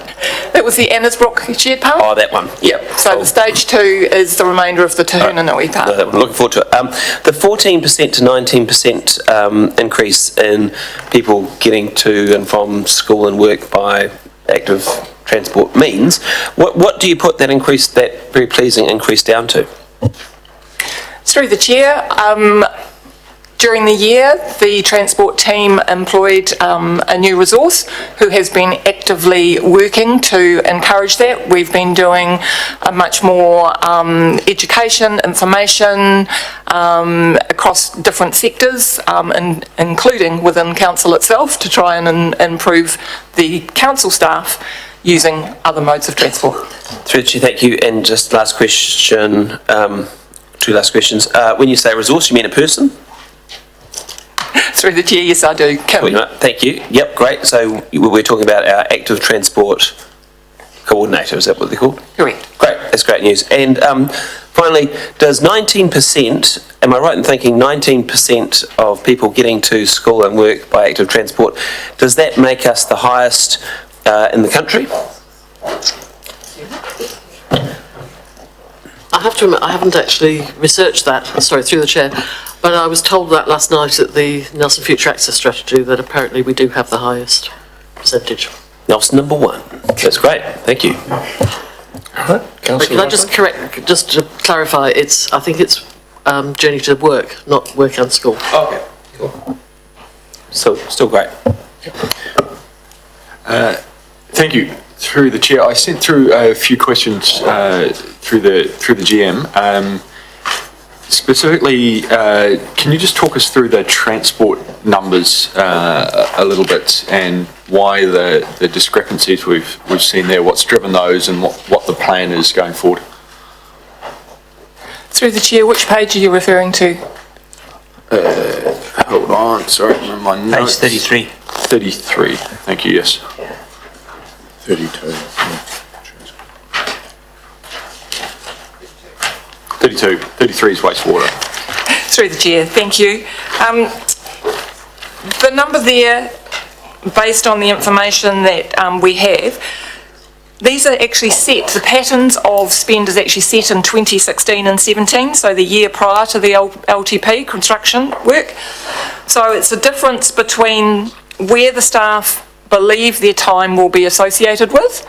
That was the Annesbrook shared path? Oh, that one, yep. So the stage 2 is the remainder of the Tahunanui path. I'm looking forward to it. The 14% to 19% increase in people getting to and from school and work by active transport means, what do you put that increase, that very pleasing increase down to? Through the Chair, during the year, the transport team employed a new resource who has been actively working to encourage that. We've been doing a much more education, information across different sectors, including within council itself, to try and improve the council staff using other modes of transport. Through the Chair, thank you. And just last question, 2 last questions. When you say resource, you mean a person? Through the Chair, yes, I do. Thank you. Yep, great. So we're talking about our active transport coordinator, is that what they're called? Correct. Great, that's great news. And finally, does 19%, am I right in thinking 19% of people getting to school and work by active transport, does that make us the highest in the country? I have to admit, I haven't actually researched that, sorry, through the Chair, but I was told that last night at the Nelson Future Access Strategy that apparently we do have the highest percentage. Nelson number 1. That's great, thank you. All right, Councillor. Can I just correct, just to clarify, I think it's journey to work, not work and school. Okay, cool. So, still great. Thank you. Through the Chair, I sent through a few questions through the GM. Specifically, can you just talk us through the transport numbers a little bit and why the discrepancies we've seen there? What's driven those and what the plan is going forward? Through the Chair, which page are you referring to? Hold on, sorry, my notes. Page 33. 33, thank you, yes. 32. 32, 33 is wastewater. Through the Chair, thank you. The number there, based on the information that we have, These are actually set, the patterns of spend is actually set in 2016 and 17, so the year prior to the LTP construction work. So it's a difference between where the staff believe their time will be associated with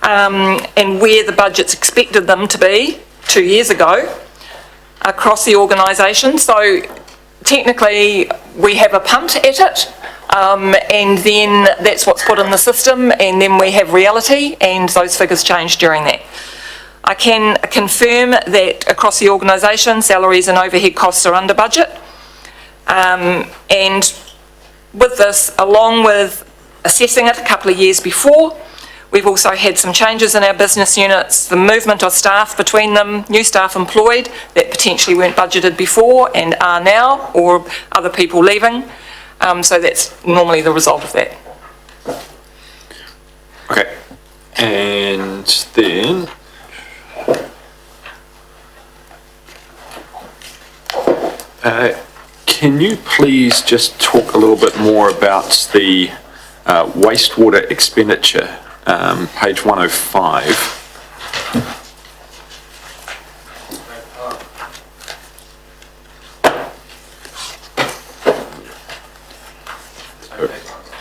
and where the budget's expected them to be 2 years ago across the organisation. So technically we have a punt at it. And then that's what's put in the system, and then we have reality, and those figures change during that. I can confirm that across the organisation, salaries and overhead costs are under budget. And with this, along with assessing it a couple of years before, we've also had some changes in our business units, the movement of staff between them, new staff employed that potentially weren't budgeted before and are now, or other people leaving. So that's normally the result of that. Okay. And then, can you please just talk a little bit more about the wastewater expenditure, page 105?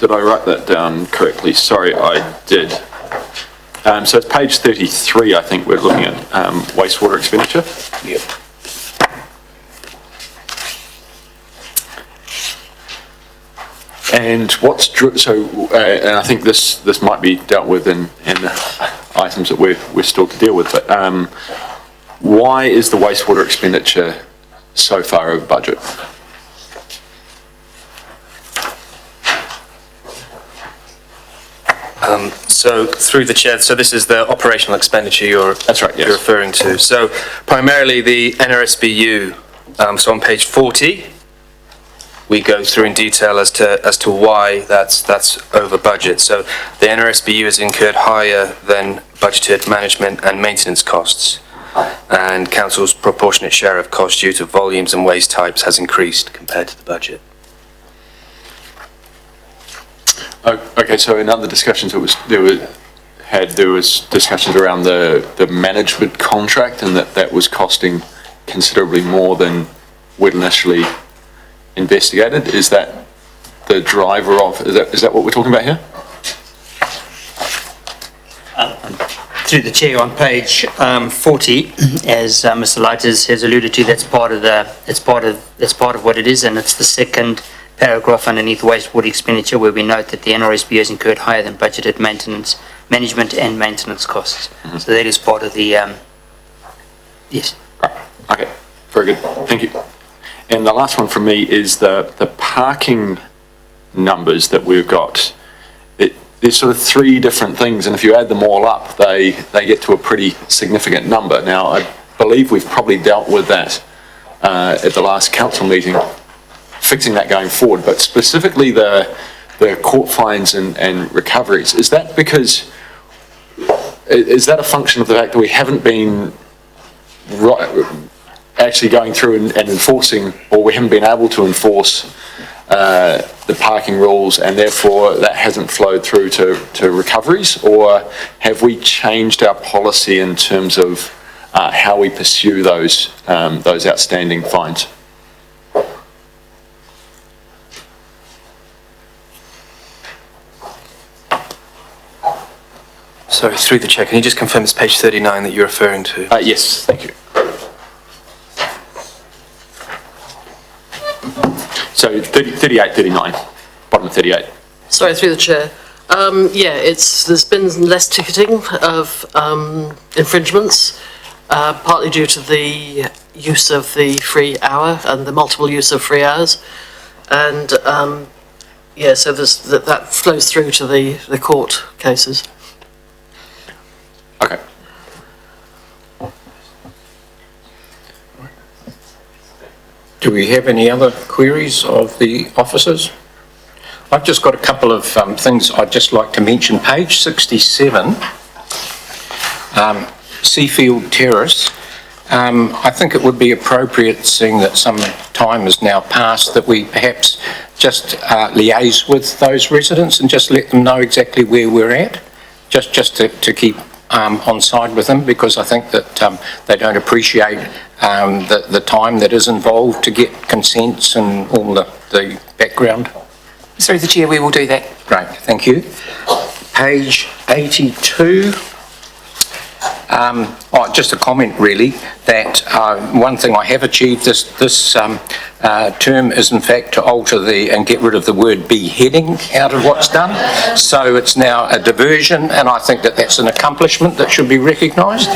Did I write that down correctly? Sorry, I did. So it's page 33, I think we're looking at wastewater expenditure. Yep. And and I think this might be dealt with in items that we're still to deal with, but why is the wastewater expenditure so far over budget? So through the chair, so this is the operational expenditure That's right, yes. you're referring to. So primarily the NRSBU, so on page 40, we go through in detail as to why that's over budget. So the NRSBU has incurred higher than budgeted management and maintenance costs, and council's proportionate share of costs due to volumes and waste types has increased compared to the budget. Okay, so in other discussions, there was discussions around the management contract, and that was costing considerably more than we'd initially investigated. Is that the driver of? Is that what we're talking about here? Through the chair, on page 40, as Mr. Lighters has alluded to, that's part of what it is, and it's the second paragraph underneath wastewater expenditure, where we note that the NRSBU has incurred higher than budgeted management and maintenance costs. Mm-hmm. So that is part of the, yes. Right. Okay, very good, thank you. And the last one from me is the parking numbers that we've got. There's sort of three different things, and if you add them all up, they get to a pretty significant number. Now, I believe we've probably dealt with that at the last council meeting, fixing that going forward, but specifically the court fines and recoveries, is that a function of the fact that we haven't been actually going through and enforcing, or we haven't been able to enforce the parking rules, and therefore that hasn't flowed through to recoveries? Or have we changed our policy in terms of how we pursue those outstanding fines? Sorry, through the chair, can you just confirm it's page 39 that you're referring to? Yes, thank you. So 38, 39, bottom of 38. Sorry, through the chair. There's been less ticketing of infringements, partly due to the use of the free hour and the multiple use of free hours. And so that flows through to the court cases. Okay. Do we have any other queries of the officers? I've just got a couple of things I'd just like to mention. Page 67, Seafield Terrace. I think it would be appropriate, seeing that some time has now passed, that we perhaps just liaise with those residents and just let them know exactly where we're at, just to keep on side with them, because I think that they don't appreciate the time that is involved to get consents and all the background. Through the chair, we will do that. Great, thank you. Page 82. Just a comment really, that one thing I have achieved this term is in fact to alter and get rid of the word beheading out of what's done. So it's now a diversion, and I think that that's an accomplishment that should be recognised.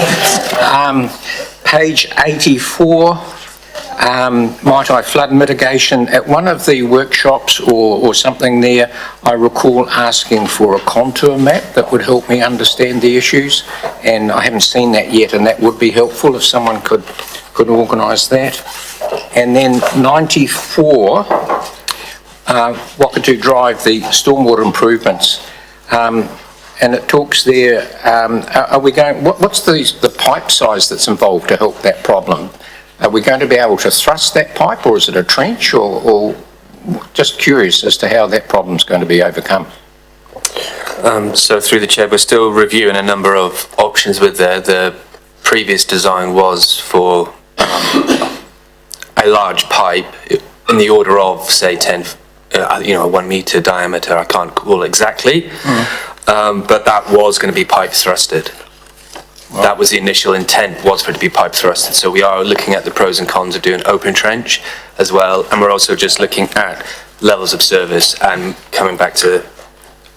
Page 84. Might I flood mitigation? At one of the workshops or something there, I recall asking for a contour map that would help me understand the issues, and I haven't seen that yet, and that would be helpful if someone could organise that. And then 94, Wakatu Drive, the stormwater improvements. And it talks there, are we going, what's the pipe size that's involved to help that problem? Are we going to be able to thrust that pipe, or is it a trench, or just curious as to how that problem's going to be overcome? So through the chair, we're still reviewing a number of options with the previous design was for a large pipe in the order of, say, 10, 1 metre diameter, I can't call exactly, but that was going to be pipe thrusted. That was the initial intent, was for it to be pipe thrusted. So we are looking at the pros and cons of doing open trench as well, and we're also just looking at levels of service and coming back to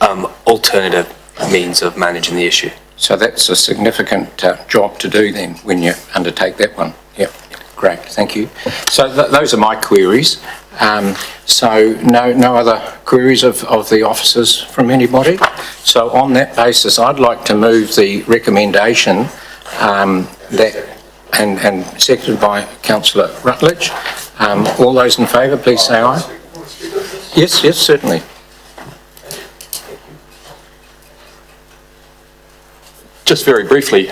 alternative means of managing the issue. So that's a significant job to do then when you undertake that one. Yep, great, thank you. So those are my queries. So no other queries of the officers from anybody? So on that basis, I'd like to move the recommendation that, and seconded by Councillor Rutledge. All those in favour, please say aye. Yes, certainly. Just very briefly,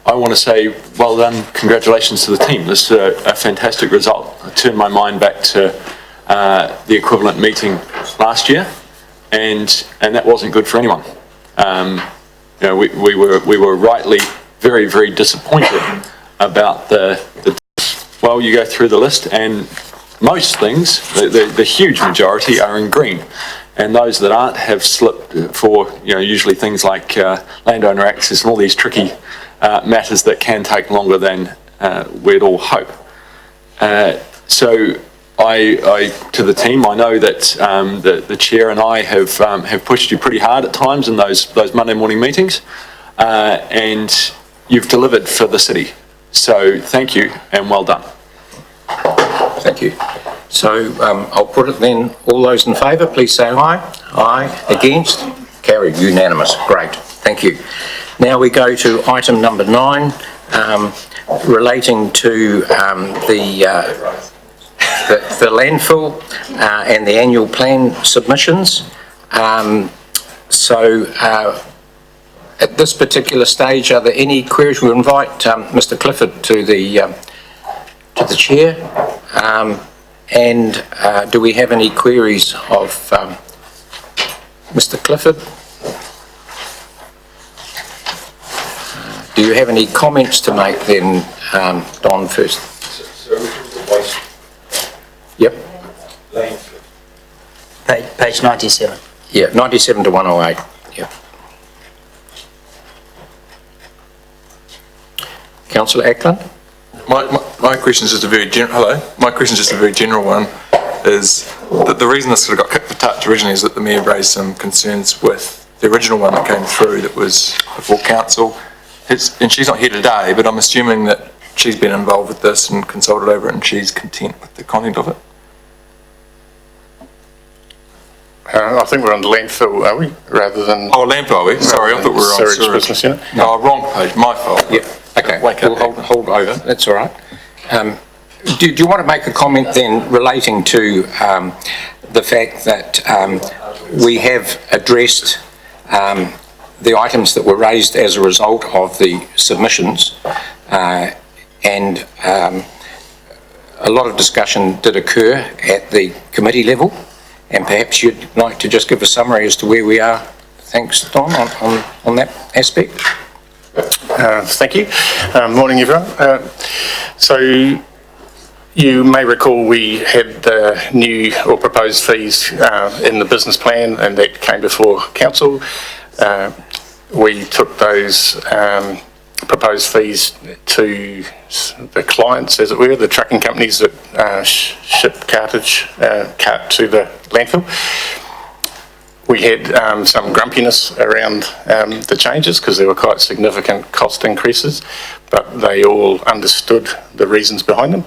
I want to say well done, congratulations to the team. This is a fantastic result. I turned my mind back to the equivalent meeting last year, and that wasn't good for anyone. We were rightly very, very disappointed about well, you go through the list, and most things, the huge majority, are in green. And those that aren't have slipped for, usually things like landowner access and all these tricky matters that can take longer than we'd all hope. So to the team, I know that the chair and I have pushed you pretty hard at times in those Monday morning meetings, and you've delivered for the city. So thank you and well done. Thank you. So I'll put it then, all those in favour, please say aye. Aye. Against? Carried, unanimous. Great, thank you. Now we go to item number 9, relating to the landfill and the annual plan submissions. So at this particular stage, are there any queries? We'll invite Mr. Clifford to the chair. And do we have any queries of Mr. Clifford? Do you have any comments to make then, Don, first? So which was the waste? Yep. Page 97. Yeah, 97 to 108. Yeah. Councillor Ackland? My question is just a very My question is just a very general one. Is that the reason this sort of got kicked for touch originally is that the mayor raised some concerns with the original one that came through that was before council. And she's not here today, but I'm assuming that she's been involved with this and consulted over it, and she's content with the content of it. I think we're on the landfill, are we? Rather than... Oh, landfill, are we? Sorry, I thought we were on Sewage business unit. No, wrong page, my fault. Yeah, okay, we'll hold over, that's all right. Do you want to make a comment then relating to the fact that we have addressed the items that were raised as a result of the submissions, and a lot of discussion did occur at the committee level, and perhaps you'd like to just give a summary as to where we are. Thanks, Don, on that aspect. Thank you. Morning, everyone. So you may recall we had the new or proposed fees in the business plan, and that came before council. We took those proposed fees to the clients, as it were, the trucking companies that ship cart to the landfill. We had some grumpiness around the changes because there were quite significant cost increases, but they all understood the reasons behind them.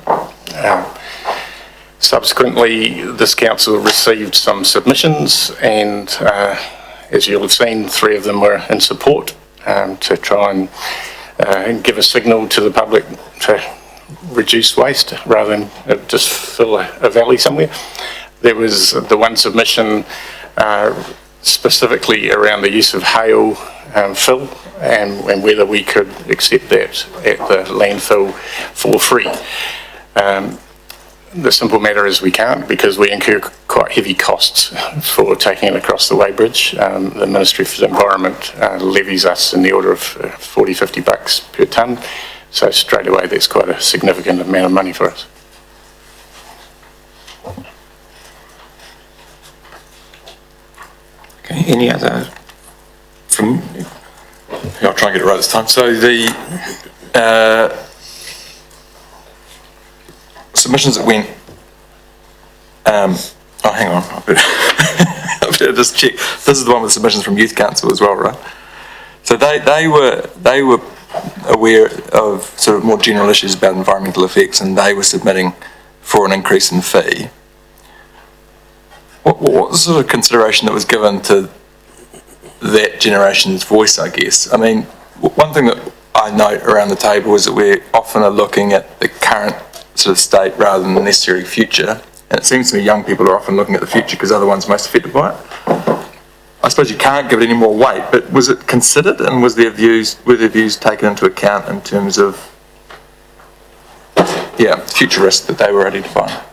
Subsequently, this council received some submissions, and as you'll have seen, 3 of them were in support to try and give a signal to the public to reduce waste rather than just fill a valley somewhere. There was the one submission specifically around the use of hail fill and whether we could accept that at the landfill for free. The simple matter is we can't, because we incur quite heavy costs for taking it across the weighbridge. The Ministry for the Environment levies us in the order of $40-50 per tonne, so straight away that's quite a significant amount of money for us. Okay, any other from? I'll try and get it right this time. So the submissions that went, oh, hang on, I better just check. This is the one with submissions from Youth Council as well, right? So they were aware of sort of more general issues about environmental effects, and they were submitting for an increase in fee. What was the sort of consideration that was given to that generation's voice, I guess? I mean, one thing that I note around the table is that we often are looking at the current sort of state rather than the necessary future. And it seems to me young people are often looking at the future because they're the ones most affected by it. I suppose you can't give it any more weight, but was it considered, and were their views taken into account in terms of, future risks that they were identifying?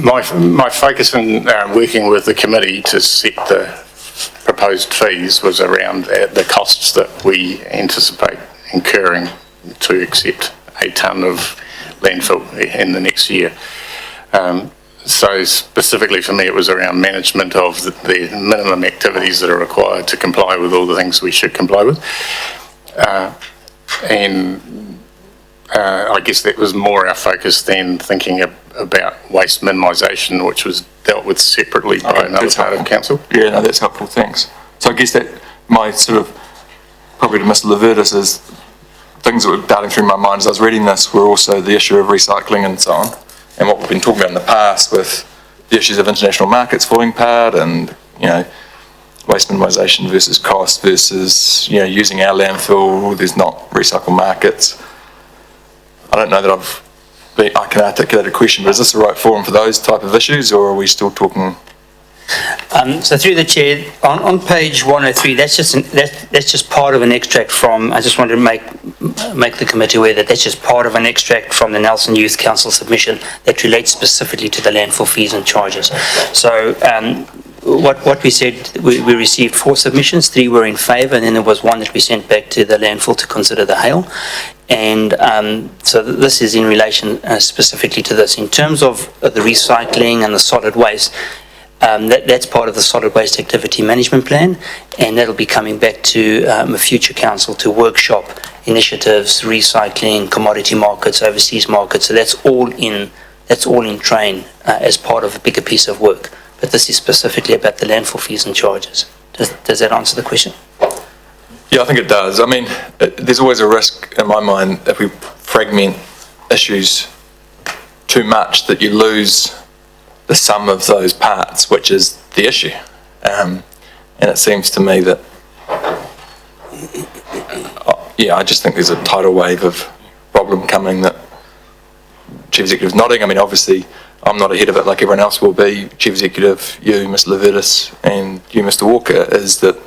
My focus in working with the committee to set the proposed fees was around the costs that we anticipate incurring to accept a tonne of landfill in the next year. So specifically for me, it was around management of the minimum activities that are required to comply with all the things we should comply with. I guess that was more our focus than thinking about waste minimisation, which was dealt with separately by another part of council. Yeah, no, that's helpful, thanks. So I guess that my sort of, probably to Mr. Levertis, is things that were darting through my mind as I was reading this were also the issue of recycling and so on, and what we've been talking about in the past with the issues of international markets falling apart and, waste minimisation versus cost versus, using our landfill, there's not recycle markets. I don't know that I can articulate a question, but is this the right forum for those type of issues, or are we still talking? So through the chair, on page 103, that's just part of an extract from. I just wanted to make the committee aware that that's just part of an extract from the Nelson Youth Council submission that relates specifically to the landfill fees and charges. So what we said, we received 4 submissions, 3 were in favour, and then there was 1 that we sent back to the landfill to consider the hail. And so this is in relation specifically to this. In terms of the recycling and the solid waste, that's part of the solid waste activity management plan, and that'll be coming back to a future council to workshop initiatives, recycling, commodity markets, overseas markets. So that's all in train as part of a bigger piece of work. But this is specifically about the landfill fees and charges. Does that answer the question? Yeah, I think it does. I mean, there's always a risk in my mind if we fragment issues too much that you lose the sum of those parts, which is the issue. And it seems to me that, I just think there's a tidal wave of problem coming that Chief Executive's nodding. I mean, obviously, I'm not ahead of it like everyone else will be. Chief Executive, you, Mr. Levertis, and you, Mr. Walker, is that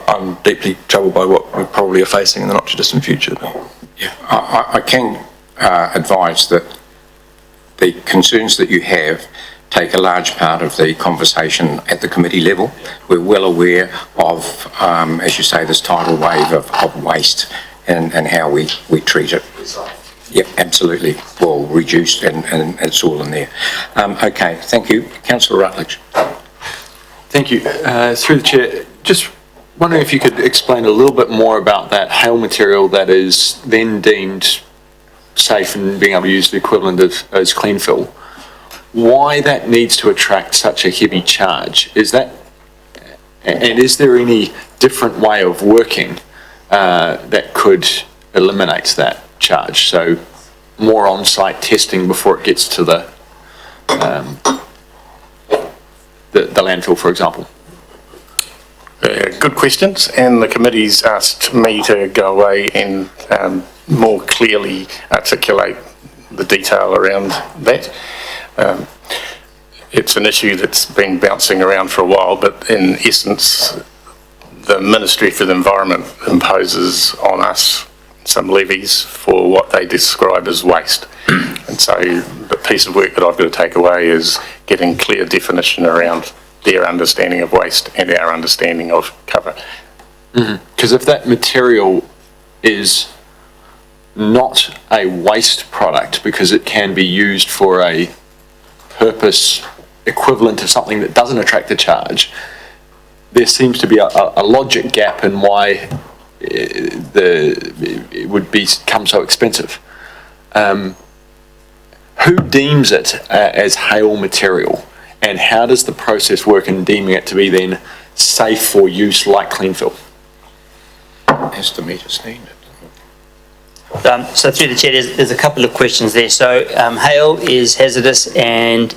I'm deeply troubled by what we probably are facing in the not too distant future. Yeah, I can advise that the concerns that you have take a large part of the conversation at the committee level. We're well aware of, as you say, this tidal wave of waste and how we treat it. Yep, absolutely. Well, reduced and it's all in there. Okay, thank you. Councillor Rutledge. Thank you. Through the chair, just wondering if you could explain a little bit more about that hail material that is then deemed safe and being able to use the equivalent of as clean fill. Why that needs to attract such a heavy charge? Is that, and is there any different way of working that could eliminate that charge? So more on-site testing before it gets to the landfill, for example. Good questions, and the committee's asked me to go away and more clearly articulate the detail around that. It's an issue that's been bouncing around for a while, but in essence, the Ministry for the Environment imposes on us some levies for what they describe as waste. And so the piece of work that I've got to take away is getting clear definition around their understanding of waste and our understanding of cover. Because if that material is not a waste product because it can be used for a purpose equivalent to something that doesn't attract the charge, there seems to be a logic gap in why it would become so expensive. Who deems it as hail material, and how does the process work in deeming it to be then safe for use like clean fill? Has to meet a standard. So through the chair, there's a couple of questions there. So hail is hazardous and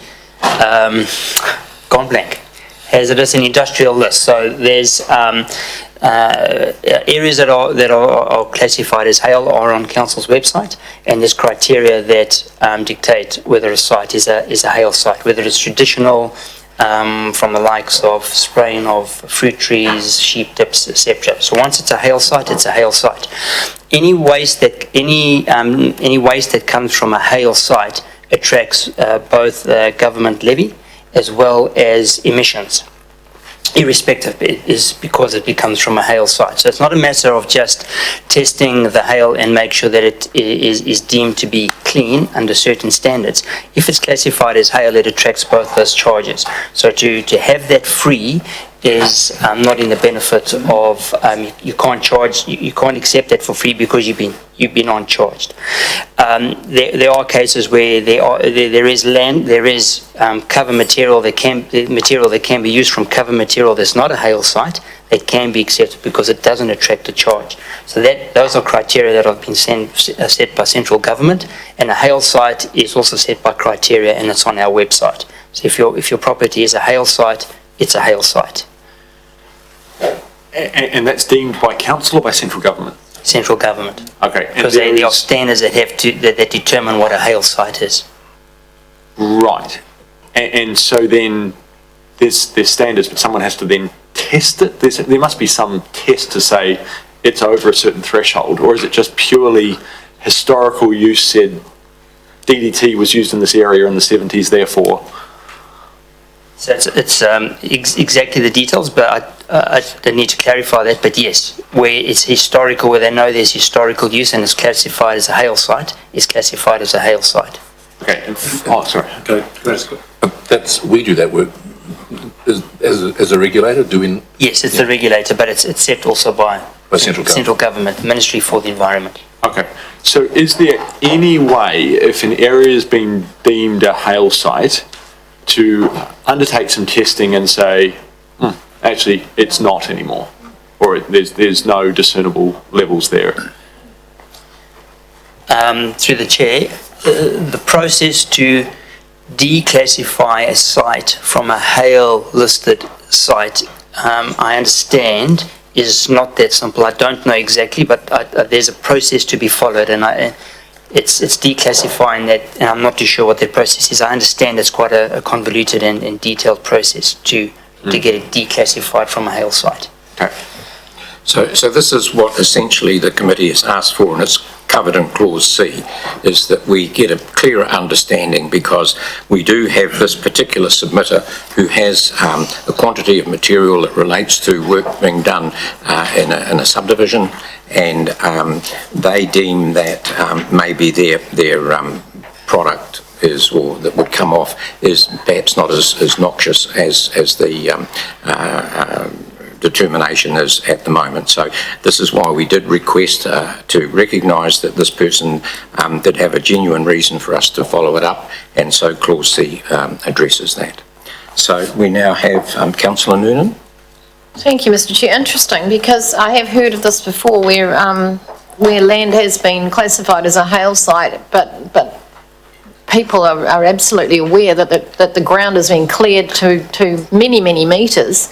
gone blank. Hazardous and industrial list. So there's areas that are classified as hail are on council's website, and there's criteria that dictate whether a site is a hail site, whether it's traditional, from the likes of spraying of fruit trees, sheep dips, etc. So once it's a hail site, it's a hail site. Any waste that comes from a hail site attracts both government levy as well as emissions, irrespective, is because it becomes from a hail site. So it's not a matter of just testing the hail and make sure that it is deemed to be clean under certain standards. If it's classified as hail, it attracts both those charges. So to have that free is not in the benefit of, you can't charge, you can't accept that for free because you've been uncharged. There are cases where there is cover material that can be used from cover material that's not a hail site that can be accepted because it doesn't attract a charge. So those are criteria that have been set by central government, and a hail site is also set by criteria, and it's on our website. So if your property is a hail site, it's a hail site. And that's deemed by council or by central government? Central government. Okay. Because there are standards that determine what a hail site is. Right. And so then there's standards, but someone has to then test it? There must be some test to say it's over a certain threshold, or is it just purely historical use said DDT was used in this area in the 70s, therefore? So it's exactly the details, but I need to clarify that. But yes, where it's historical, where they know there's historical use and it's classified as a hail site, is classified as a hail site. Okay. Sorry. We do that work as a regulator, doing. Yes, it's the regulator, but it's set also by central government, Ministry for the Environment. Okay. So is there any way, if an area has been deemed a hail site, to undertake some testing and say, actually, it's not anymore, or there's no discernible levels there? Through the chair, the process to declassify a site from a hail listed site, I understand, is not that simple. I don't know exactly, but there's a process to be followed, and it's declassifying that, and I'm not too sure what that process is. I understand it's quite a convoluted and detailed process to get it declassified from a hail site. Okay. So this is what essentially the committee has asked for, and it's covered in clause C is that we get a clearer understanding, because we do have this particular submitter who has a quantity of material that relates to work being done in a subdivision, and they deem that maybe their product is, or that would come off, is perhaps not as noxious as the determination is at the moment. So this is why we did request to recognise that this person did have a genuine reason for us to follow it up, and so clause C addresses that. So we now have Councillor Noonan. Thank you, Mr Chair. Interesting, because I have heard of this before where land has been classified as a hail site, but people are absolutely aware that the ground has been cleared to many, many metres,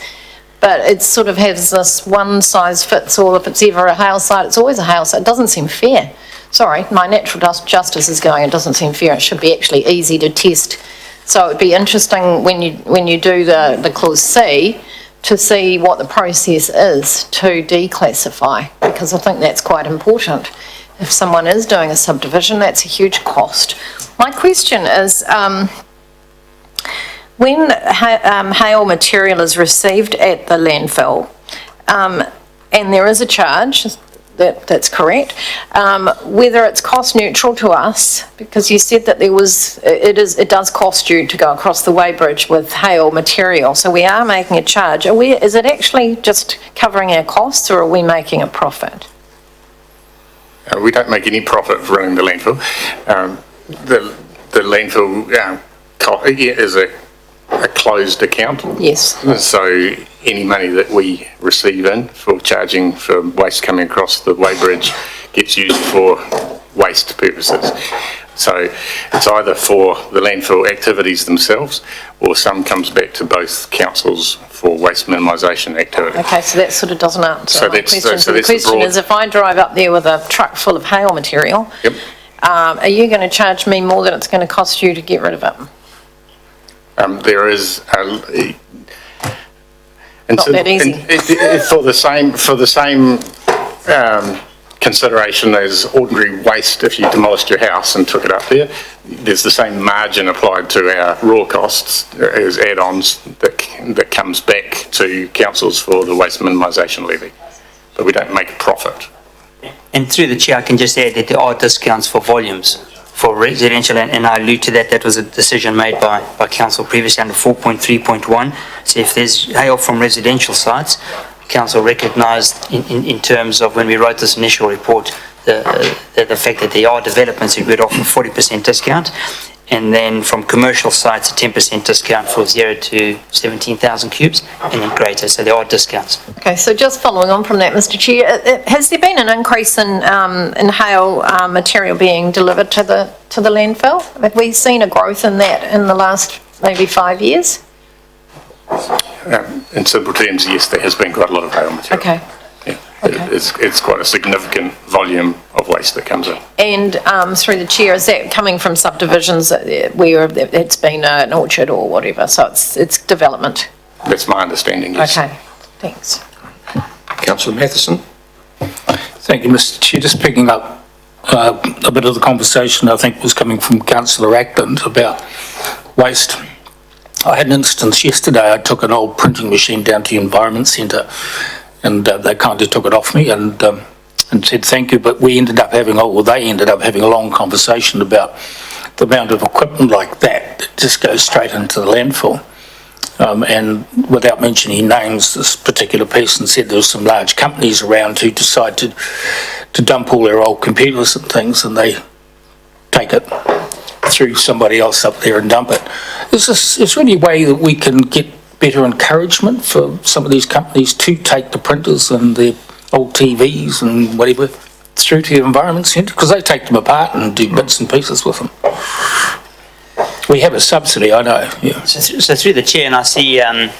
but it sort of has this one size fits all. If it's ever a hail site, it's always a hail site. It doesn't seem fair. Sorry, my natural justice is going, it doesn't seem fair. It should be actually easy to test. So it'd be interesting when you do the clause C to see what the process is to declassify, because I think that's quite important. If someone is doing a subdivision, that's a huge cost. My question is, when hail material is received at the landfill, and there is a charge, that's correct, whether it's cost neutral to us, because you said that it does cost you to go across the weighbridge with hail material, so we are making a charge. Is it actually just covering our costs, or are we making a profit? We don't make any profit for running the landfill. The landfill is a closed account. Yes. So any money that we receive in for charging for waste coming across the weighbridge gets used for waste purposes. So it's either for the landfill activities themselves, or some comes back to both councils for waste minimisation activity. Okay, so that sort of doesn't answer So my that's- question. so The that's the question broad- is, if I drive up there with a truck full of hail material, Yep. are you going to charge me more than it's going to cost you to get rid of it? There is Not that easy. for the same consideration as ordinary waste. If you demolished your house and took it up there, there's the same margin applied to our raw costs as add-ons that comes back to councils for the waste minimisation levy, but we don't make a profit. And through the chair, I can just add that there are discounts for volumes for residential, and I allude to that. That was a decision made by council previously under 4.3.1. So if there's hail from residential sites, council recognised in terms of when we wrote this initial report, the fact that there are developments who would offer 40% discount, and then from commercial sites, a 10% discount for 0 to 17,000 cubes, and then greater, so there are discounts. Okay, so just following on from that, Mr Chair, has there been an increase in hail material being delivered to the landfill? Have we seen a growth in that in the last maybe 5 years? In simple terms, yes, there has been quite a lot of hail material. Okay. Yeah, it's quite a significant volume of waste that comes in. And through the chair, is that coming from subdivisions where it's been an orchard or whatever? So it's development. That's my understanding, yes. Okay, thanks. Councillor Matheson. Thank you, Mr Chair. Just picking up a bit of the conversation I think was coming from Councillor Ackland about waste. I had an instance yesterday. I took an old printing machine down to the Environment Centre, and they kindly took it off me and said thank you, but they ended up having a long conversation about the amount of equipment like that just goes straight into the landfill. And without mentioning names, this particular person said there were some large companies around who decide to dump all their old computers and things, and they take it through somebody else up there and dump it. Is there any way that we can get better encouragement for some of these companies to take the printers and the old TVs and whatever through to the Environment Centre? Because they take them apart and do bits and pieces with them. We have a subsidy, I know. Yeah. So through the chair, and I see, I'm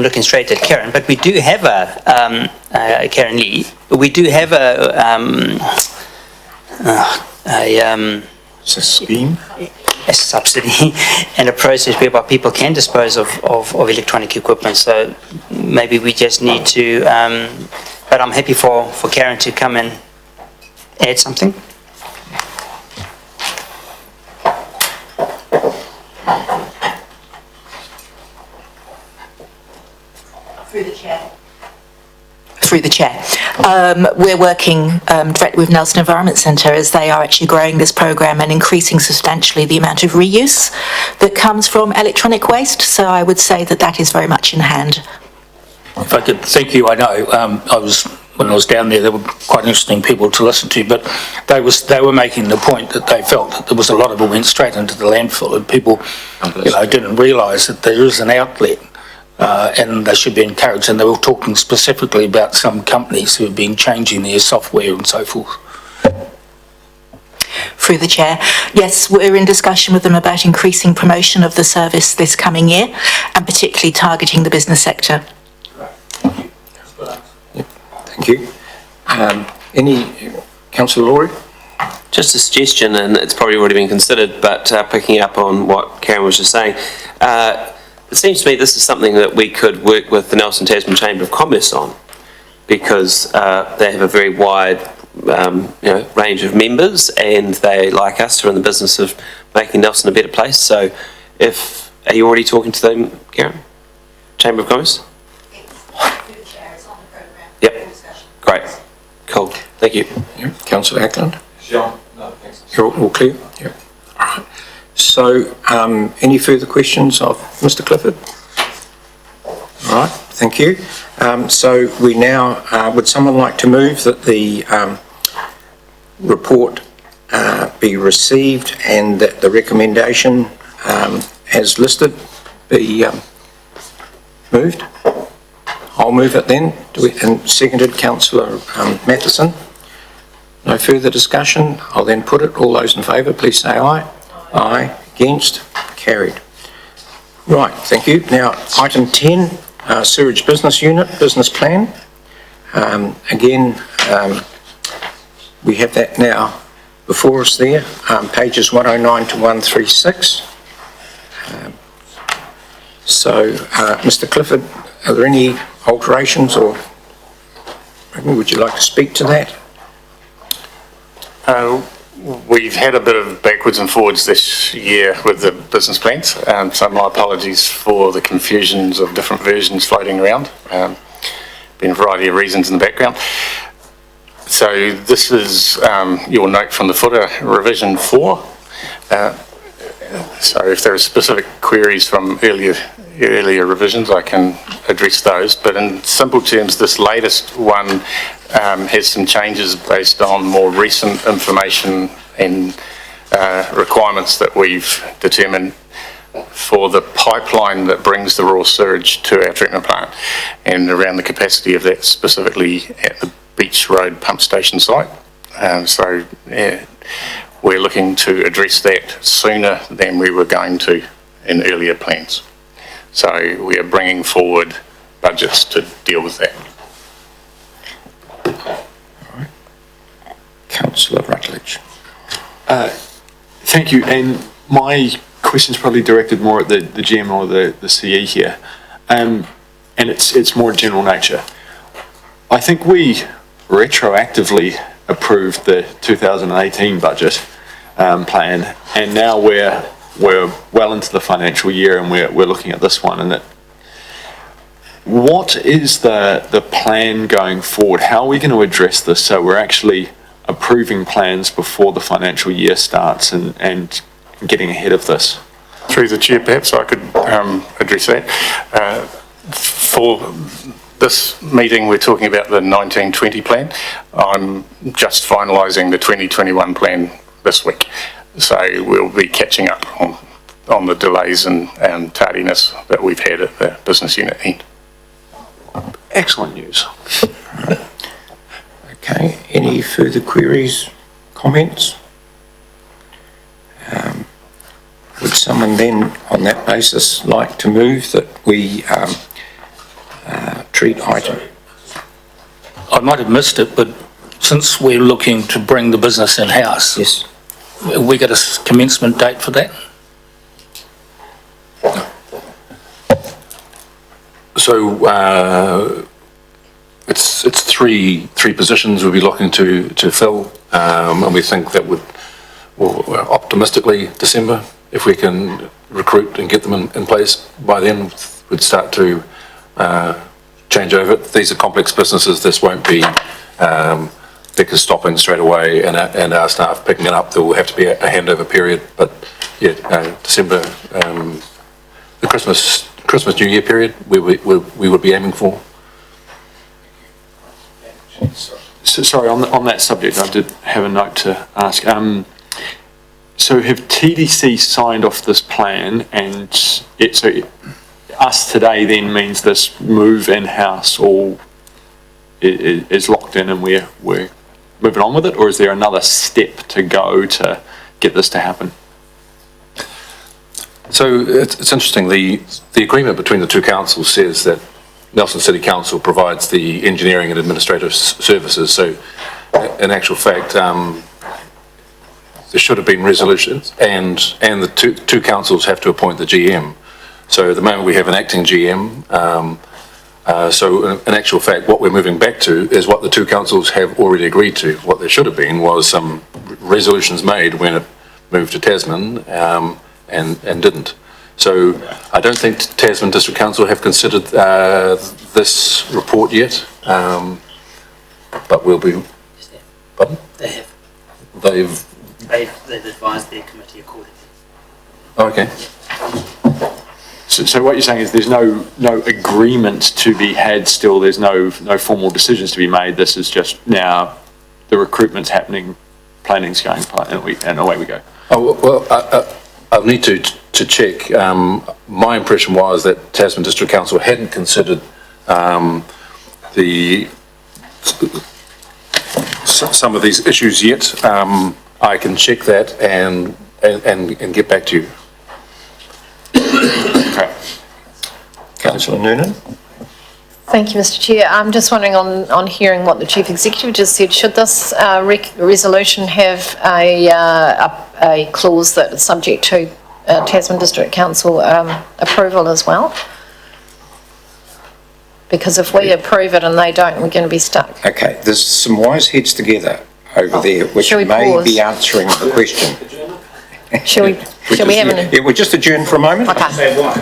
looking straight at Karen, but we do have Karen Lee, but we do have It's a scheme? a subsidy and a process whereby people can dispose of electronic equipment. So maybe we just need to, but I'm happy for Karen to come and add something? Through the chair. We're working directly with Nelson Environment Centre as they are actually growing this program and increasing substantially the amount of reuse that comes from electronic waste. So I would say that that is very much in hand. If I could, thank you, I know, when I was down there, they were quite interesting people to listen to, but they were making the point that they felt that there was a lot of it went straight into the landfill and people, didn't realise that there is an outlet. And they should be encouraged, and they were talking specifically about some companies who have been changing their software and so forth. Through the chair, yes, we're in discussion with them about increasing promotion of the service this coming year, and particularly targeting the business sector. Thank you. Councillor Laurie? Just a suggestion, and it's probably already been considered, but picking up on what Karen was just saying, it seems to me this is something that we could work with the Nelson Tasman Chamber of Commerce on, because they have a very wide range of members, and they, like us, are in the business of making Nelson a better place. So are you already talking to them, Karen? Chamber of Commerce? Yep. Great. Cool. Thank you. Yep. Councillor Ackland? John? No, thanks. You're all clear? Yep. All right. So, any further questions of Mr. Clifford? All right, thank you. So we now, would someone like to move that the report be received and that the recommendation as listed be moved? I'll move it then. And seconded, Councillor Matheson. No further discussion. I'll then put it. All those in favour, please say aye. Aye. Against? Carried. Right, thank you. Now, item 10, Sewerage Business Unit, Business Plan. Again, we have that now before us there, pages 109 to 136. Mr. Clifford, are there any alterations or would you like to speak to that? We've had a bit of backwards and forwards this year with the business plans, so my apologies for the confusions of different versions floating around. Been a variety of reasons in the background. So this is your note from the footer, revision 4. So if there are specific queries from earlier revisions, I can address those. But in simple terms, this latest one has some changes based on more recent information and requirements that we've determined for the pipeline that brings the raw sewage to our treatment plant, and around the capacity of that specifically at the Beach Road pump station site. We're looking to address that sooner than we were going to in earlier plans. So we are bringing forward budgets to deal with that. All right. Councillor Rutledge. Thank you, and my question's probably directed more at the GM or the CE here, and it's more general nature. I think we retroactively approved the 2018 budget plan, and now we're well into the financial year, and we're looking at this one. And what is the plan going forward? How are we going to address this so we're actually approving plans before the financial year starts and getting ahead of this? Through the chair, perhaps I could address that. For this meeting, we're talking about the 1920 plan. I'm just finalising the 2021 plan this week, so we'll be catching up on the delays and tardiness that we've had at the business unit end. Excellent news. Okay, any further queries, comments? Would someone then, on that basis, like to move that we treat item? I might have missed it, but since we're looking to bring the business in-house, yes, we got a commencement date for that? So it's three positions we'll be looking to fill, and we think that would, well, optimistically, December, if we can recruit and get them in place by then, we'd start to change over. These are complex businesses. This won't be Vickers stopping straight away and our staff picking it up. There will have to be a handover period, but yeah, December, the Christmas New Year period, we would be aiming for. So, sorry, on that subject, I did have a note to ask. So have TDC signed off this plan, and us today then means this move in-house all is locked in and we're moving on with it, or is there another step to go to get this to happen? So it's interesting, the agreement between the two councils says that Nelson City Council provides the engineering and administrative services, so in actual fact, there should have been resolutions, and the two councils have to appoint the GM. So at the moment we have an acting GM, so in actual fact what we're moving back to is what the two councils have already agreed to. What there should have been was some resolutions made when it moved to Tasman, and didn't. So I don't think Tasman District Council have considered this report yet, but we'll be. Pardon? They have. They've advised their committee accordingly. Okay. So what you're saying is there's no agreement to be had still, there's no formal decisions to be made, this is just now the recruitment's happening, planning's going, and away we go. Oh, well, I'll need to check. My impression was that Tasman District Council hadn't considered some of these issues yet. I can check that and get back to you. Okay. Councillor Noonan. Thank you, Mr Chair. I'm just wondering on hearing what the Chief Executive just said, should this resolution have a clause that is subject to Tasman District Council approval as well? Because if we approve it and they don't, we're going to be stuck. Okay, there's some wise heads together over there which shall we may pause? be answering the question. Shall we have an... Yeah, we'll just adjourn for a moment. Okay.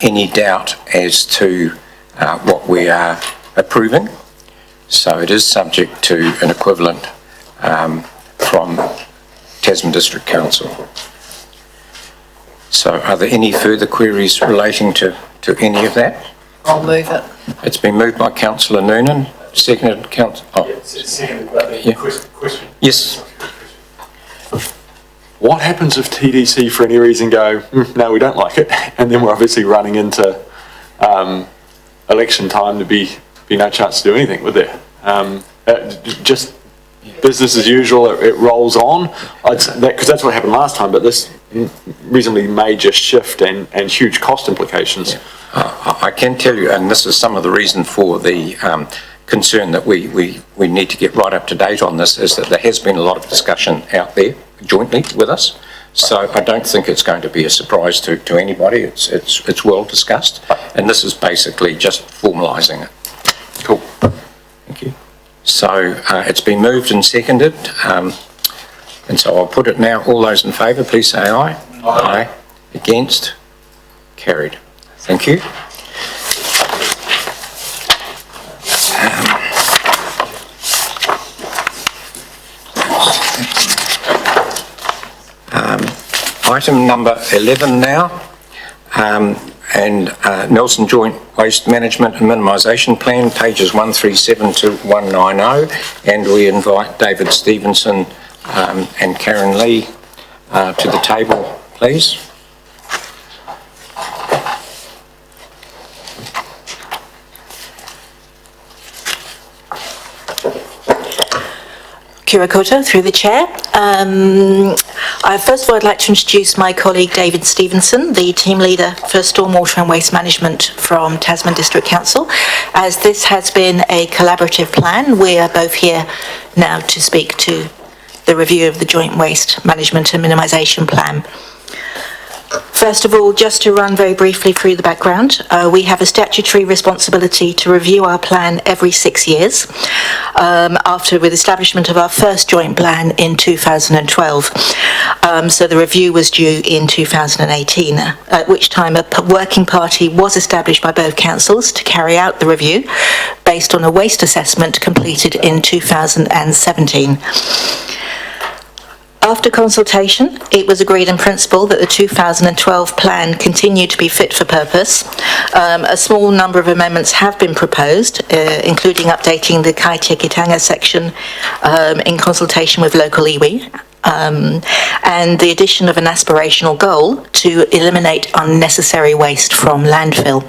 any doubt as to what we are approving. So it is subject to an equivalent from Tasman District Council. So are there any further queries relating to any of that? I'll move it. It's been moved by councillor Noonan, seconded councillor... Oh. Question. Yes. What happens if TDC for any reason go, no, we don't like it, and then we're obviously running into election time to be no chance to do anything with it? Just business as usual, it rolls on, because that's what happened last time, but this reasonably major shift and huge cost implications. I can tell you, and this is some of the reason for the concern that we need to get right up to date on this, is that there has been a lot of discussion out there jointly with us. So I don't think it's going to be a surprise to anybody. It's well discussed, and this is basically just formalising it. Cool. Thank you. So it's been moved and seconded, and so I'll put it now. All those in favour, please say aye. Aye. Against? Carried. Thank you. Item number 11 now, and Nelson Joint Waste Management and Minimisation Plan, pages 137 to 190, and we invite David Stevenson and Karen Lee to the table, please. Kia ora koutou, through the chair. First of all, I'd like to introduce my colleague David Stevenson, the team leader for Stormwater and Waste Management from Tasman District Council. As this has been a collaborative plan, we are both here now to speak to the review of the Joint Waste Management and Minimisation Plan. First of all, just to run very briefly through the background, we have a statutory responsibility to review our plan every 6 years, after the establishment of our first joint plan in 2012. So the review was due in 2018, at which time a working party was established by both councils to carry out the review based on a waste assessment completed in 2017. After consultation, it was agreed in principle that the 2012 plan continued to be fit for purpose. A small number of amendments have been proposed, including updating the Kaitiakitanga section in consultation with local iwi, and the addition of an aspirational goal to eliminate unnecessary waste from landfill.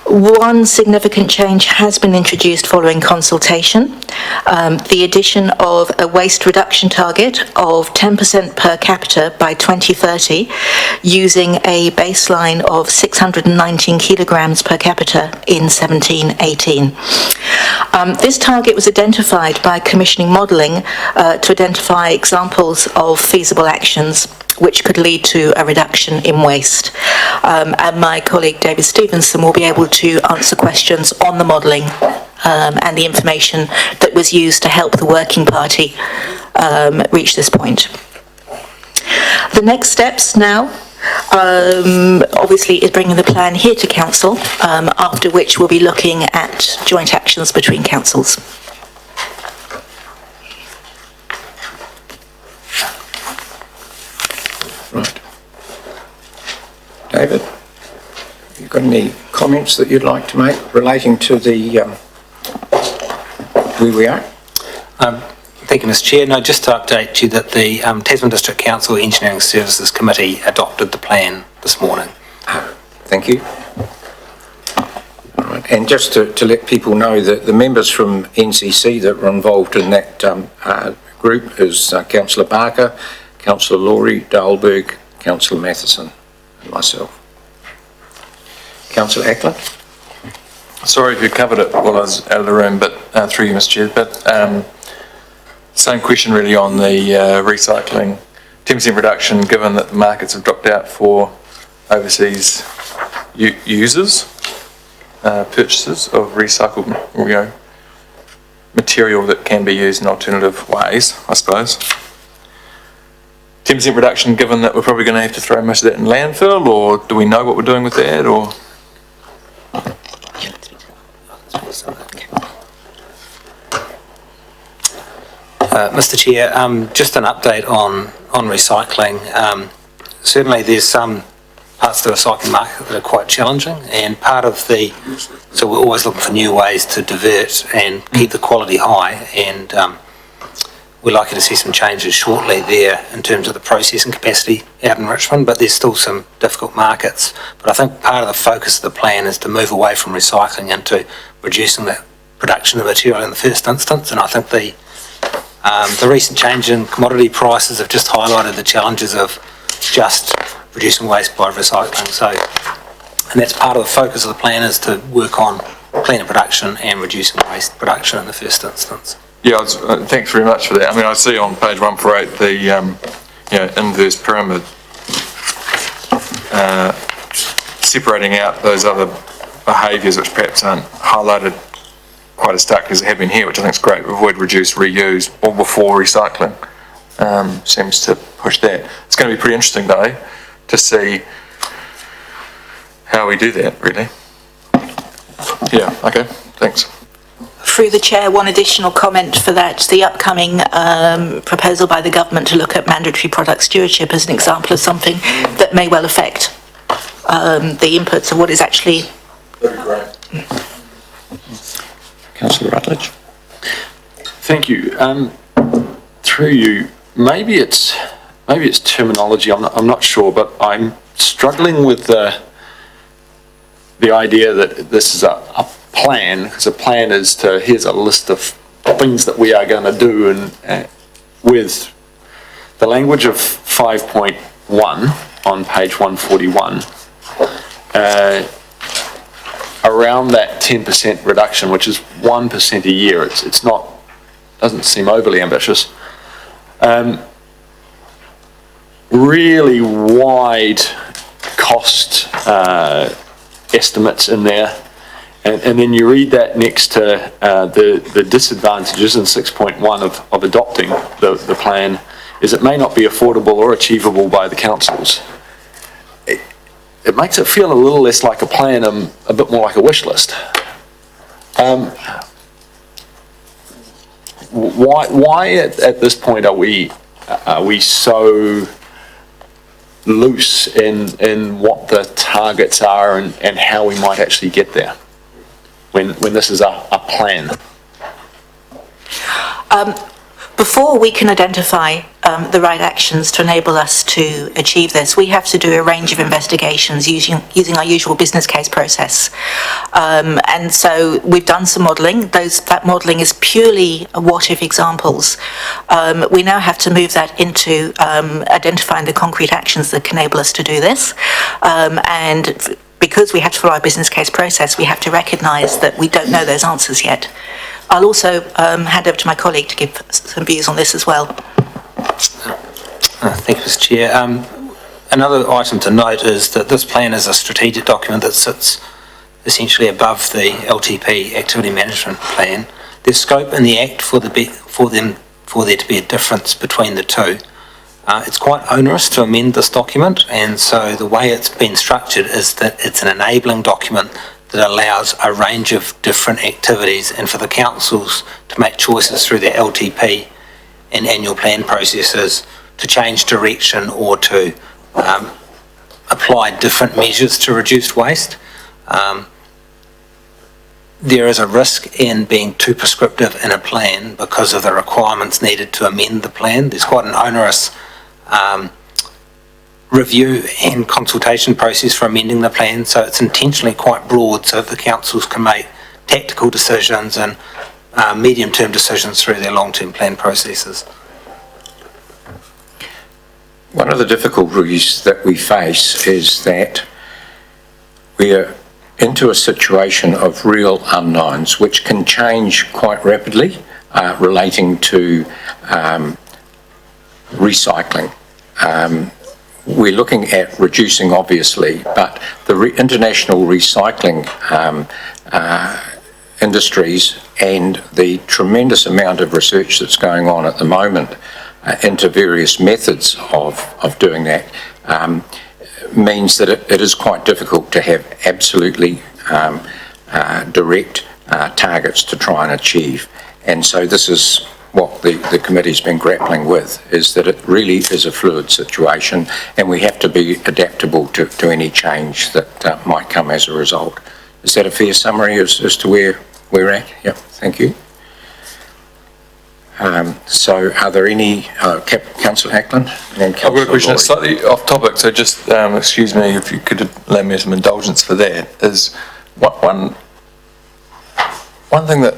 One significant change has been introduced following consultation, the addition of a waste reduction target of 10% per capita by 2030, using a baseline of 619 kilograms per capita in 17-18. This target was identified by commissioning modelling to identify examples of feasible actions which could lead to a reduction in waste. And my colleague David Stevenson will be able to answer questions on the modelling and the information that was used to help the working party reach this point. The next steps now, obviously, is bringing the plan here to council, after which we'll be looking at joint actions between councils. Right. David, have you got any comments that you'd like to make relating to the where we are? Thank you, Mr. Chair. No, just to update you that the Tasman District Council Engineering Services Committee adopted the plan this morning. Thank you. All right. And just to let people know that the members from NCC that were involved in that group is Councillor Barker, Councillor Laurie, Dahlberg, Councillor Matheson and myself. Councillor Ackland? Sorry if you covered it while I was out of the room, but through you, Mr. Chair, but same question really on the recycling 10% reduction, given that the markets have dropped out for overseas users, purchases of recycled material that can be used in alternative ways, I suppose. 10% reduction, given that we're probably going to have to throw most of that in landfill, or do we know what we're doing with that, or? Mr Chair, just an update on recycling. Certainly there's some parts of the recycling market that are quite challenging, and so we're always looking for new ways to divert and keep the quality high, and we're likely to see some changes shortly there in terms of the processing capacity out in Richmond, but there's still some difficult markets. But I think part of the focus of the plan is to move away from recycling into reducing the production of material in the first instance, and I think the recent change in commodity prices have just highlighted the challenges of just reducing waste by recycling. So, and that's part of the focus of the plan, is to work on cleaner production and reducing waste production in the first instance. Yeah, thanks very much for that. I mean, I see on page 148 the inverse pyramid separating out those other behaviours which perhaps aren't highlighted quite as stark as they have been here, which I think is great. Avoid, reduce, reuse, all before recycling. Seems to push that. It's going to be pretty interesting though to see how we do that, really. Yeah, okay, thanks. Through the chair, one additional comment for that, the upcoming proposal by the government to look at mandatory product stewardship as an example of something that may well affect the inputs of what is actually... Councillor Rutledge. Thank you. Through you, maybe it's terminology. I'm not sure, but I'm struggling with the idea that this is a plan, because a plan is to, here's a list of things that we are going to do, and with the language of 5.1 on page 141. Around that 10% reduction, which is 1% a year, it's not, doesn't seem overly ambitious. Really wide cost estimates in there, and then you read that next to the disadvantages in 6.1 of adopting the plan, is it may not be affordable or achievable by the councils. It makes it feel a little less like a plan, a bit more like a wish list. Why at this point are we so loose in what the targets are and how we might actually get there when this is a plan? Before we can identify the right actions to enable us to achieve this, we have to do a range of investigations using our usual business case process. And so we've done some modelling. That modelling is purely what-if examples. We now have to move that into identifying the concrete actions that can enable us to do this. And because we have to follow our business case process, we have to recognise that we don't know those answers yet. I'll also hand over to my colleague to give some views on this as well. Thank you, Mr Chair. Another item to note is that this plan is a strategic document that sits essentially above the LTP Activity Management Plan. There's scope in the Act for there to be a difference between the two. It's quite onerous to amend this document, and so the way it's been structured is that it's an enabling document that allows a range of different activities and for the councils to make choices through their LTP and annual plan processes to change direction or to apply different measures to reduce waste. There is a risk in being too prescriptive in a plan because of the requirements needed to amend the plan. There's quite an onerous review and consultation process for amending the plan, so it's intentionally quite broad so that the councils can make tactical decisions and medium-term decisions through their long-term plan processes. One of the difficulties that we face is that we are into a situation of real unknowns which can change quite rapidly relating to recycling. We're looking at reducing, obviously, but the international recycling industries and the tremendous amount of research that's going on at the moment into various methods of doing that, means that it is quite difficult to have absolutely direct targets to try and achieve. And so this is what the committee's been grappling with, is that it really is a fluid situation and we have to be adaptable to any change that might come as a result. Is that a fair summary as to where we're at? Yep, thank you. So are there any, Councillor Ackland? And I've got a question, it's slightly off topic, so just excuse me if you could allow me some indulgence for that, is one thing that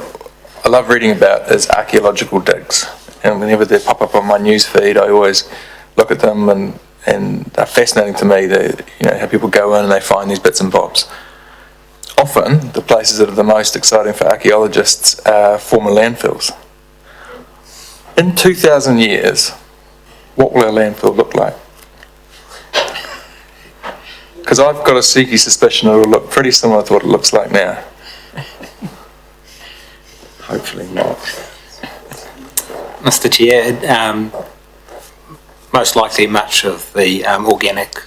I love reading about is archaeological digs. And whenever they pop up on my news feed, I always look at them and they're fascinating to me, how people go in and they find these bits and bobs. Often, the places that are the most exciting for archaeologists are former landfills. In 2,000 years, what will our landfill look like? Because I've got a sneaky suspicion it will look pretty similar to what it looks like now. Hopefully not. Mr Chair, most likely much of the organic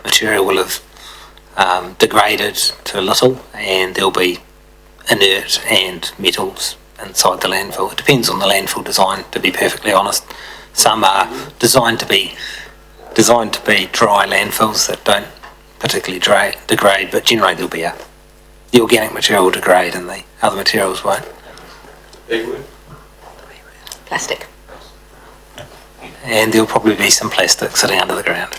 material will have degraded to little, and there'll be inert and metals inside the landfill. It depends on the landfill design, to be perfectly honest. Some are designed to be dry landfills that don't particularly degrade, but generally there'll be the organic material will degrade and the other materials won't. Plastic. And there'll probably be some plastic sitting under the ground.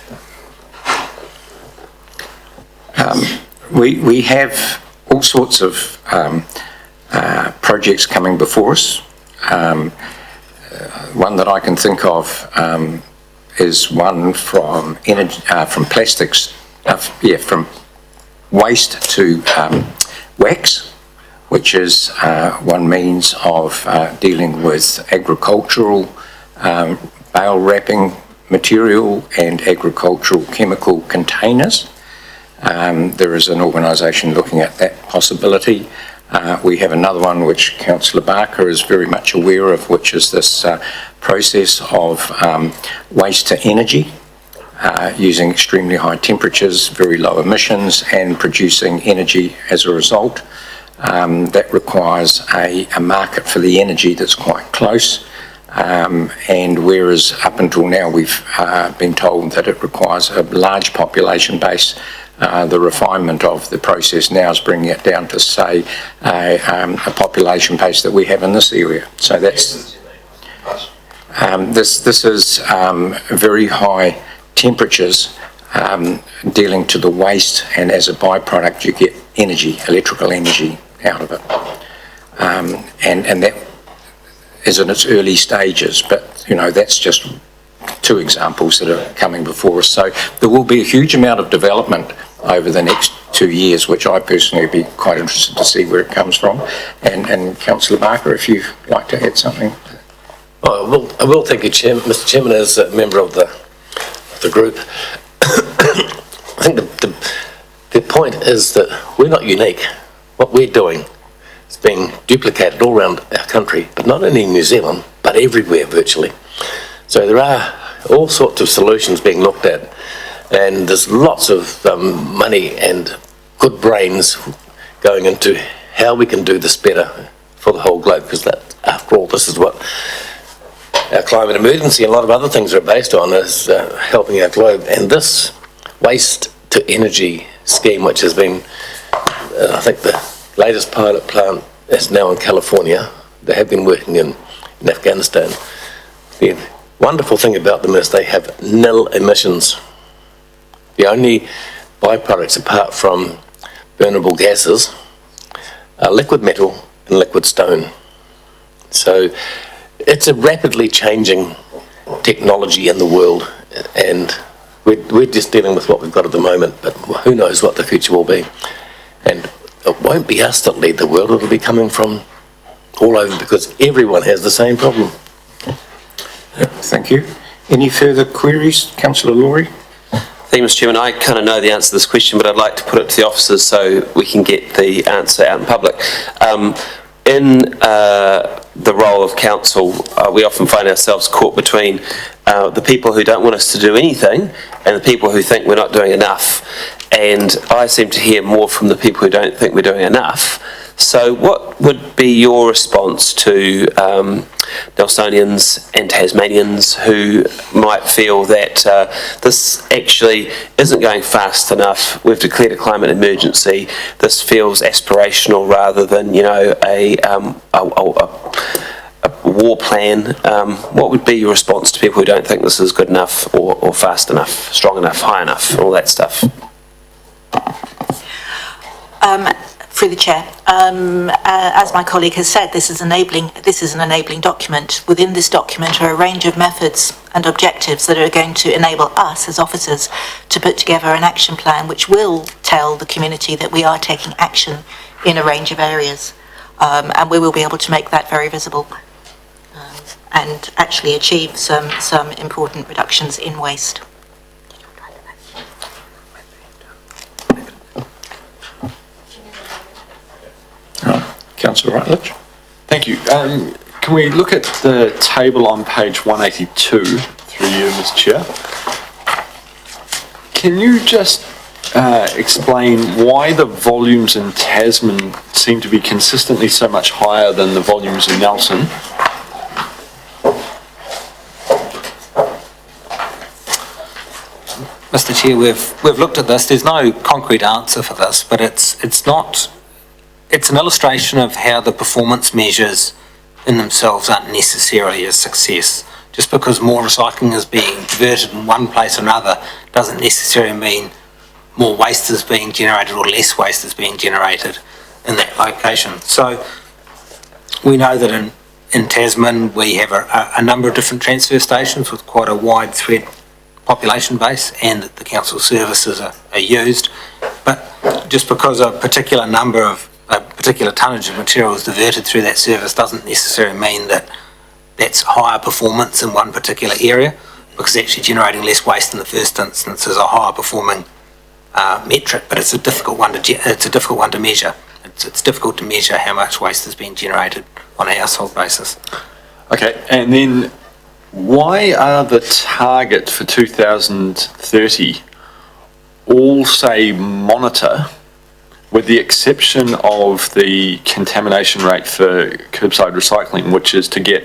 We have all sorts of projects coming before us. One that I can think of is one from plastics, from waste to wax, which is one means of dealing with agricultural bale wrapping material and agricultural chemical containers. There is an organisation looking at that possibility. We have another one which Councillor Barker is very much aware of, which is this process of waste to energy, using extremely high temperatures, very low emissions, and producing energy as a result. That requires a market for the energy that's quite close. And whereas up until now we've been told that it requires a large population base, the refinement of the process now is bringing it down to, say, a population base that we have in this area. So that's this is very high temperatures dealing to the waste, and as a byproduct you get energy, electrical energy out of it. And that is in its early stages, but that's just two examples that are coming before us. So there will be a huge amount of development over the next 2 years, which I personally would be quite interested to see where it comes from. And Councillor Barker, if you'd like to add something. Oh, I will thank you, Mr Chairman, as a member of the group. I think the point is that we're not unique. What we're doing is being duplicated all around our country, but not only in New Zealand, but everywhere virtually. So there are all sorts of solutions being looked at, and there's lots of money and good brains going into how we can do this better for the whole globe, because that, after all, this is what our climate emergency and a lot of other things are based on, is helping our globe. And this waste to energy scheme, which has been, I think the latest pilot plant is now in California. They have been working in Afghanistan. The wonderful thing about them is they have nil emissions. The only byproducts apart from burnable gases are liquid metal and liquid stone. So it's a rapidly changing technology in the world, and we're just dealing with what we've got at the moment, but who knows what the future will be. And it won't be us that lead the world, it'll be coming from all over, because everyone has the same problem. Thank you. Any further queries, Councillor Laurie? Thank you, Mr Chairman. I kind of know the answer to this question, but I'd like to put it to the officers so we can get the answer out in public. In the role of council, we often find ourselves caught between the people who don't want us to do anything and the people who think we're not doing enough. And I seem to hear more from the people who don't think we're doing enough. So what would be your response to Nelsonians and Tasmanians who might feel that this actually isn't going fast enough? We've declared a climate emergency. This feels aspirational rather than, you know, a war plan. What would be your response to people who don't think this is good enough or fast enough, strong enough, high enough, all that stuff? Through the chair, as my colleague has said, this is an enabling document. Within this document are a range of methods and objectives that are going to enable us as officers to put together an action plan which will tell the community that we are taking action in a range of areas, and we will be able to make that very visible and actually achieve some important reductions in waste. Councillor Rutledge. Thank you. Can we look at the table on page 182 through you, Mr. Chair? Can you just explain why the volumes in Tasman seem to be consistently so much higher than the volumes in Nelson? Mr. Chair, we've looked at this. There's no concrete answer for this, but it's an illustration of how the performance measures in themselves aren't necessarily a success. Just because more recycling is being diverted in one place or another doesn't necessarily mean more waste is being generated or less waste is being generated in that location. So we know that in Tasman we have a number of different transfer stations with quite a widespread population base, and that the council services are used. But just because a particular tonnage of material is diverted through that service doesn't necessarily mean that that's higher performance in one particular area, because actually generating less waste in the first instance is a higher performing metric, but it's a difficult one to measure. It's difficult to measure how much waste is being generated on a household basis. Okay, and then why are the target for 2030 all say monitor, with the exception of the contamination rate for curbside recycling, which is to get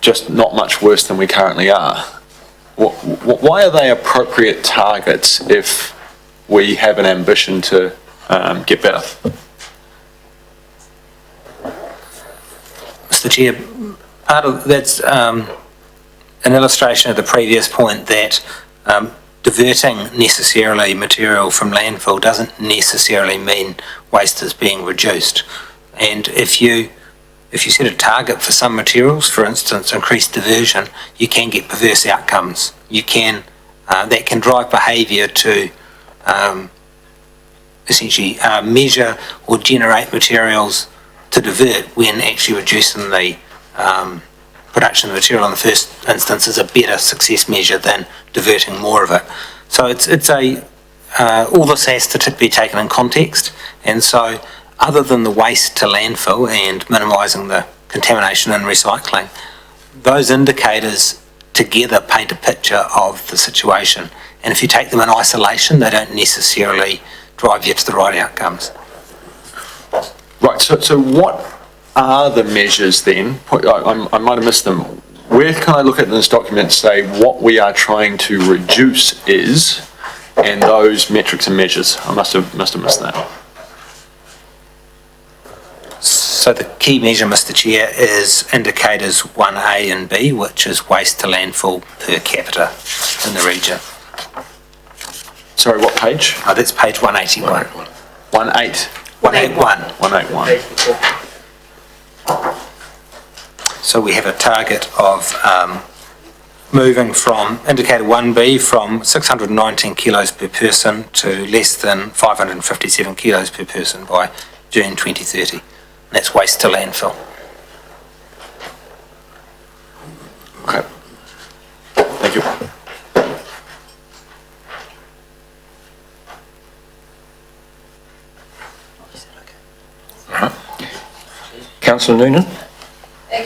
just not much worse than we currently are? Why are they appropriate targets if we have an ambition to get better? Mr. Chair, part of that's an illustration of the previous point that diverting necessarily material from landfill doesn't necessarily mean waste is being reduced. And if you set a target for some materials, for instance, increased diversion, you can get perverse outcomes. You can that can drive behaviour to essentially measure or generate materials to divert when actually reducing the production of material in the first instance is a better success measure than diverting more of it. So all this has to be taken in context, and so other than the waste to landfill and minimising the contamination and recycling, those indicators together paint a picture of the situation, and if you take them in isolation they don't necessarily drive you to the right outcomes. Right, so what are the measures then? I might have missed them. Where can I look at this document and say what we are trying to reduce is, and those metrics and measures? I must have missed that. So the key measure, Mr. Chair, is indicators 1A and B, which is waste to landfill per capita in the region. Sorry, what page? Oh, that's page 181. 181. So we have a target of moving from indicator 1B from 619 kilos per person to less than 557 kilos per person by June 2030. And that's waste to landfill. Okay. Thank you. Councillor Noonan?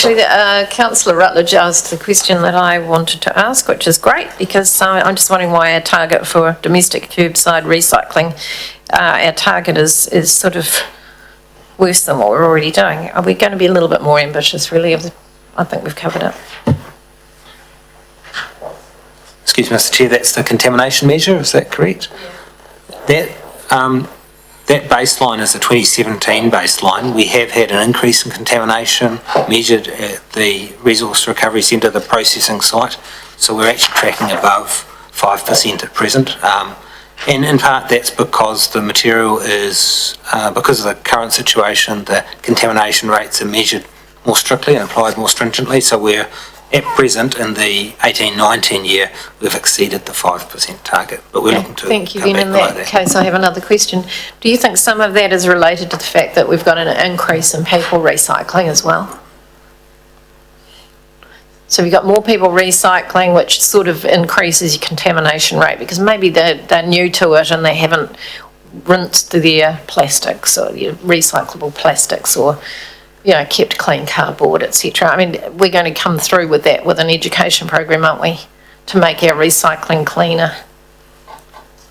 actually, councillor Rutledge asked the question that I wanted to ask, which is great, because I'm just wondering why our target for domestic curbside recycling, our target is sort of worse than what we're already doing. Are we going to be a little bit more ambitious, really? I think we've covered it. Excuse me, Mr Chair, that's the contamination measure, is that correct? That baseline is a 2017 baseline. We have had an increase in contamination measured at the Resource Recovery Centre, the processing site. So we're actually tracking above 5% at present. And in part that's because the material is, because of the current situation, the contamination rates are measured more strictly and applied more stringently. So we're at present in the 18-19 year, we've exceeded the 5% target, but we're looking to Thank you. come Then back in below that case, I have another question. Do you think some of that is related to the fact that we've got an increase in people recycling as well? So we've got more people recycling, which sort of increases your contamination rate, because maybe they're new to it and they haven't rinsed their plastics or your recyclable plastics, or kept clean cardboard, etc. I mean, we're going to come through with that with an education program, aren't we, to make our recycling cleaner?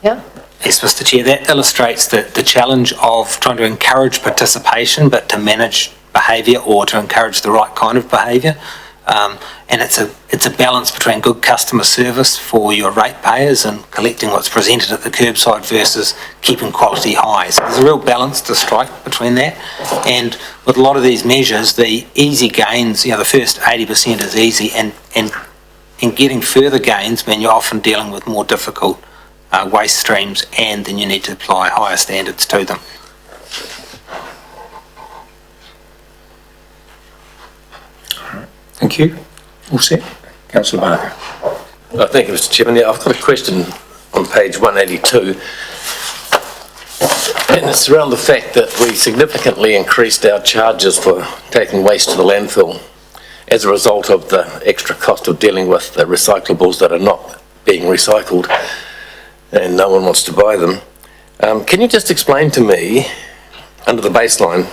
Yeah? Yes, Mr Chair, that illustrates the challenge of trying to encourage participation, but to manage behaviour or to encourage the right kind of behaviour. And it's a balance between good customer service for your ratepayers and collecting what's presented at the curbside versus keeping quality high. So there's a real balance to strike between that. And with a lot of these measures, the easy gains, the first 80% is easy, and getting further gains mean you're often dealing with more difficult waste streams, and then you need to apply higher standards to them. Thank you. All set. Councillor Barker. Thank you, Mr Chairman. Yeah, I've got a question on page 182. And it's around the fact that we significantly increased our charges for taking waste to the landfill as a result of the extra cost of dealing with the recyclables that are not being recycled and no one wants to buy them. Can you just explain to me, under the baseline,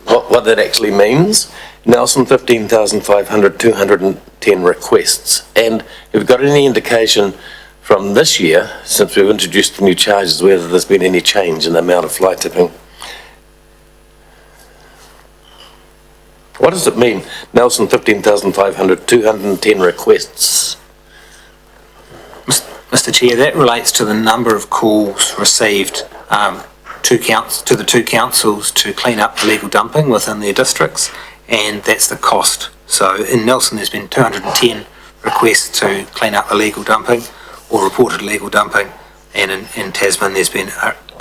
what that actually means? Nelson, 15,500, 210 requests. And have you got any indication from this year, since we've introduced the new charges, whether there's been any change in the amount of fly tipping? What does it mean? Nelson, 15,500, 210 requests. Mr Chair, that relates to the number of calls received to the two councils to clean up illegal dumping within their districts, and that's the cost. So in Nelson there's been 210 requests to clean up illegal dumping or reported illegal dumping, and in Tasman there's been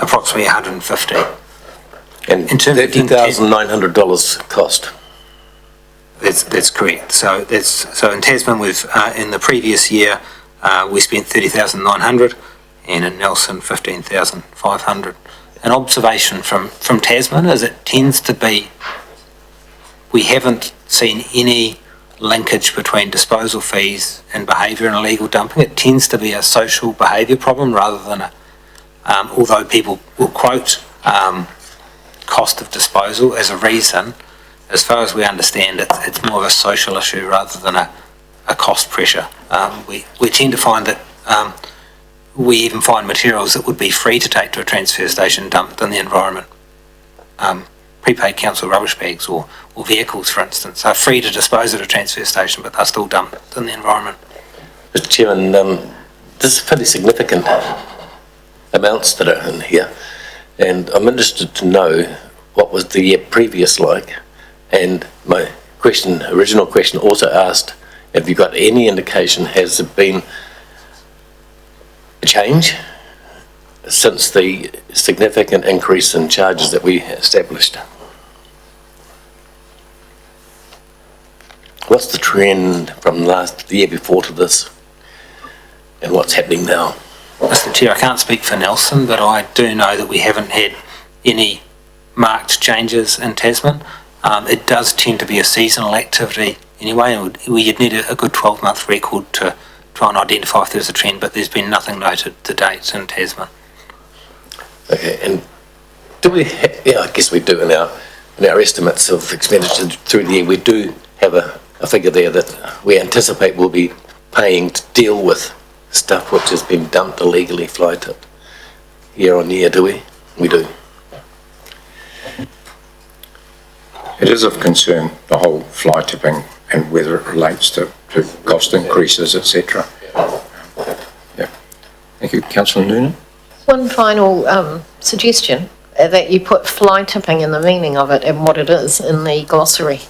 approximately 150. And $13,900 cost. That's correct. So in Tasman we've in the previous year we spent 30,900, and in Nelson 15,500. An observation from Tasman is it tends to be, we haven't seen any linkage between disposal fees and behaviour and illegal dumping. It tends to be a social behaviour problem rather than although people will quote cost of disposal as a reason, as far as we understand it's more of a social issue rather than a cost pressure. We tend to find that we even find materials that would be free to take to a transfer station dumped in the environment. Prepaid council rubbish bags or vehicles, for instance, are free to dispose at a transfer station, but they're still dumped in the environment. Mr Chairman, this is fairly significant amounts that are in here, and I'm interested to know what was the year previous like. And my original question also asked, have you got any indication, has there been a change since the significant increase in charges that we established? What's the trend from the year before to this, and what's happening now? Mr Chair, I can't speak for Nelson, but I do know that we haven't had any marked changes in Tasman. It does tend to be a seasonal activity anyway, and you'd need a good 12-month record to try and identify if there's a trend, but there's been nothing noted to date in Tasman. Okay, and do we, I guess we do in our estimates of expenditure through the year, we do have a a figure there that we anticipate we'll be paying to deal with stuff which has been dumped illegally, fly tipped, year on year, do we? We do. It is of concern, the whole fly tipping and whether it relates to cost increases, etc. Yeah. Thank you. Councillor Noonan? One final suggestion, that you put fly tipping in the meaning of it and what it is in the glossary.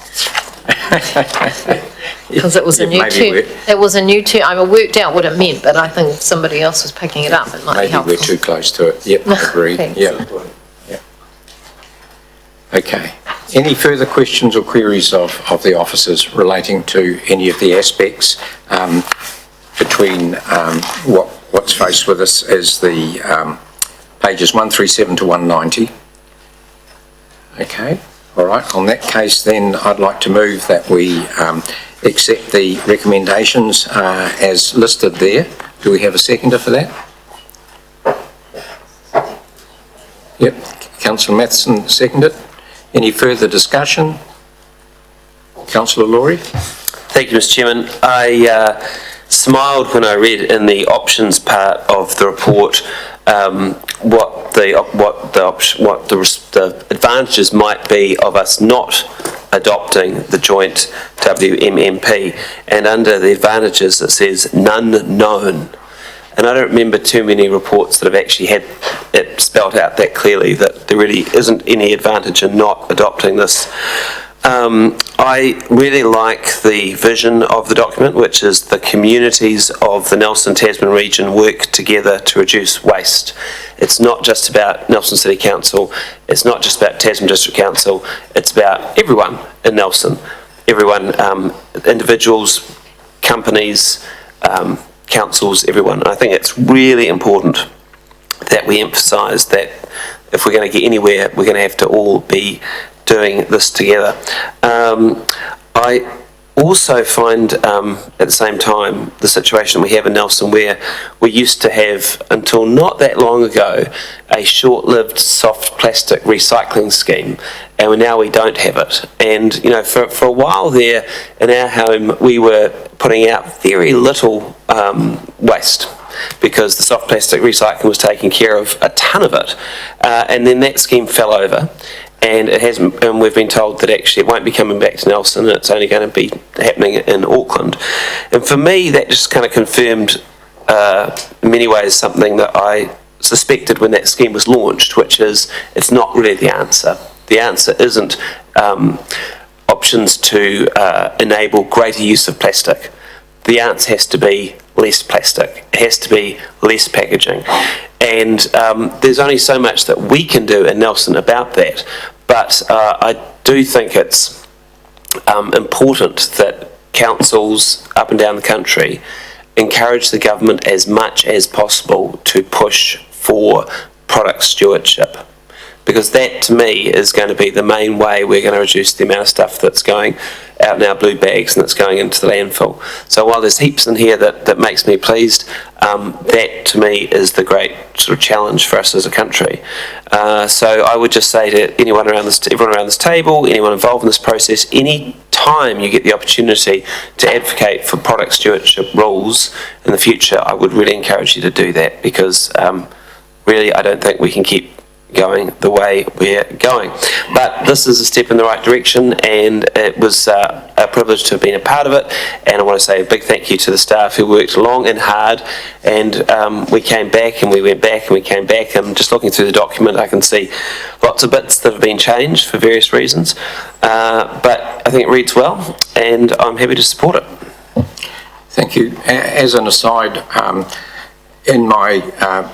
Because it was a new term. It was a new term. I worked out what it meant, but I think if somebody else was picking it up, it might be helpful. Maybe we're too close to it. Yep, agreed. Thanks. Yep. Yep. Okay. Any further questions or queries of the officers relating to any of the aspects between what's faced with us as the pages 137 to 190? Okay. All right, on that case then, I'd like to move that we accept the recommendations as listed there. Do we have a seconder for that? Yep, Councillor Matheson seconded. Any further discussion? Councillor Laurie? Thank you, Mr. Chairman. I smiled when I read in the options part of the report what the advantages might be of us not adopting the joint WMMP, and under the advantages it says none known. And I don't remember too many reports that have actually had it spelled out that clearly that there really isn't any advantage in not adopting this. I really like the vision of the document, which is the communities of the Nelson Tasman region work together to reduce waste. It's not just about Nelson City Council, it's not just about Tasman District Council, it's about everyone in Nelson. Everyone, individuals, companies, councils, everyone. I think it's really important that we emphasise that if we're going to get anywhere, we're going to have to all be doing this together. I also find at the same time the situation we have in Nelson where we used to have, until not that long ago, a short-lived soft plastic recycling scheme, and now we don't have it. And you know, for a while there in our home we were putting out very little waste, because the soft plastic recycling was taking care of a ton of it, and then that scheme fell over. And it hasn't, and we've been told that actually it won't be coming back to Nelson, and it's only going to be happening in Auckland. And for me, that just kind of confirmed, in many ways, something that I suspected when that scheme was launched, which is it's not really the answer. The answer isn't options to enable greater use of plastic. The answer has to be less plastic. It has to be less packaging. And there's only so much that we can do in Nelson about that. But I do think it's important that councils up and down the country encourage the government as much as possible to push for product stewardship, because that to me is going to be the main way we're going to reduce the amount of stuff that's going out in our blue bags and that's going into the landfill. So while there's heaps in here that makes me pleased, that to me is the great sort of challenge for us as a country. So I would just say to everyone around this table, anyone involved in this process, any time you get the opportunity to advocate for product stewardship rules in the future, I would really encourage you to do that, because really I don't think we can keep going the way we're going. But this is a step in the right direction, and it was a privilege to have been a part of it. And I want to say a big thank you to the staff who worked long and hard, and we came back and we went back and we came back, and just looking through the document I can see lots of bits that have been changed for various reasons, but I think it reads well and I'm happy to support it. Thank you. As an aside, in my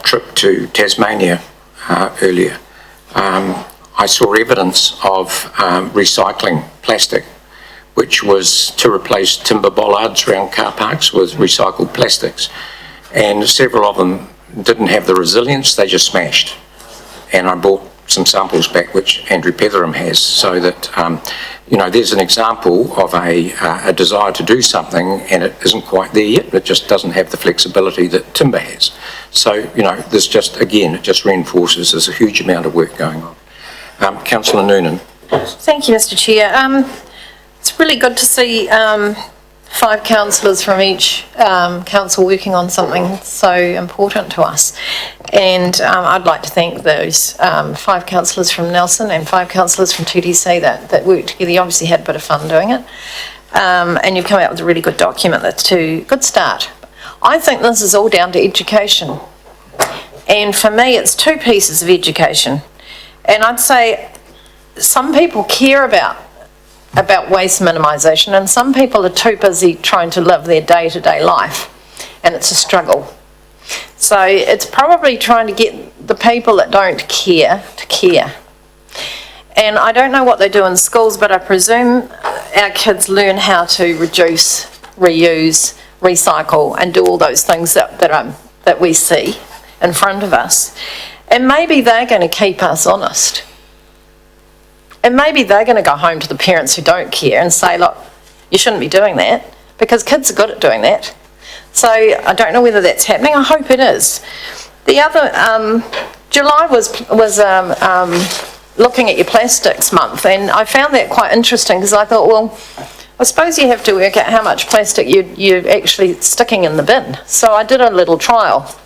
trip to Tasmania earlier, I saw evidence of recycling plastic, which was to replace timber bollards around car parks with recycled plastics. And several of them didn't have the resilience, they just smashed. And I brought some samples back, which Andrew Petheram has, so that, you know, there's an example of a desire to do something and it isn't quite there yet. It just doesn't have the flexibility that timber has. So, you know, this just, again, it just reinforces there's a huge amount of work going on. Councillor Noonan. Thank you, Mr. Chair. It's really good to see 5 councillors from each council working on something so important to us. And I'd like to thank those 5 councillors from Nelson and 5 councillors from TDC that worked together. You obviously had a bit of fun doing it. And you've come out with a really good document. That's a good start. I think this is all down to education. And for me, it's 2 pieces of education. And I'd say some people care about waste minimisation, and some people are too busy trying to live their day-to-day life, and it's a struggle. So it's probably trying to get the people that don't care to care. And I don't know what they do in schools, but I presume our kids learn how to reduce, reuse, recycle, and do all those things that we see in front of us. And maybe they're going to keep us honest. And maybe they're going to go home to the parents who don't care and say, look, you shouldn't be doing that, because kids are good at doing that. So I don't know whether that's happening. I hope it is. The other, July was looking at your plastics month, and I found that quite interesting, because I thought, well, I suppose you have to work out how much plastic you're actually sticking in the bin. So I did a little trial,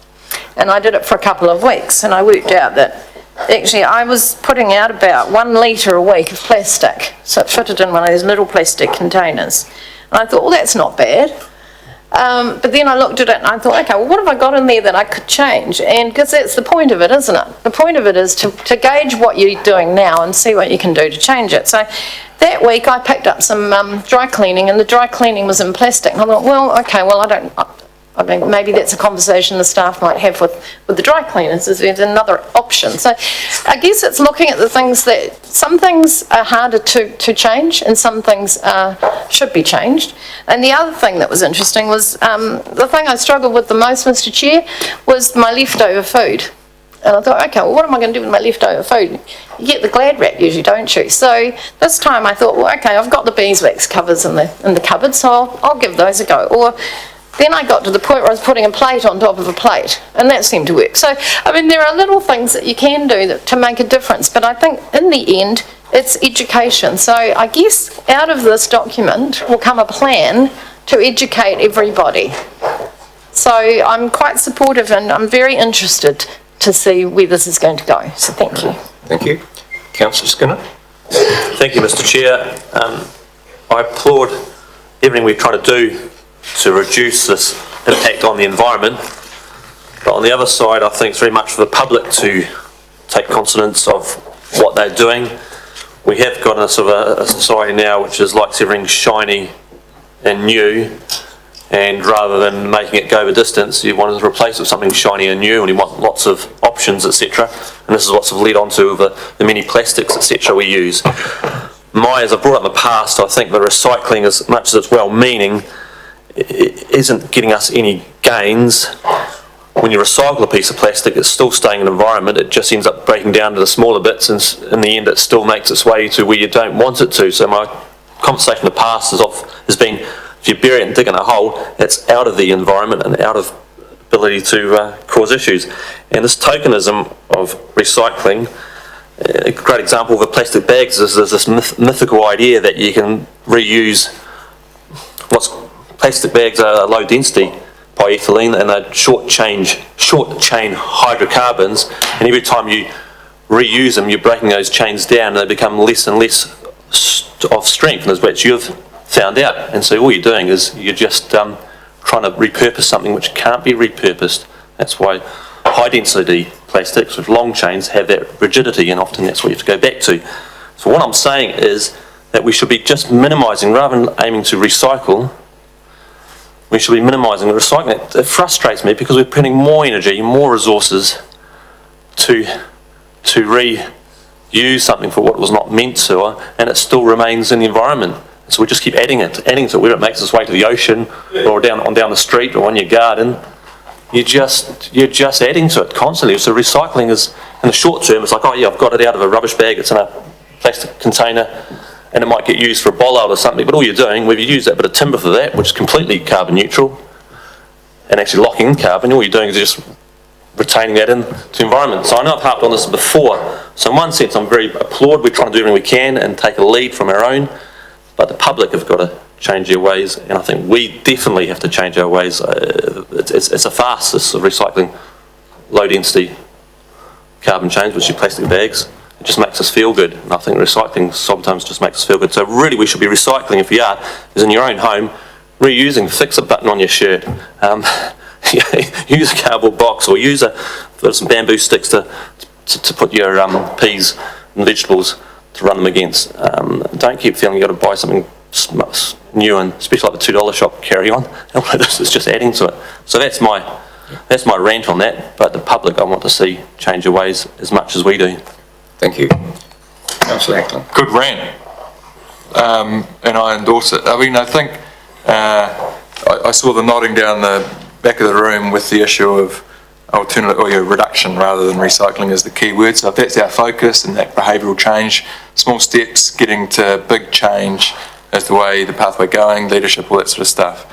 and I did it for a couple of weeks, and I worked out that actually I was putting out about 1 litre a week of plastic. So it fitted in one of those little plastic containers. And I thought, well, that's not bad. But then I looked at it and I thought, okay, well, what have I got in there that I could change? And because that's the point of it, isn't it? The point of it is to gauge what you're doing now and see what you can do to change it. So that week I picked up some dry cleaning, and the dry cleaning was in plastic. And I thought, well, okay, well, I mean, maybe that's a conversation the staff might have with the dry cleaners, is there's another option. So I guess it's looking at the things that, some things are harder to change and some things should be changed. And the other thing that was interesting was, the thing I struggled with the most, Mr. Chair, was my leftover food. And I thought, okay, well, what am I going to do with my leftover food? You get the Glad wrap usually, don't you? So this time I thought, well, okay, I've got the beeswax covers in the cupboard, so I'll give those a go. Or then I got to the point where I was putting a plate on top of a plate, and that seemed to work. So, I mean, there are little things that you can do to make a difference, but I think in the end, it's education. So I guess out of this document will come a plan to educate everybody. So I'm quite supportive, and I'm very interested to see where this is going to go. So thank you. Thank you. Councillor Skinner. Thank you, Mr. Chair. I applaud everything we try to do to reduce this impact on the environment. But on the other side, I think it's very much for the public to take consonance of what they're doing. We have got a sort of a society now which is likes everything shiny and new, and rather than making it go the distance, you want to replace it with something shiny and new, and you want lots of options, etc. And this is what's led on to the many plastics, etc. we use. As I've brought up in the past, I think the recycling, as much as it's well-meaning, it isn't getting us any gains. When you recycle a piece of plastic, it's still staying in the environment. It just ends up breaking down to the smaller bits, and in the end it still makes its way to where you don't want it to. So my conversation in the past has been, if you bury it and dig in a hole, it's out of the environment and out of ability to cause issues. And this tokenism of recycling, a great example of the plastic bags is there's this mythical idea that you can reuse plastic bags are low density polyethylene, and they're short chain hydrocarbons, and every time you reuse them you're breaking those chains down and they become less and less of strength, as which you've found out. And so all you're doing is you're just trying to repurpose something which can't be repurposed. That's why high density plastics with long chains have that rigidity, and often that's what you have to go back to. So what I'm saying is that we should be just minimising, rather than aiming to recycle, we should be minimising the recycling. It frustrates me because we're putting more energy, more resources to reuse something for what it was not meant to, and it still remains in the environment. So we just keep adding to it, whether it makes its way to the ocean or down the street or in your garden. You're just adding to it constantly. So recycling is, in the short term, it's like, oh yeah, I've got it out of a rubbish bag, it's in a plastic container, and it might get used for a bowl out or something, but all you're doing, when you use that bit of timber for that, which is completely carbon neutral, and actually locking in carbon, all you're doing is just retaining that into the environment. So I know I've harped on this before, so in one sense I'm very applaud, we're trying to do everything we can and take a lead from our own, but the public have got to change their ways, and I think we definitely have to change our ways. It's a farce, this recycling low-density carbon change, which is plastic bags. It just makes us feel good, and I think recycling sometimes just makes us feel good. So really we should be recycling, if you are, is in your own home, reusing, fix a button on your shirt, use a cardboard box, or use some bamboo sticks to put your peas and vegetables to run them against. Don't keep feeling you've got to buy something new, and especially like the $2 shop carry on. This is just adding to it. So that's my rant on that, but the public I want to see change their ways as much as we do. Thank you. Councillor Ackland. Good rant. And I endorse it. I mean, I think I saw the nodding down the back of the room with the issue of alternative or reduction rather than recycling is the key word. So if that's our focus and that behavioural change, small steps getting to big change is the way, the pathway going, leadership, all that sort of stuff.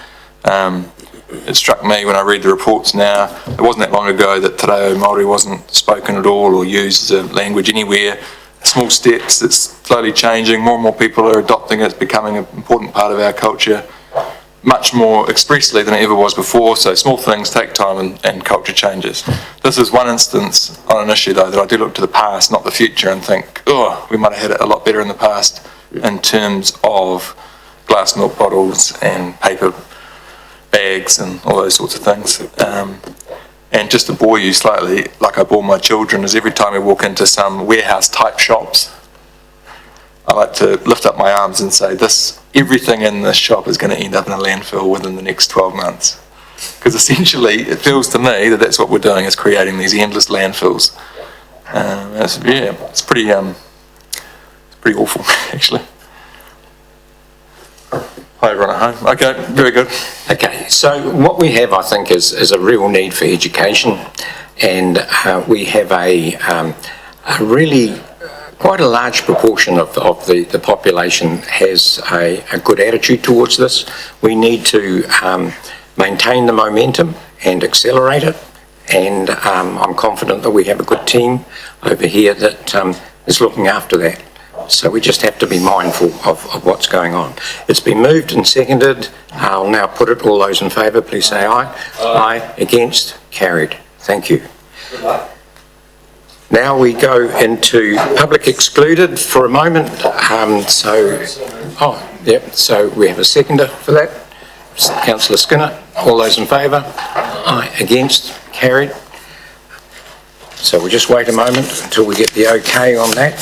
It struck me when I read the reports now, it wasn't that long ago that Te Reo Māori wasn't spoken at all or used as a language anywhere. Small steps, it's slowly changing, more and more people are adopting it, it's becoming an important part of our culture, much more expressly than it ever was before. So small things take time and culture changes. This is one instance on an issue though that I do look to the past, not the future, and think, oh, we might have had it a lot better in the past in terms of glass milk bottles and paper bags and all those sorts of things. And just to bore you slightly, like I bore my children, is every time we walk into some warehouse type shops, I like to lift up my arms and say, everything in this shop is going to end up in a landfill within the next 12 months. Because essentially, it feels to me that that's what we're doing, is creating these endless landfills. It's pretty awful, actually. Hi, everyone at home. Okay, very good. Okay, so what we have, I think, is a real need for education, and we have a really quite a large proportion of the population has a good attitude towards this. We need to maintain the momentum and accelerate it, and I'm confident that we have a good team over here that is looking after that. So we just have to be mindful of what's going on. It's been moved and seconded. I'll now put it. All those in favour, please say aye. Aye. Against? Carried. Thank you. Now we go into public excluded for a moment. So we have a seconder for that. Councillor Skinner. All those in favour? Aye. Against? Carried. So we'll just wait a moment until we get the okay on that.